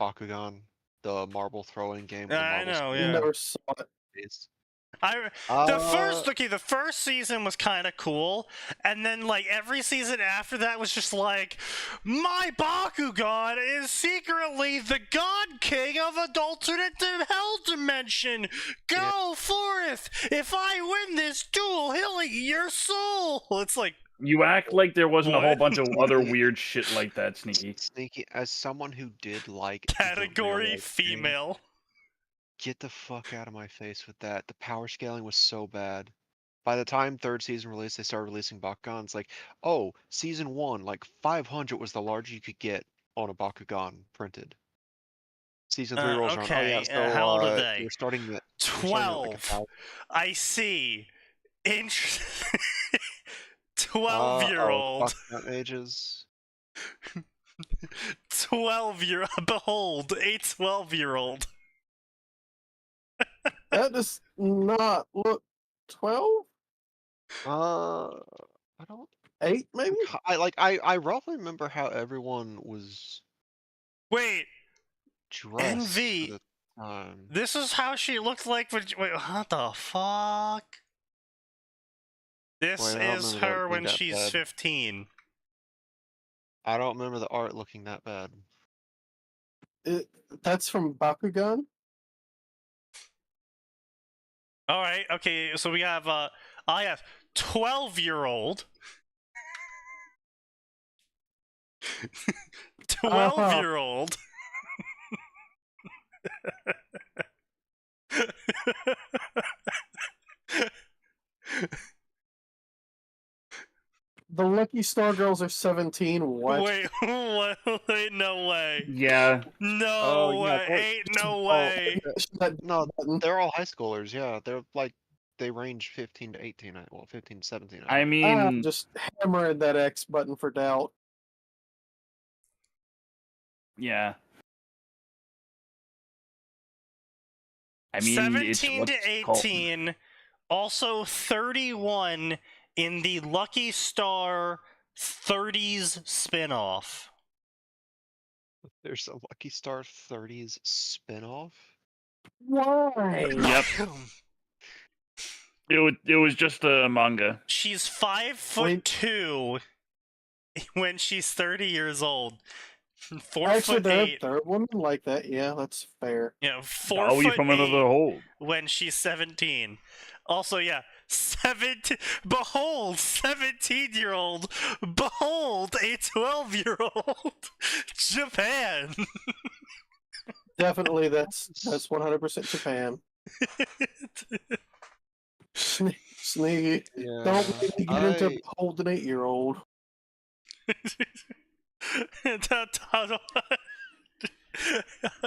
Bakugan, the marble throwing game. The I marble know, throwing yeah. Never saw it. is. The first season was kind of cool, and then like every season after that was just like, my Bakugan is secretly the God King of an alternate hell dimension. Go forth! If I win this duel, he'll eat your soul. It's like, You act like there wasn't a whole What? bunch of other weird shit like that, Sneaky. Sneaky, as someone who did like the category real-life thing, female. get the fuck out of my face with that. The power scaling was so bad. By the time third season released, they started releasing Bakugan. It's like, oh, season 1, like 500 was the largest you could get on a Bakugan printed. Season 3 rolls around. Oh yeah, Okay, so how old are they? we're starting at 12. I see. 12-year-old. Bakugan ages. 12-year. Behold, a 12-year-old. That does not look 12? I don't. 8 maybe? I roughly remember how everyone was Wait, dressed Envy. for the time. this is how she looked like when. Wait, what the fuck? This Wait, I don't is remember that her being when that she's bad. 15. I don't remember the art looking that bad. That's from Bakugan? All right, okay, so we have yes, 12-year-old. Uh-huh. 12-year-old. The Lucky Star girls are 17. What? Wait, what? Wait, no way. Yeah. No Oh, yeah, way. they're- Ain't no oh, way. No, they're all high schoolers. Yeah, they're like they range 15 to 18. Well, 15 to 17. I think. mean, Just hammering that X button for doubt. yeah. I mean, it's 17 what's to it called? 18. Also 31 in the Lucky Star 30s spinoff. There's a Lucky Star 30s spinoff. Why? Yep. It was just a manga. She's 5'2" when she's 30 years old. 4 Actually, foot there are 8. third women like that. Yeah, that's fair. Yeah, 4 Oh, you foot from another 8 hole. when she's 17. Also, yeah, 17. Behold, 17-year-old. Behold, a 12-year-old. Japan. Definitely, that's 100% Japan. Sneaky. Yeah. Don't make me get into hold an 8-year-old.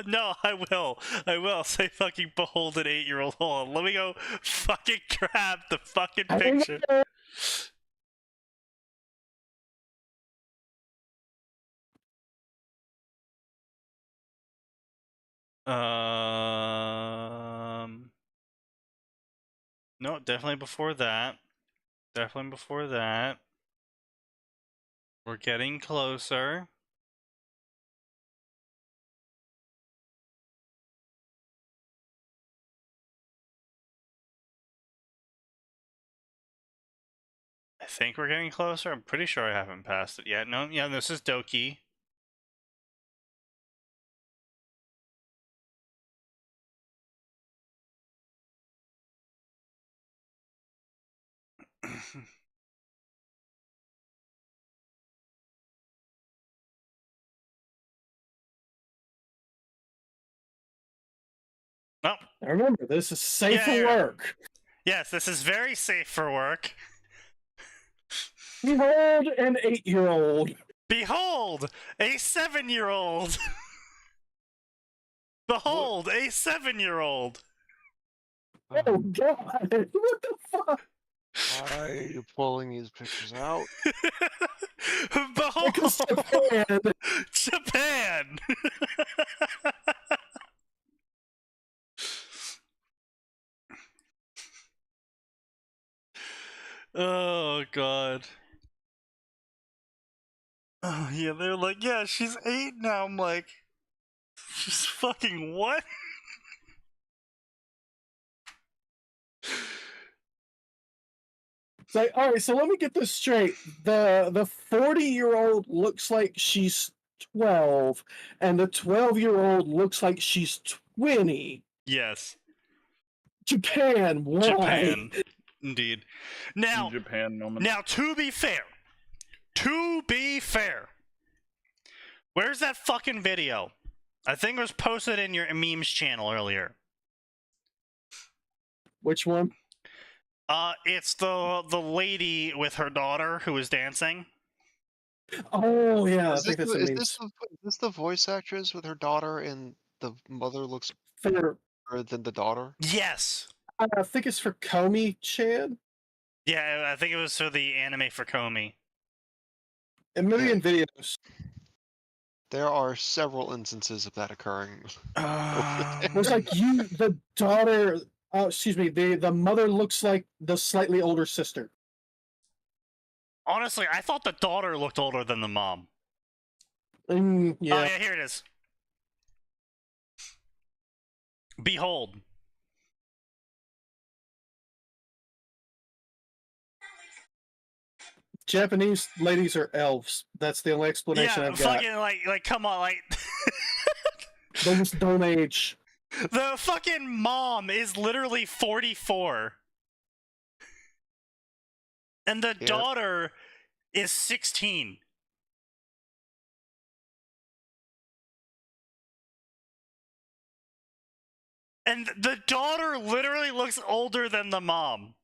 No, I will. I will say fucking behold an 8-year-old. Hold on, let me go fucking grab the fucking picture. No, definitely before that. Definitely before that. We're getting closer. I think we're getting closer. I'm pretty sure I haven't passed it yet. No, yeah, this is Doki. Oh, Now remember, this is safe for Yeah. work. yes, this is very safe for work. Behold an 8-year-old. Behold, a 7-year-old. Behold, a 7-year-old. Oh god! What the fuck? Why are you pulling these pictures out? Because Behold, Japan. Japan. Oh god. Oh yeah, they're like, yeah, she's 8 now. I'm like, she's fucking what? It's like, all right, so let me get this straight. The 40-year-old looks like she's 12, and the 12-year-old looks like she's 20. Yes, Japan, why? Japan, indeed. Now, Japan moment. now to be fair, where's that fucking video? I think it was posted in your memes channel earlier. Which one? It's the lady with her daughter who is dancing. Oh yeah, I Is think that's this, the is memes. this the voice actress with her daughter, and the mother looks For, better than the daughter? Yes. I think it's for Komi Chan. Yeah, I think it was for the anime for Komi. A million videos. There are several instances of that occurring. It was like the daughter. Excuse me. The mother looks like the slightly older sister. Honestly, I thought the daughter looked older than the mom. Yeah. Oh yeah, here it is. Behold. Japanese ladies are elves. That's the only explanation Yeah, I've got. fucking like come on, like Those don't age. the fucking mom is literally 44. And the Yep. daughter is 16. And the daughter literally looks older than the mom.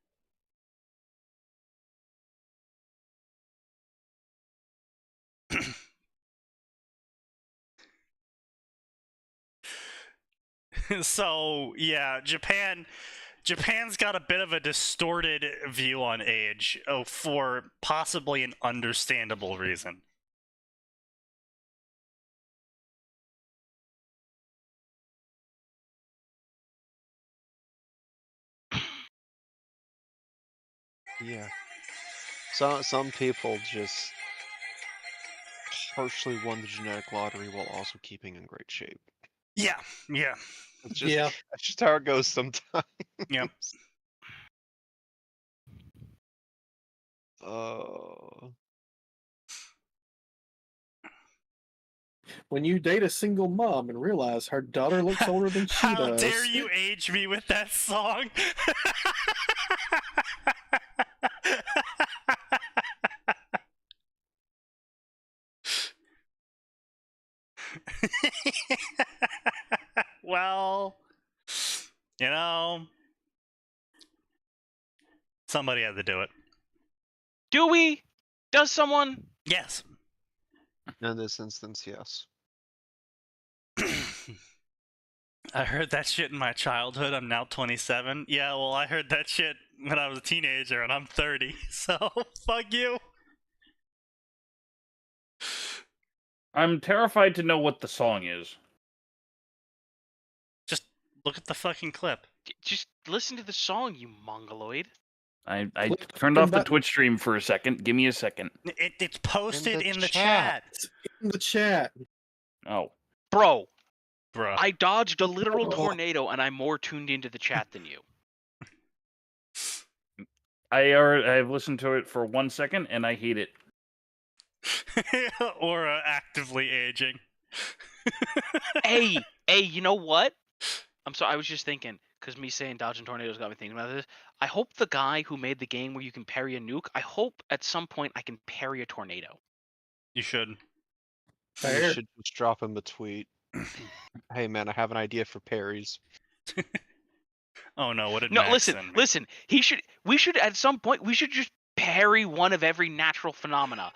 So, yeah, Japan's got a bit of a distorted view on age, for possibly an understandable reason. Yeah. Some people just partially won the genetic lottery while also keeping in great shape. Yeah, yeah, It's just Yeah. that's just how it goes sometimes. yep. When you date a single mom and realize her daughter looks older than she How does. dare you age me with that song? Well, you know, somebody had to do it. Do we? Does someone? Yes. In this instance, yes. I heard that shit in my childhood. I'm now 27. Yeah, well, I heard that shit when I was a teenager, and I'm 30. So, fuck you. I'm terrified to know what the song is. Just look at the fucking clip. Just listen to the song, you mongoloid. I Click turned off the button. Twitch stream for a second. Give me a second. It's posted in the chat. chat. In the chat. Oh. Bro, Bruh. I dodged a literal tornado and I'm more tuned into the chat than you. I've listened to it for 1 second and I hate it. Or actively aging. Hey, you know what? I'm sorry, I was just thinking, because me saying dodging tornadoes got me thinking about this. I hope the guy who made the game where you can parry a nuke, I hope at some point I can parry a tornado. You should. You Fair. should just drop him a tweet. Hey man, I have an idea for parries. Oh no, what did No, Max send me? listen. We should at some point we should just parry one of every natural phenomena.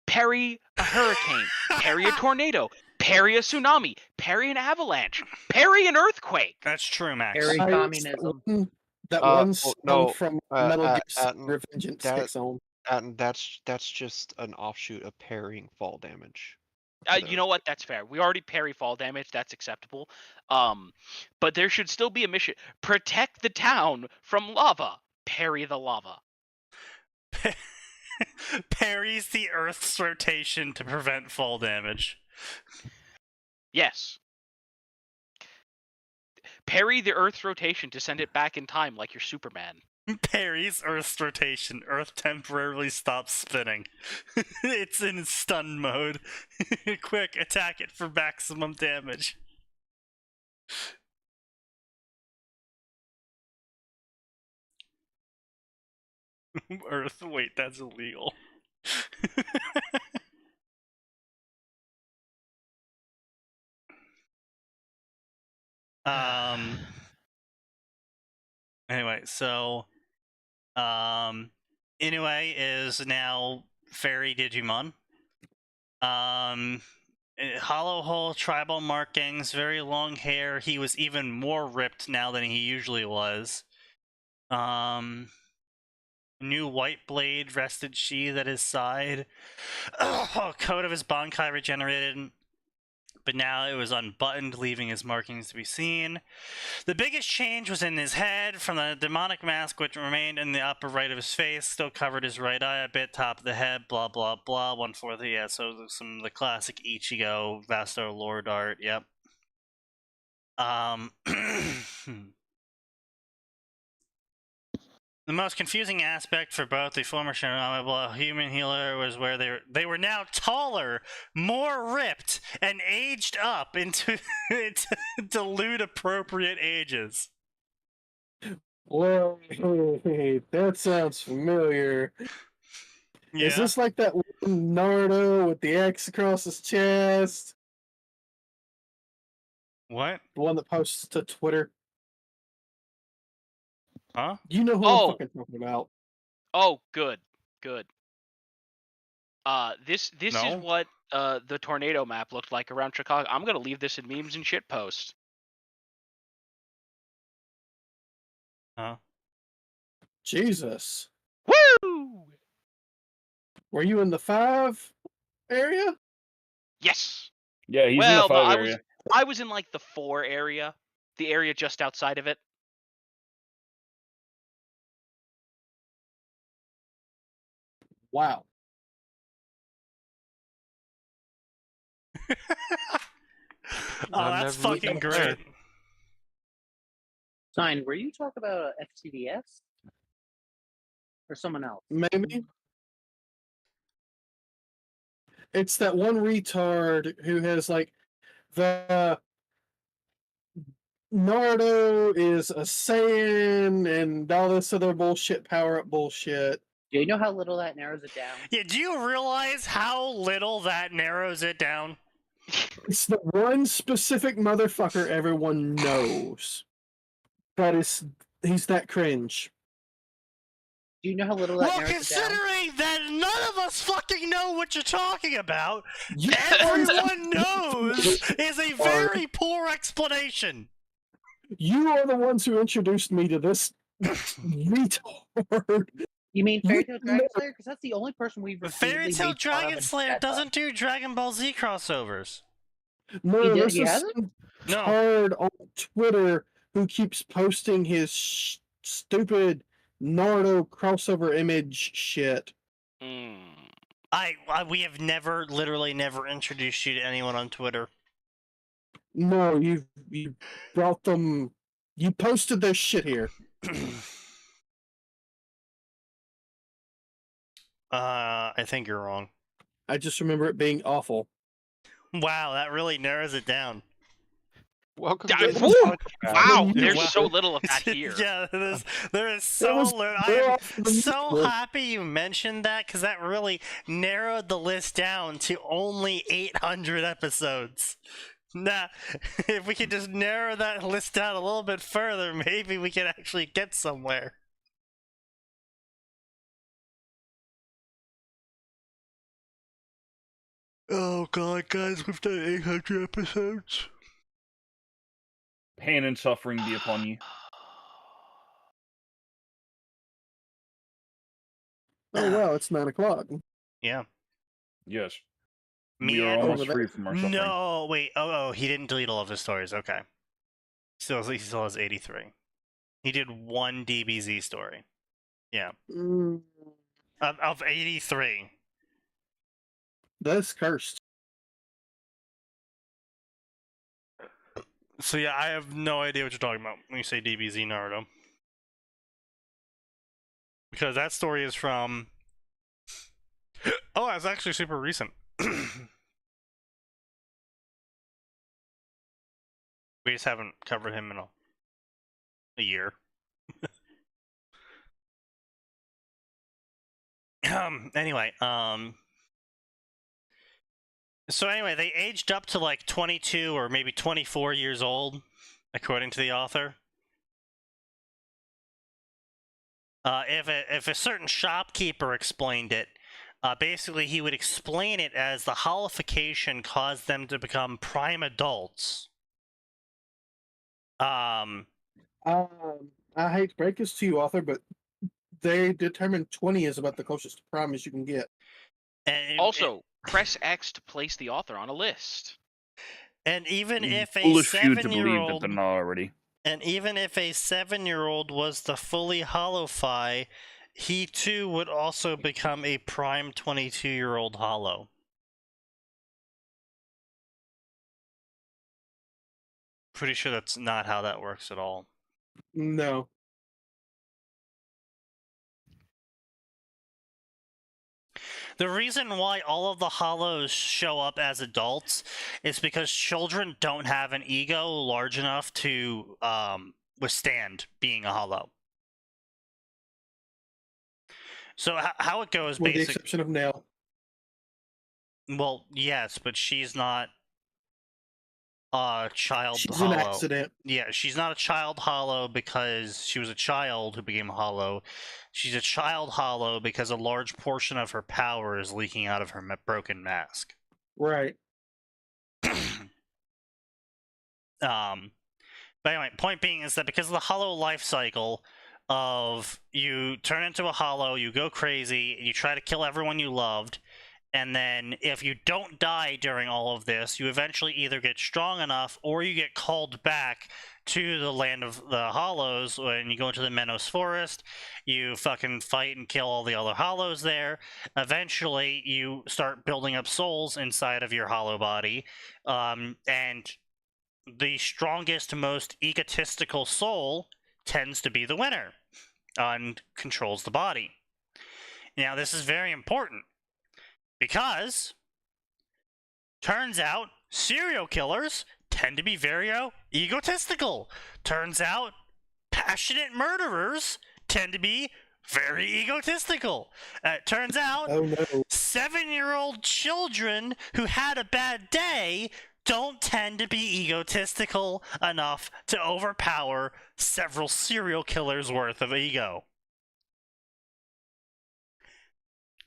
Parry a hurricane, parry a tornado, parry a tsunami, parry an avalanche, parry an earthquake. That's true, Max. Harry I- communism. That Uh, one well, song no, from Metal Gear Solid Atin, Revengeance that- takes on. And that's just an offshoot of parrying fall damage. You know what? That's fair. We already parry fall damage. That's acceptable. But there should still be a mission. Protect the town from lava. Parry the lava. Parries the Earth's rotation to prevent fall damage. Yes. Parry the Earth's rotation to send it back in time like you're Superman. Parries Earth's rotation. Earth temporarily stops spinning. It's in stun mode. Quick, attack it for maximum damage. Earth, wait, that's illegal. Anyway, so Inoue is now Fairy Digimon. Hollow hole, tribal markings, very long hair. He was even more ripped now than he usually was. New white blade rested sheath at his side. Coat of his Bankai regenerated, but now it was unbuttoned, leaving his markings to be seen. The biggest change was in his head, from the demonic mask which remained in the upper right of his face, still covered his right eye a bit, top of the head, blah blah blah, 1/4, yeah, so some of the classic Ichigo, Vasto Lord art, yep. The most confusing aspect for both the former Shinigami human healer was where they were now taller, more ripped, and aged up into dilute appropriate ages. Wait, that sounds familiar. Yeah. Is this like that one Naruto with the X across his chest? What? The one that posts to Twitter? Huh? You know who I'm Oh. fucking talking about. Oh, good. This is No? what the tornado map looked like around Chicago. I'm gonna leave this in memes and shit posts. Huh? Jesus. Woo! Were you in the 5 area? Yes. Yeah, he's in Well, the no, 5 area. I was in like the 4 area, the area just outside of it. Wow. Oh, I've that's never moved fucking up great. there. Sign, were you talking about FCDS? Or someone else? Maybe. It's that one retard who has like the Naruto is a Saiyan and all this other bullshit, power up bullshit. Do you know how little that narrows it down? Yeah, do you realize how little that narrows it down? It's the one specific motherfucker everyone knows. He's that cringe. Do you know how little that Well, narrows it down? considering that none of us fucking know what you're talking about, You everyone knows is a very poor explanation. You are the ones who introduced me to this retard. You mean Fairy Tail You Dragon know- Slayer? Because that's the only person we've Fairy repeatedly Tail made fun of Dragon and Slayer set up. doesn't do Dragon Ball Z crossovers. No, He this is hasn't? some No. tard on Twitter who keeps posting his stupid Naruto crossover image shit. Mm. We have literally never introduced you to anyone on Twitter. No, you brought them. You posted this shit here. I think you're wrong. I just remember it being awful. Wow, that really narrows it down. Welcome Yeah, to the woo! podcast. Wow, Yeah, there's wow. so little of that here. Yeah, there is It so was little. I more am awful than so usual. happy you mentioned that because that really narrowed the list down to only 800 episodes. Nah, if we could just narrow that list down a little bit further, maybe we could actually get somewhere. Oh god, guys, we've done 800 episodes. Pain and suffering be upon you. Oh wow, it's 9 o'clock. Yeah. Yes. Me We are and- almost Over there. free from our suffering. No, wait. Oh, he didn't delete all of his stories. Okay. He still has 83. He did one DBZ story. Yeah. Mm, Of 83. that's cursed. So yeah, I have no idea what you're talking about when you say DBZ Naruto. Because that story is from... Oh, it's actually super recent. We just haven't covered him in a year. Anyway, so anyway, they aged up to like 22 or maybe 24 years old, according to the author. If a certain shopkeeper explained it, basically he would explain it as the holification caused them to become prime adults. I hate to break this to you, author, but they determined 20 is about the closest to prime as you can get. And, Also, press X to place the author on a list. and even if a Foolish you to believe that 7-year-old they're not already. And even if a 7-year-old was the fully hollow-fi, he too would also become a prime 22-year-old hollow. Pretty sure that's not how that works at all. No. The reason why all of the hollows show up as adults is because children don't have an ego large enough to withstand being a hollow. So how it goes, with the basically. exception of Nell. Well, yes, but she's not a child She's hollow. an accident. Yeah, she's not a child hollow because she was a child who became hollow. She's a child hollow because a large portion of her power is leaking out of her broken mask. Right. But anyway, point being is that because of the hollow life cycle of you turn into a hollow, you go crazy, you try to kill everyone you loved, and then if you don't die during all of this, you eventually either get strong enough or you get called back to the land of the hollows when you go into the Menos Forest. You fucking fight and kill all the other hollows there. Eventually, you start building up souls inside of your hollow body, and the strongest, most egotistical soul tends to be the winner and controls the body. Now, this is very important because turns out serial killers tend to be very egotistical. Turns out passionate murderers tend to be very egotistical. Turns out Oh no. 7-year-old children who had a bad day don't tend to be egotistical enough to overpower several serial killers worth of ego.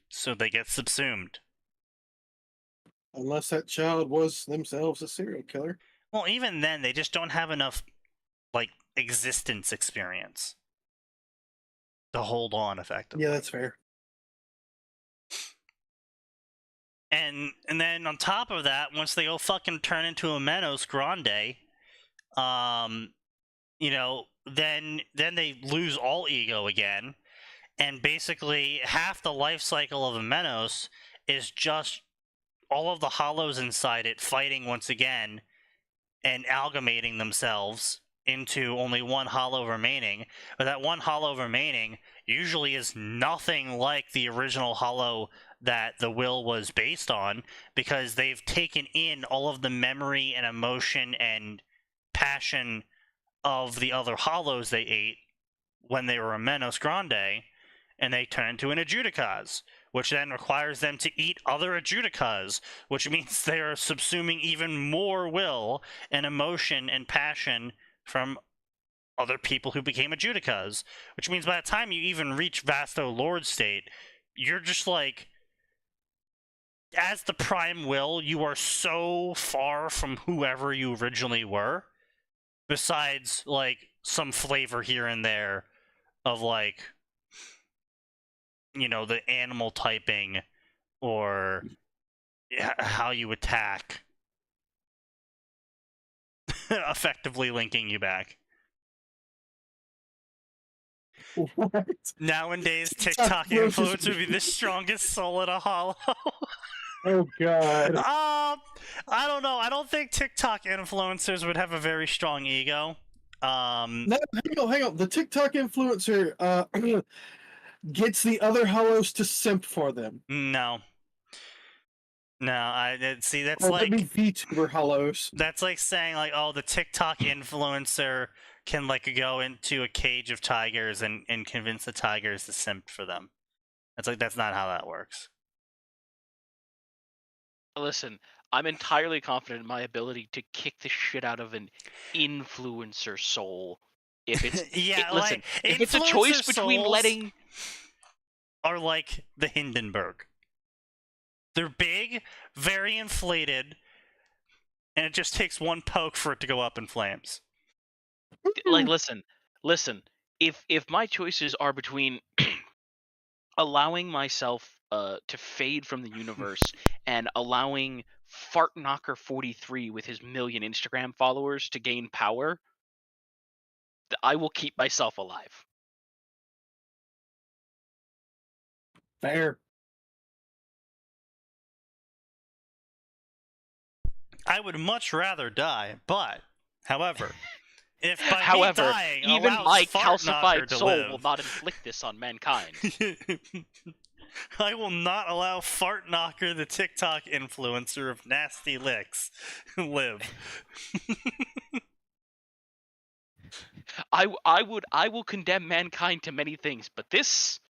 So they get subsumed. Unless that child was themselves a serial killer. Well, even then, they just don't have enough, like, existence experience to hold on effectively. Yeah, that's fair. And then on top of that, once they go fucking turn into a Menos Grande, you know, then they lose all ego again, and basically half the life cycle of a Menos is just all of the hollows inside it fighting once again and amalgamating themselves into only one hollow remaining. But that one hollow remaining usually is nothing like the original hollow that the will was based on, because they've taken in all of the memory and emotion and passion of the other hollows they ate when they were a Menos Grande, and they turn into an Adjudicaz, which then requires them to eat other Adjudicaz, which means they are subsuming even more will and emotion and passion from other people who became Adjudicaz, which means by the time you even reach Vasto Lord state, you're just like, as the Prime Will, you are so far from whoever you originally were, besides, like, some flavor here and there of, like, you know, the animal typing or how you attack, effectively linking you back. What? Nowadays, TikTok TikTok influence would be the strongest soul in a hollow. Oh god. I don't know. I don't think TikTok influencers would have a very strong ego. No, hang on. The TikTok influencer gets the other hollows to simp for them. No. See, that's Or like maybe VTuber hollows. that's like saying, like, oh, the TikTok influencer can, like, go into a cage of tigers and convince the tigers to simp for them. That's not how that works. Listen, I'm entirely confident in my ability to kick the shit out of an influencer soul. If it's Yeah, listen, like, if it's a choice influencer between souls letting are like the Hindenburg. They're big, very inflated, and it just takes one poke for it to go up in flames. like listen, if my choices are between allowing myself to fade from the universe and allowing Fartknocker43 with his 1 million Instagram followers to gain power, I will keep myself alive. Fair. I would much rather die, but, however, if by However, me dying even allows my Fartknocker calcified to soul live, will not inflict this on mankind. I will not allow Fartknocker, the TikTok influencer of nasty licks, live. I will condemn mankind to many things, but this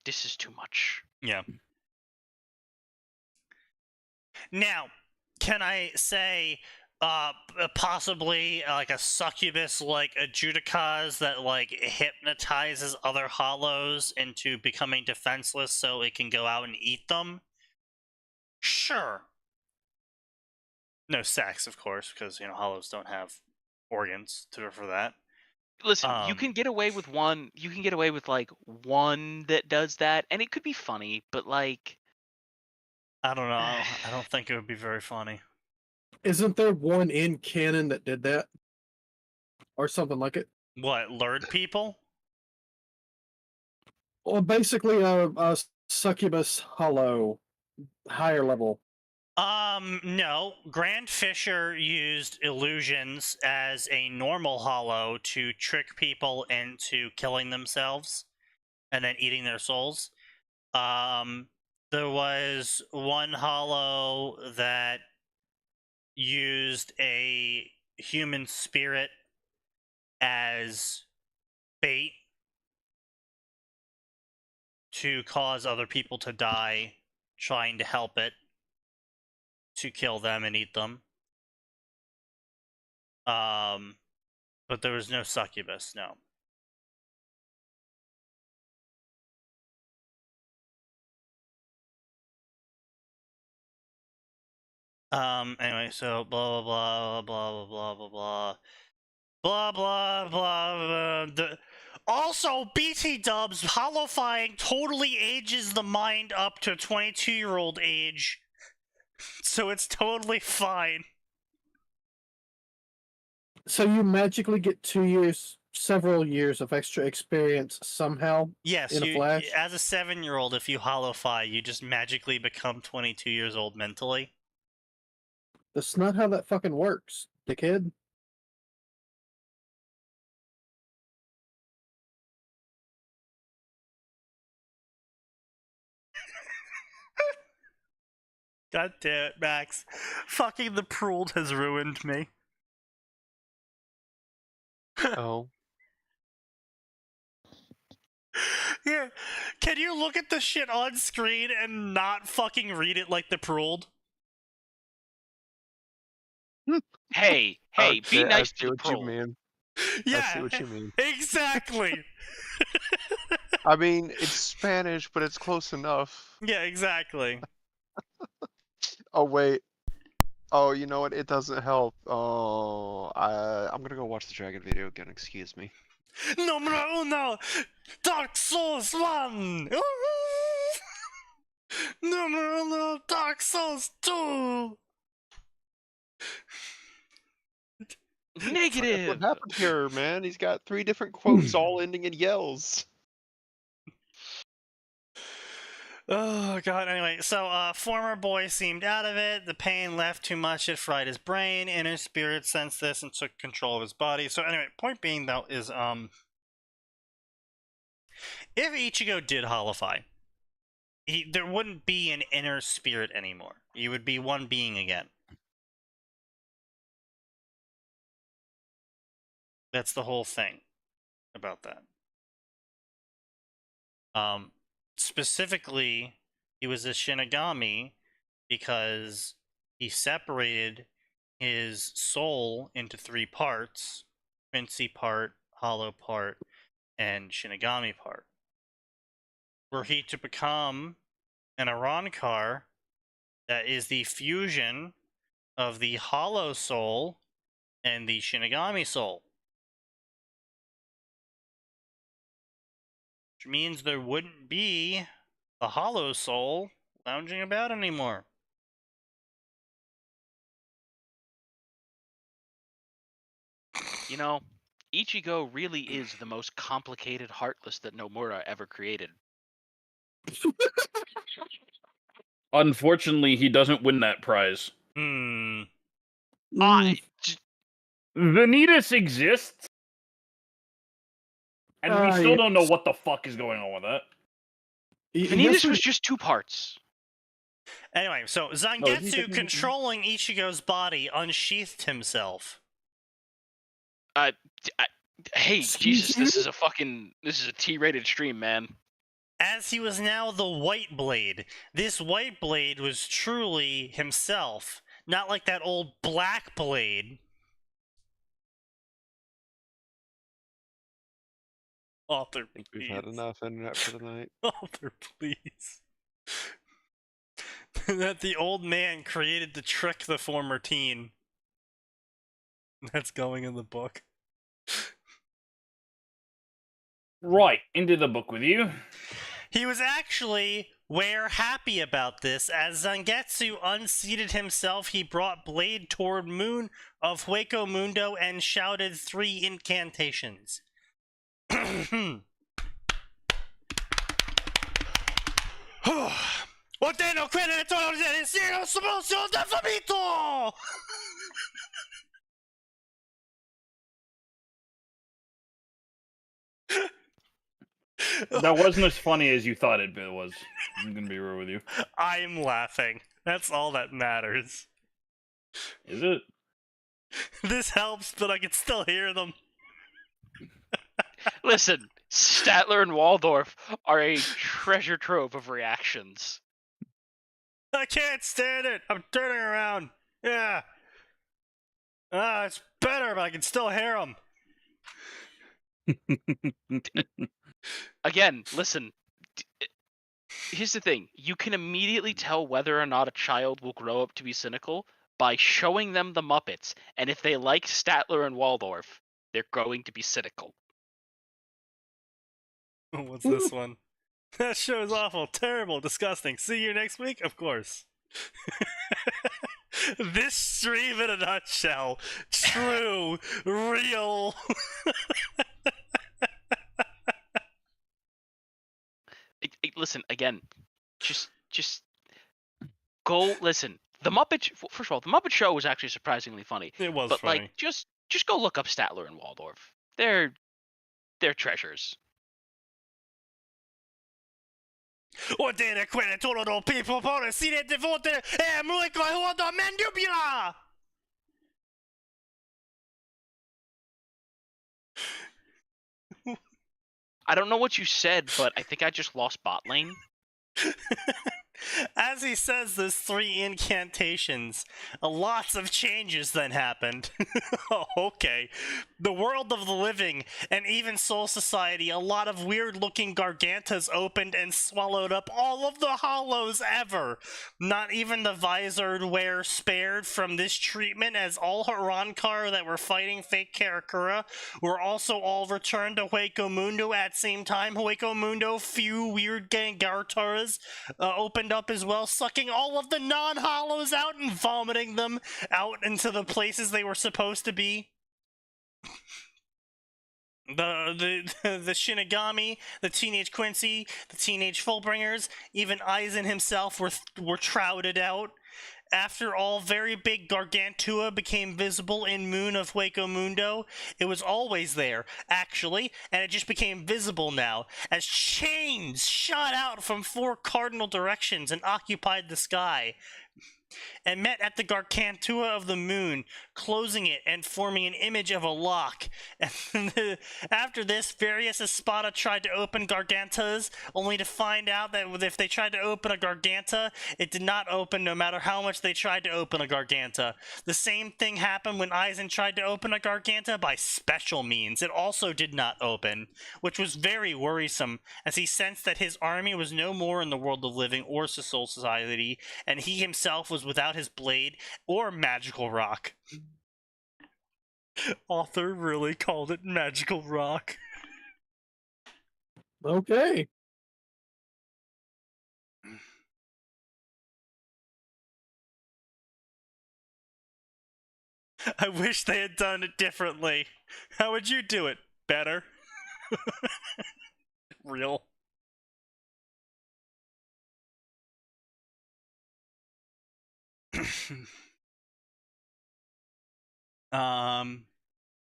this is too much. Yeah. Now, can I say possibly like a succubus like a Judicaz that like hypnotizes other hollows into becoming defenseless so it can go out and eat them? Sure. No sex, of course, because hollows don't have organs for that. Listen, you can get away with one. You can get away with like one that does that, and it could be funny. But like, I don't know. I don't think it would be very funny. Isn't there one in canon that did that? Or something like it? What, lured people? Well, basically a succubus hollow, higher level. No. Grand Fisher used illusions as a normal hollow to trick people into killing themselves and then eating their souls. There was one hollow that used a human spirit as bait to cause other people to die trying to help it, to kill them and eat them. But there was no succubus, no. Anyway, so blah blah blah blah blah blah blah blah blah blah blah. Also, BT dubs, hollowfying totally ages the mind up to 22-year-old age, so it's totally fine. So you magically get 2 years, several years of extra experience somehow. Yes, in a flash. As a 7-year-old, if you hollowfy, you just magically become 22 years old mentally. That's not how that fucking works, dickhead. God damn it, Max. Fucking the Pruld has ruined me. Oh. Yeah, can you look at the shit on screen and not fucking read it like the Pruld? hey, Okay, be nice I to see the what you pro. mean. Yeah, I see what you mean. Exactly. I mean, it's Spanish, but it's close enough. Yeah, exactly. Oh wait. Oh, you know what? It doesn't help. Oh, I'm gonna go watch the Dragon video again. Excuse me. Numero uno, Dark Souls 1. Numero uno, Dark Souls 2. Negative. What happened here, man? He's got 3 different quotes, all ending in yells. Oh god, anyway, so former boy seemed out of it, the pain left too much, it fried his brain, inner spirit sensed this and took control of his body. So anyway, point being though is if Ichigo did hollowfy, there wouldn't be an inner spirit anymore. You would be one being again. That's the whole thing about that. Specifically, he was a Shinigami because he separated his soul into 3 parts: Quincy part, Hollow part, and Shinigami part. Were he to become an Arankar, that is the fusion of the Hollow soul and the Shinigami soul. Which means there wouldn't be a Hollow soul lounging about anymore. You know, Ichigo really is the most complicated Heartless that Nomura ever created. Unfortunately, he doesn't win that prize. Vanitas exists, and we still don't know what the fuck is going on with that. Vanitas was just 2 parts. Anyway, so Zangetsu, controlling Ichigo's body, unsheathed himself. Hey, Jesus, this is a T-rated stream, man. as he was now the White Blade. This White Blade was truly himself, not like that old Black Blade. Author, I think please. we've had enough internet for the night. Author, please. That the old man created to trick the former teen. That's going in the book. Right, into the book with you. He was actually happy about this. As Zangetsu unseated himself, he brought Blade toward Moon of Hueco Mundo and shouted 3 incantations. Ordeno credere todo il cielo sopposto del famito! That wasn't as funny as you thought it was. I'm gonna be real with you. I'm laughing. That's all that matters. Is it? This helps, but I can still hear them. Listen, Statler and Waldorf are a treasure trove of reactions. I can't stand it. I'm turning around. Yeah. It's better, but I can still hear them. Again, listen. Here's the thing. You can immediately tell whether or not a child will grow up to be cynical by showing them the Muppets. And if they like Statler and Waldorf, they're going to be cynical. What's this one? That show is awful, terrible, disgusting. See you next week? Of course. This stream in a nutshell. True, real. Listen, again, just go listen. The Muppet. First of all, the Muppet Show was actually surprisingly funny. It was but funny. like, just go look up Statler and Waldorf. They're treasures. Ordine quelle todo people pone sine devote e muico huodo mandibula. I don't know what you said, but I think I just lost bot lane. As he says those 3 incantations, lots of changes then happened. Oh, okay. The world of the living, and even Soul Society, a lot of weird-looking gargantas opened and swallowed up all of the hollows ever. Not even the visored wear spared from this treatment, as all Harankar that were fighting fake Karakura were also all returned to Hueco Mundo at same time. Hueco Mundo, few weird Gangartaras opened up as well, sucking all of the non-hollows out and vomiting them out into the places they were supposed to be. The Shinigami, the Teenage Quincy, the Teenage Fullbringers, even Aizen himself were trouted out. After all, very big Gargantua became visible in Moon of Hueco Mundo. It was always there, actually, and it just became visible now, as chains shot out from 4 cardinal directions and occupied the sky, and met at the Gargantua of the Moon, closing it and forming an image of a lock. And after this, various Espada tried to open Gargantas, only to find out that if they tried to open a Garganta, it did not open no matter how much they tried to open a Garganta. The same thing happened when Aizen tried to open a Garganta by special means. It also did not open, which was very worrisome, as he sensed that his army was no more in the world of living or Soul Society, and he himself was without his blade or magical rock. Author really called it magical rock. Okay. I wish they had done it differently. How would you do it? Better? Real?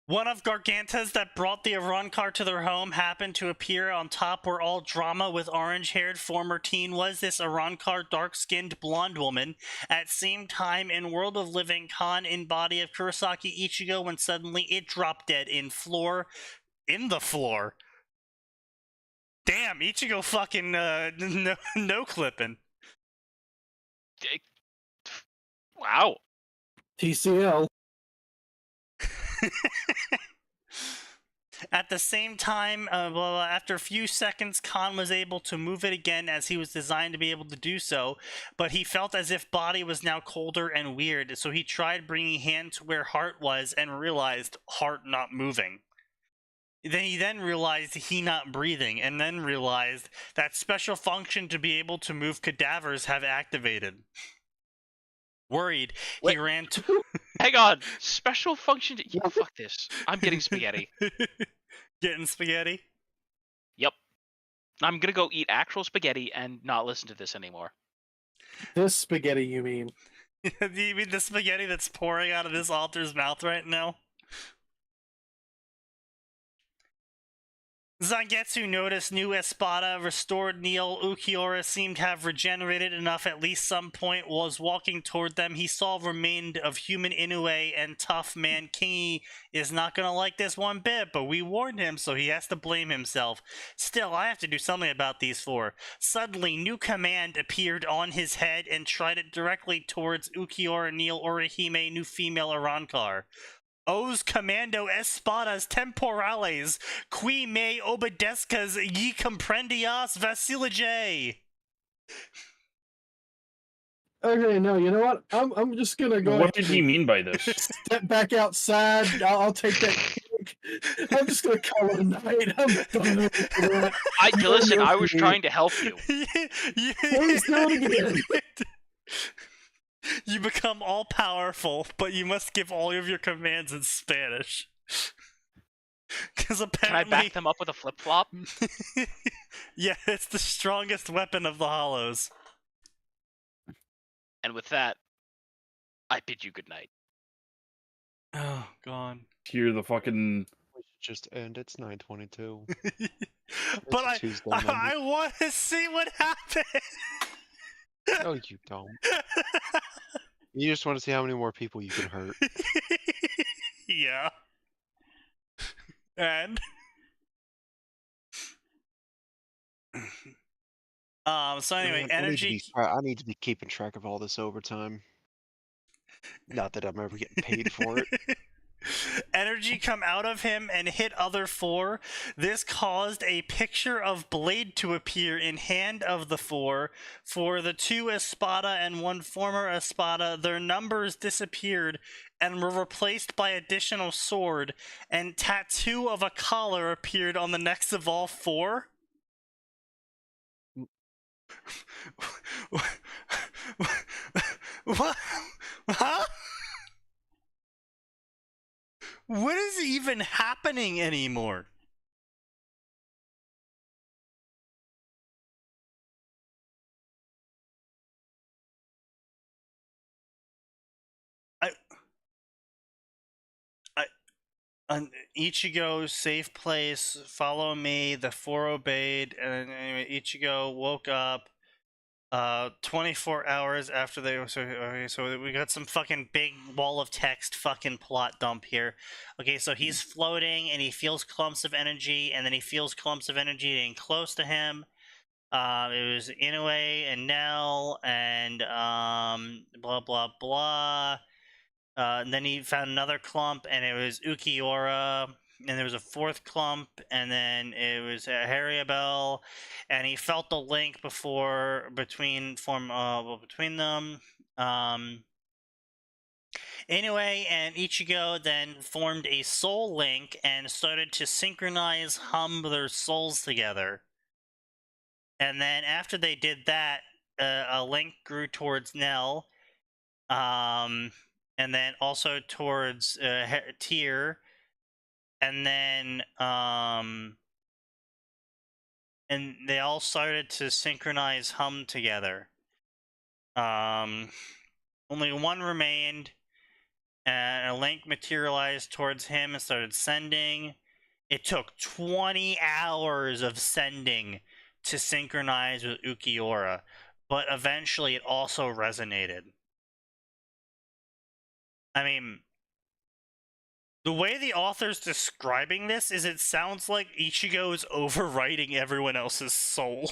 One of Gargantas that brought the Arankar to their home happened to appear on top where all drama with orange-haired former teen was. This Arankar dark-skinned blonde woman. At same time, in World of Living, Khan in body of Kurosaki Ichigo when suddenly it dropped dead in the floor. Damn, Ichigo fucking no clipping. Wow. TCL. At the same time, after a few seconds, Khan was able to move it again as he was designed to be able to do so, but he felt as if body was now colder and weird, so he tried bringing hand to where heart was and realized heart not moving. Then he realized he not breathing, and then realized that special function to be able to move cadavers have activated. Worried, he Wait. ran to... Hang on. Special function. Yeah, fuck this. I'm getting spaghetti. Getting spaghetti? Yep. I'm gonna go eat actual spaghetti and not listen to this anymore. This spaghetti, you mean? Do you mean the spaghetti that's pouring out of this author's mouth right now? Zangetsu noticed new Espada restored Neil. Ukiura seemed to have regenerated enough at least some point. Was walking toward them. He saw remained of human Inoue and tough man Kingi is not gonna like this one bit, but we warned him, so he has to blame himself. Still, I have to do something about these four. Suddenly, new command appeared on his head and tried it directly towards Ukiura, Neil, Orihime, new female Arankar. Os commando espadas temporales, qui me obedezcas y comprendias Vasilije. Okay, no, you know what? I'm just gonna go What ahead did he mean by this? step back outside. I'll take that kick. I'm just gonna call it a night. I'm done with that. Listen, I was trying to help you. Please do it again. You become all powerful, but you must give all of your commands in Spanish. Because Can I apparently, back them up with a flip flop? yeah, it's the strongest weapon of the Hollows. And with that, I bid you good night. Oh God. Hear the fucking. We should just end. It's 9:22. But It's a Tuesday I want to see what happens. No, you don't. You just want to see how many more people you can hurt. Yeah. And so anyway, Man, energy I need to be keeping track of all this overtime. Not that I'm ever getting paid for it. energy come out of him and hit other four. This caused a picture of Blade to appear in hand of the four. For the two Espada and one former Espada, their numbers disappeared and were replaced by additional sword, and tattoo of a collar appeared on the necks of all four. What? Huh? What is even happening anymore? Ichigo, safe place, follow me, the four obeyed, and anyway, Ichigo woke up 24 hours after they were, so we got some fucking big wall of text fucking plot dump here. Okay, so he's floating and he feels clumps of energy, and then he feels clumps of energy getting close to him. It was Inoue and Nell and blah blah blah. And then he found another clump, and it was Ukiura, and there was a fourth clump, and then it was Harryabel, and he felt the link between them. Anyway, and Ichigo then formed a soul link and started to synchronize hum their souls together. And then after they did that, a link grew towards Nell. And then also towards Tyr, and then and they all started to synchronize hum together. Only one remained, and a link materialized towards him and started sending. It took 20 hours of sending to synchronize with Ukiura, but eventually it also resonated. I mean, The way the author's describing this is it sounds like Ichigo is overwriting everyone else's soul.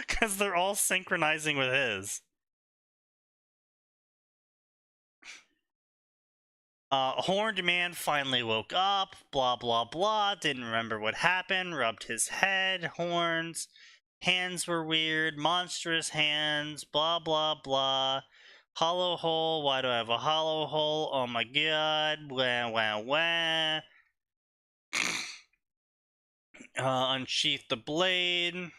Because they're all synchronizing with his. Horned man finally woke up, blah blah blah, didn't remember what happened, rubbed his head, horns, hands were weird, monstrous hands, blah blah blah. Hollow hole, why do I have a hollow hole? Oh my god, wah wah wah. Unsheath the blade.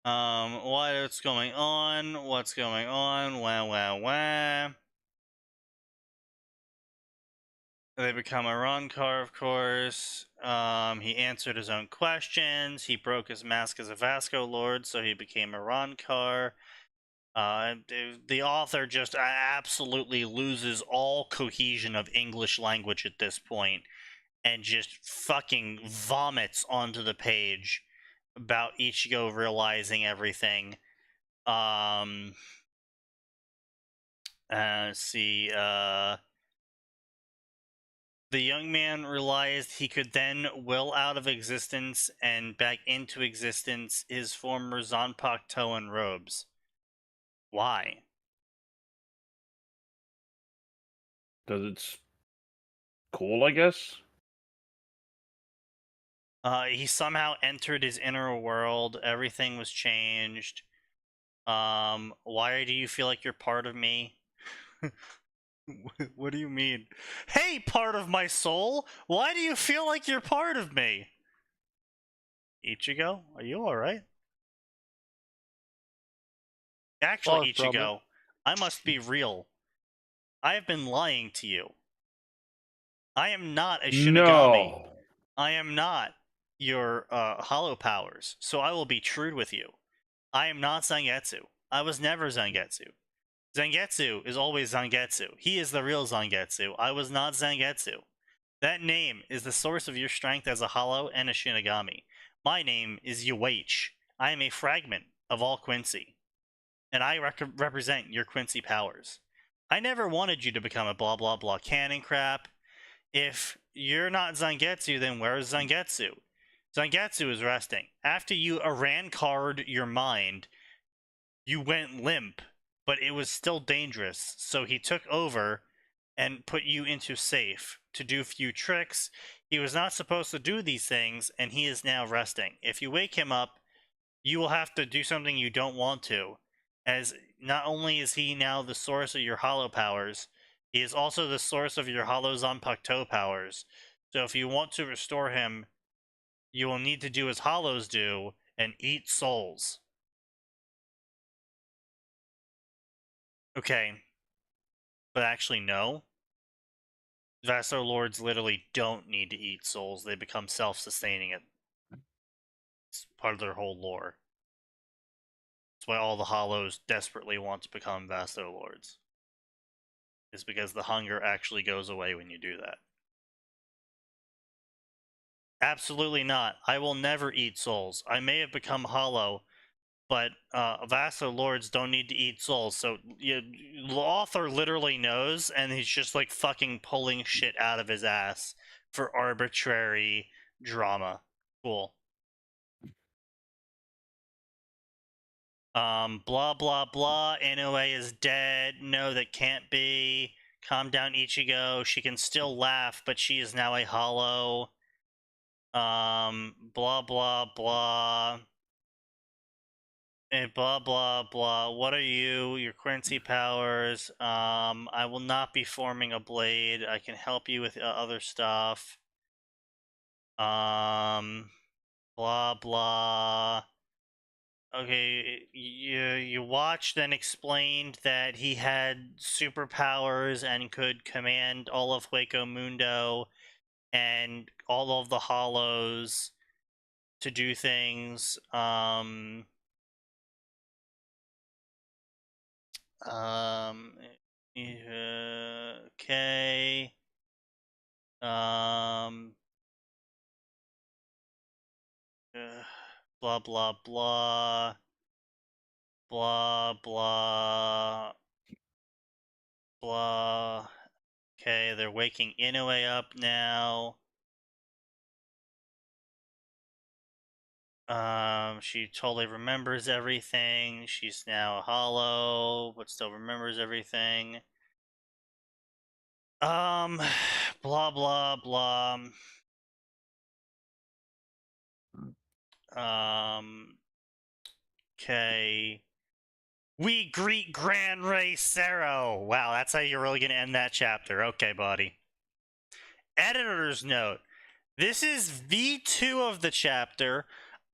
What's going on? What's going on? Wah wah wah. They become a Ronkar, of course. He answered his own questions. He broke his mask as a Vasco Lord, so he became a Ronkar. The author just absolutely loses all cohesion of English language at this point and just fucking vomits onto the page about Ichigo realizing everything. Let's see, the young man realized he could then will out of existence and back into existence his former Zanpakutoan robes. Why? Because it's cool, I guess. He somehow entered his inner world. Everything was changed. Why do you feel like you're part of me? What do you mean? Hey, part of my soul! Why do you feel like you're part of me? Ichigo, are you alright? Actually, Far from it. Ichigo, I must be real. I have been lying to you. I am not a Shinigami. No. I am not your hollow powers, so I will be true with you. I am not Zangetsu. I was never Zangetsu. Zangetsu is always Zangetsu. He is the real Zangetsu. I was not Zangetsu. That name is the source of your strength as a hollow and a Shinigami. My name is Yuach. I am a fragment of all Quincy, and I represent your Quincy powers. I never wanted you to become a blah blah blah canon crap. If you're not Zangetsu, then where is Zangetsu? Zangetsu is resting. After you Aran-card your mind, you went limp, but it was still dangerous, so he took over and put you into safe to do few tricks. He was not supposed to do these things, and he is now resting. If you wake him up, you will have to do something you don't want to, as not only is he now the source of your hollow powers, he is also the source of your hollow Zanpakuto powers. So if you want to restore him, you will need to do as hollows do and eat souls. Okay. But actually, no. Vassal Lords literally don't need to eat souls. They become self-sustaining. It's part of their whole lore. That's why all the hollows desperately want to become Vassal Lords. Is because the hunger actually goes away when you do that. Absolutely not. I will never eat souls. I may have become hollow, but Vassal Lords don't need to eat souls. So the author literally knows, and he's just like fucking pulling shit out of his ass for arbitrary drama. Cool. Blah blah blah. Inoue is dead. No, that can't be. Calm down, Ichigo. She can still laugh, but she is now a hollow. Blah blah blah. Blah blah blah. What are you? Your Quincy powers. I will not be forming a blade. I can help you with other stuff. Blah blah. Okay, you watched and explained that he had superpowers and could command all of Hueco Mundo and all of the hollows to do things. Okay. Blah blah blah. Blah blah blah. Okay, they're waking Inoue up now. She totally remembers everything. She's now hollow, but still remembers everything. Blah blah blah. Okay. We greet Gran Rey Cero. Wow, that's how you're really gonna end that chapter. Okay, buddy. Editor's note. This is V2 of the chapter.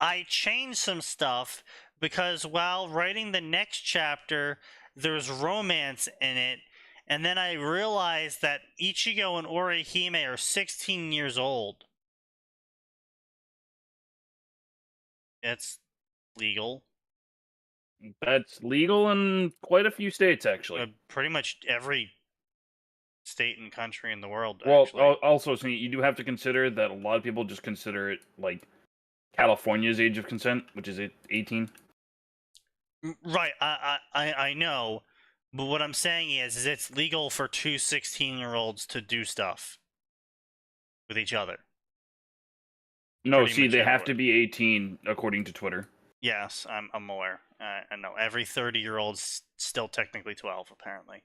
I changed some stuff because while writing the next chapter, there's romance in it, and then I realized that Ichigo and Orihime are 16 years old. It's legal. That's legal in quite a few states, actually. Pretty much every state and country in the world, Well, actually. also, so you do have to consider that a lot of people just consider it like California's age of consent, which is 18. Right, I know, but what I'm saying is it's legal for two 16-year-olds to do stuff with each other. No, Pretty see, much they have to everywhere. be 18 according to Twitter. Yes, I'm aware. I know every 30-year-old's still technically 12, apparently.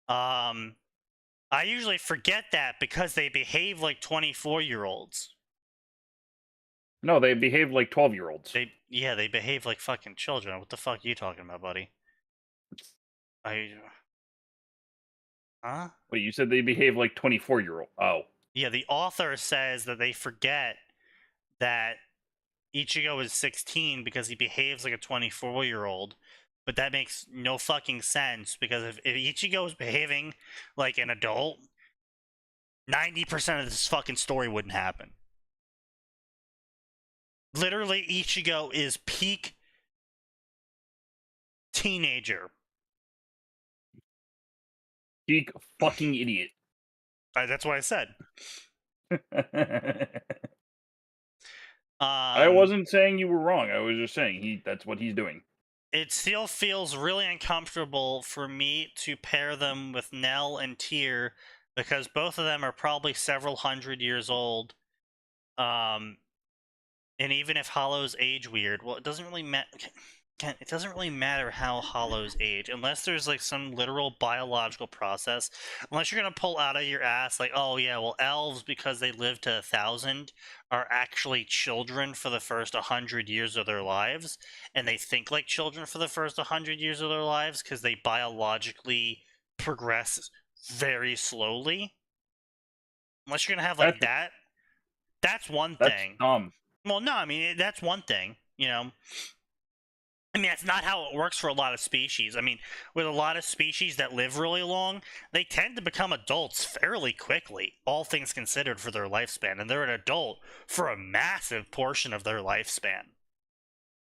I usually forget that because they behave like 24-year-olds. No, they behave like 12-year-olds. They behave like fucking children. What the fuck are you talking about, buddy? Huh? Wait, you said they behave like 24-year-old. Oh. Yeah, the author says that they forget that Ichigo is 16 because he behaves like a 24-year-old, but that makes no fucking sense because if Ichigo is behaving like an adult, 90% of this fucking story wouldn't happen. Literally, Ichigo is peak teenager. Peak fucking idiot. That's what I said. I wasn't saying you were wrong. I was just saying that's what he's doing. It still feels really uncomfortable for me to pair them with Nell and Tyr because both of them are probably several hundred years old. And even if Hollows age weird, well, it doesn't really matter. It doesn't really matter how Hollows age unless there's like some literal biological process. Unless you're gonna pull out of your ass like, oh yeah, well, elves because they live to 1,000 are actually children for the first 100 years of their lives, and they think like children for the first 100 years of their lives because they biologically progress very slowly. Unless you're gonna have like that, that's one thing. That's dumb. Well, no, I mean that's one thing, you know. I mean, that's not how it works for a lot of species. I mean, with a lot of species that live really long, they tend to become adults fairly quickly, all things considered, for their lifespan. And they're an adult for a massive portion of their lifespan.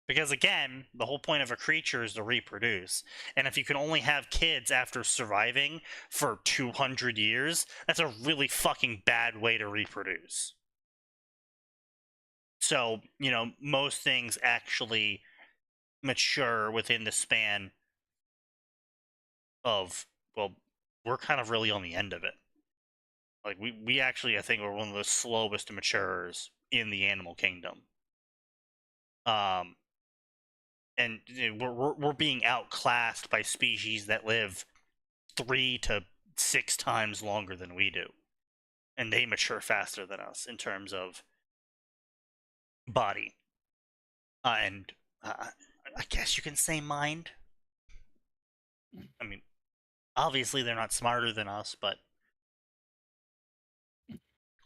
Because, again, the whole point of a creature is to reproduce. And if you can only have kids after surviving for 200 years, that's a really fucking bad way to reproduce. So, you know, most things actually mature within the span of, well, we're kind of really on the end of it. Like we actually, I think, are one of the slowest maturers in the animal kingdom. And we're being outclassed by species that live 3 to 6 times longer than we do, and they mature faster than us in terms of body and I guess you can say mind. I mean, obviously they're not smarter than us, but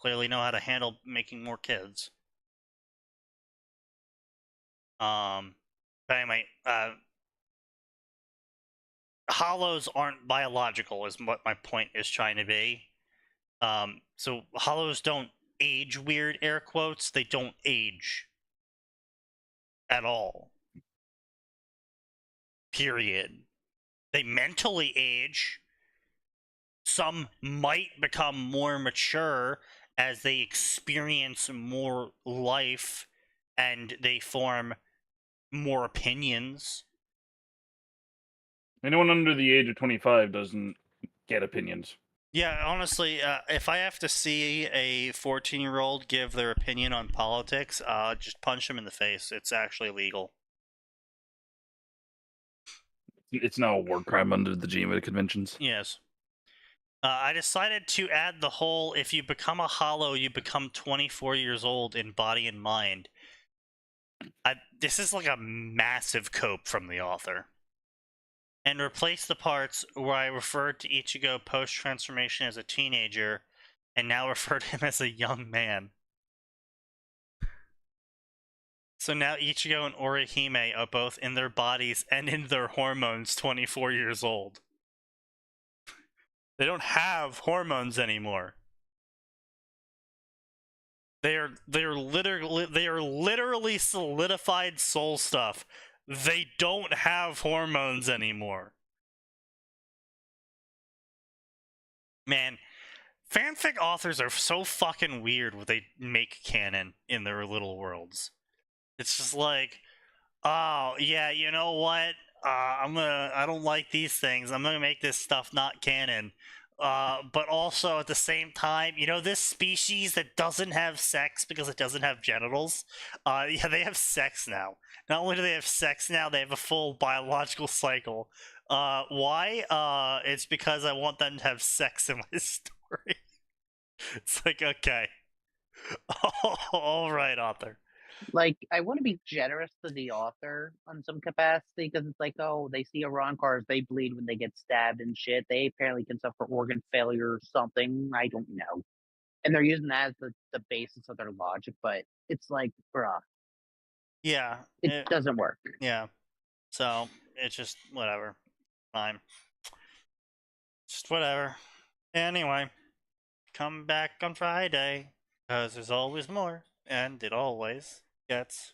clearly know how to handle making more kids. But anyway, hollows aren't biological is what my point is trying to be. So hollows don't age weird, air quotes. They don't age at all. Period. They mentally age. Some might become more mature as they experience more life and they form more opinions. Anyone under the age of 25 doesn't get opinions. Yeah, honestly, if I have to see a 14-year-old give their opinion on politics, just punch them in the face. It's actually legal. It's now a war crime under the Geneva Conventions. Yes. I decided to add the whole, if you become a hollow, you become 24 years old in body and mind. This is like a massive cope from the author. And replace the parts where I referred to Ichigo post-transformation as a teenager, and now refer to him as a young man. So now Ichigo and Orihime are both in their bodies and in their hormones 24 years old. They don't have hormones anymore. They are literally solidified soul stuff. They don't have hormones anymore. Man, fanfic authors are so fucking weird when they make canon in their little worlds. It's just like, oh yeah, you know what? I don't like these things. I'm gonna make this stuff not canon. But also at the same time, you know, this species that doesn't have sex because it doesn't have genitals, yeah, they have sex now. Not only do they have sex now, they have a full biological cycle. Why? It's because I want them to have sex in my story. It's like, okay. All right, author. Like, I want to be generous to the author on some capacity because it's like, oh, they see Iran cars, they bleed when they get stabbed and shit. They apparently can suffer organ failure or something. I don't know. And they're using that as the basis of their logic, but it's like, bruh, Yeah. it doesn't work. Yeah. So, it's just whatever. Fine. Just whatever. Anyway, come back on Friday, because there's always more, and it always gets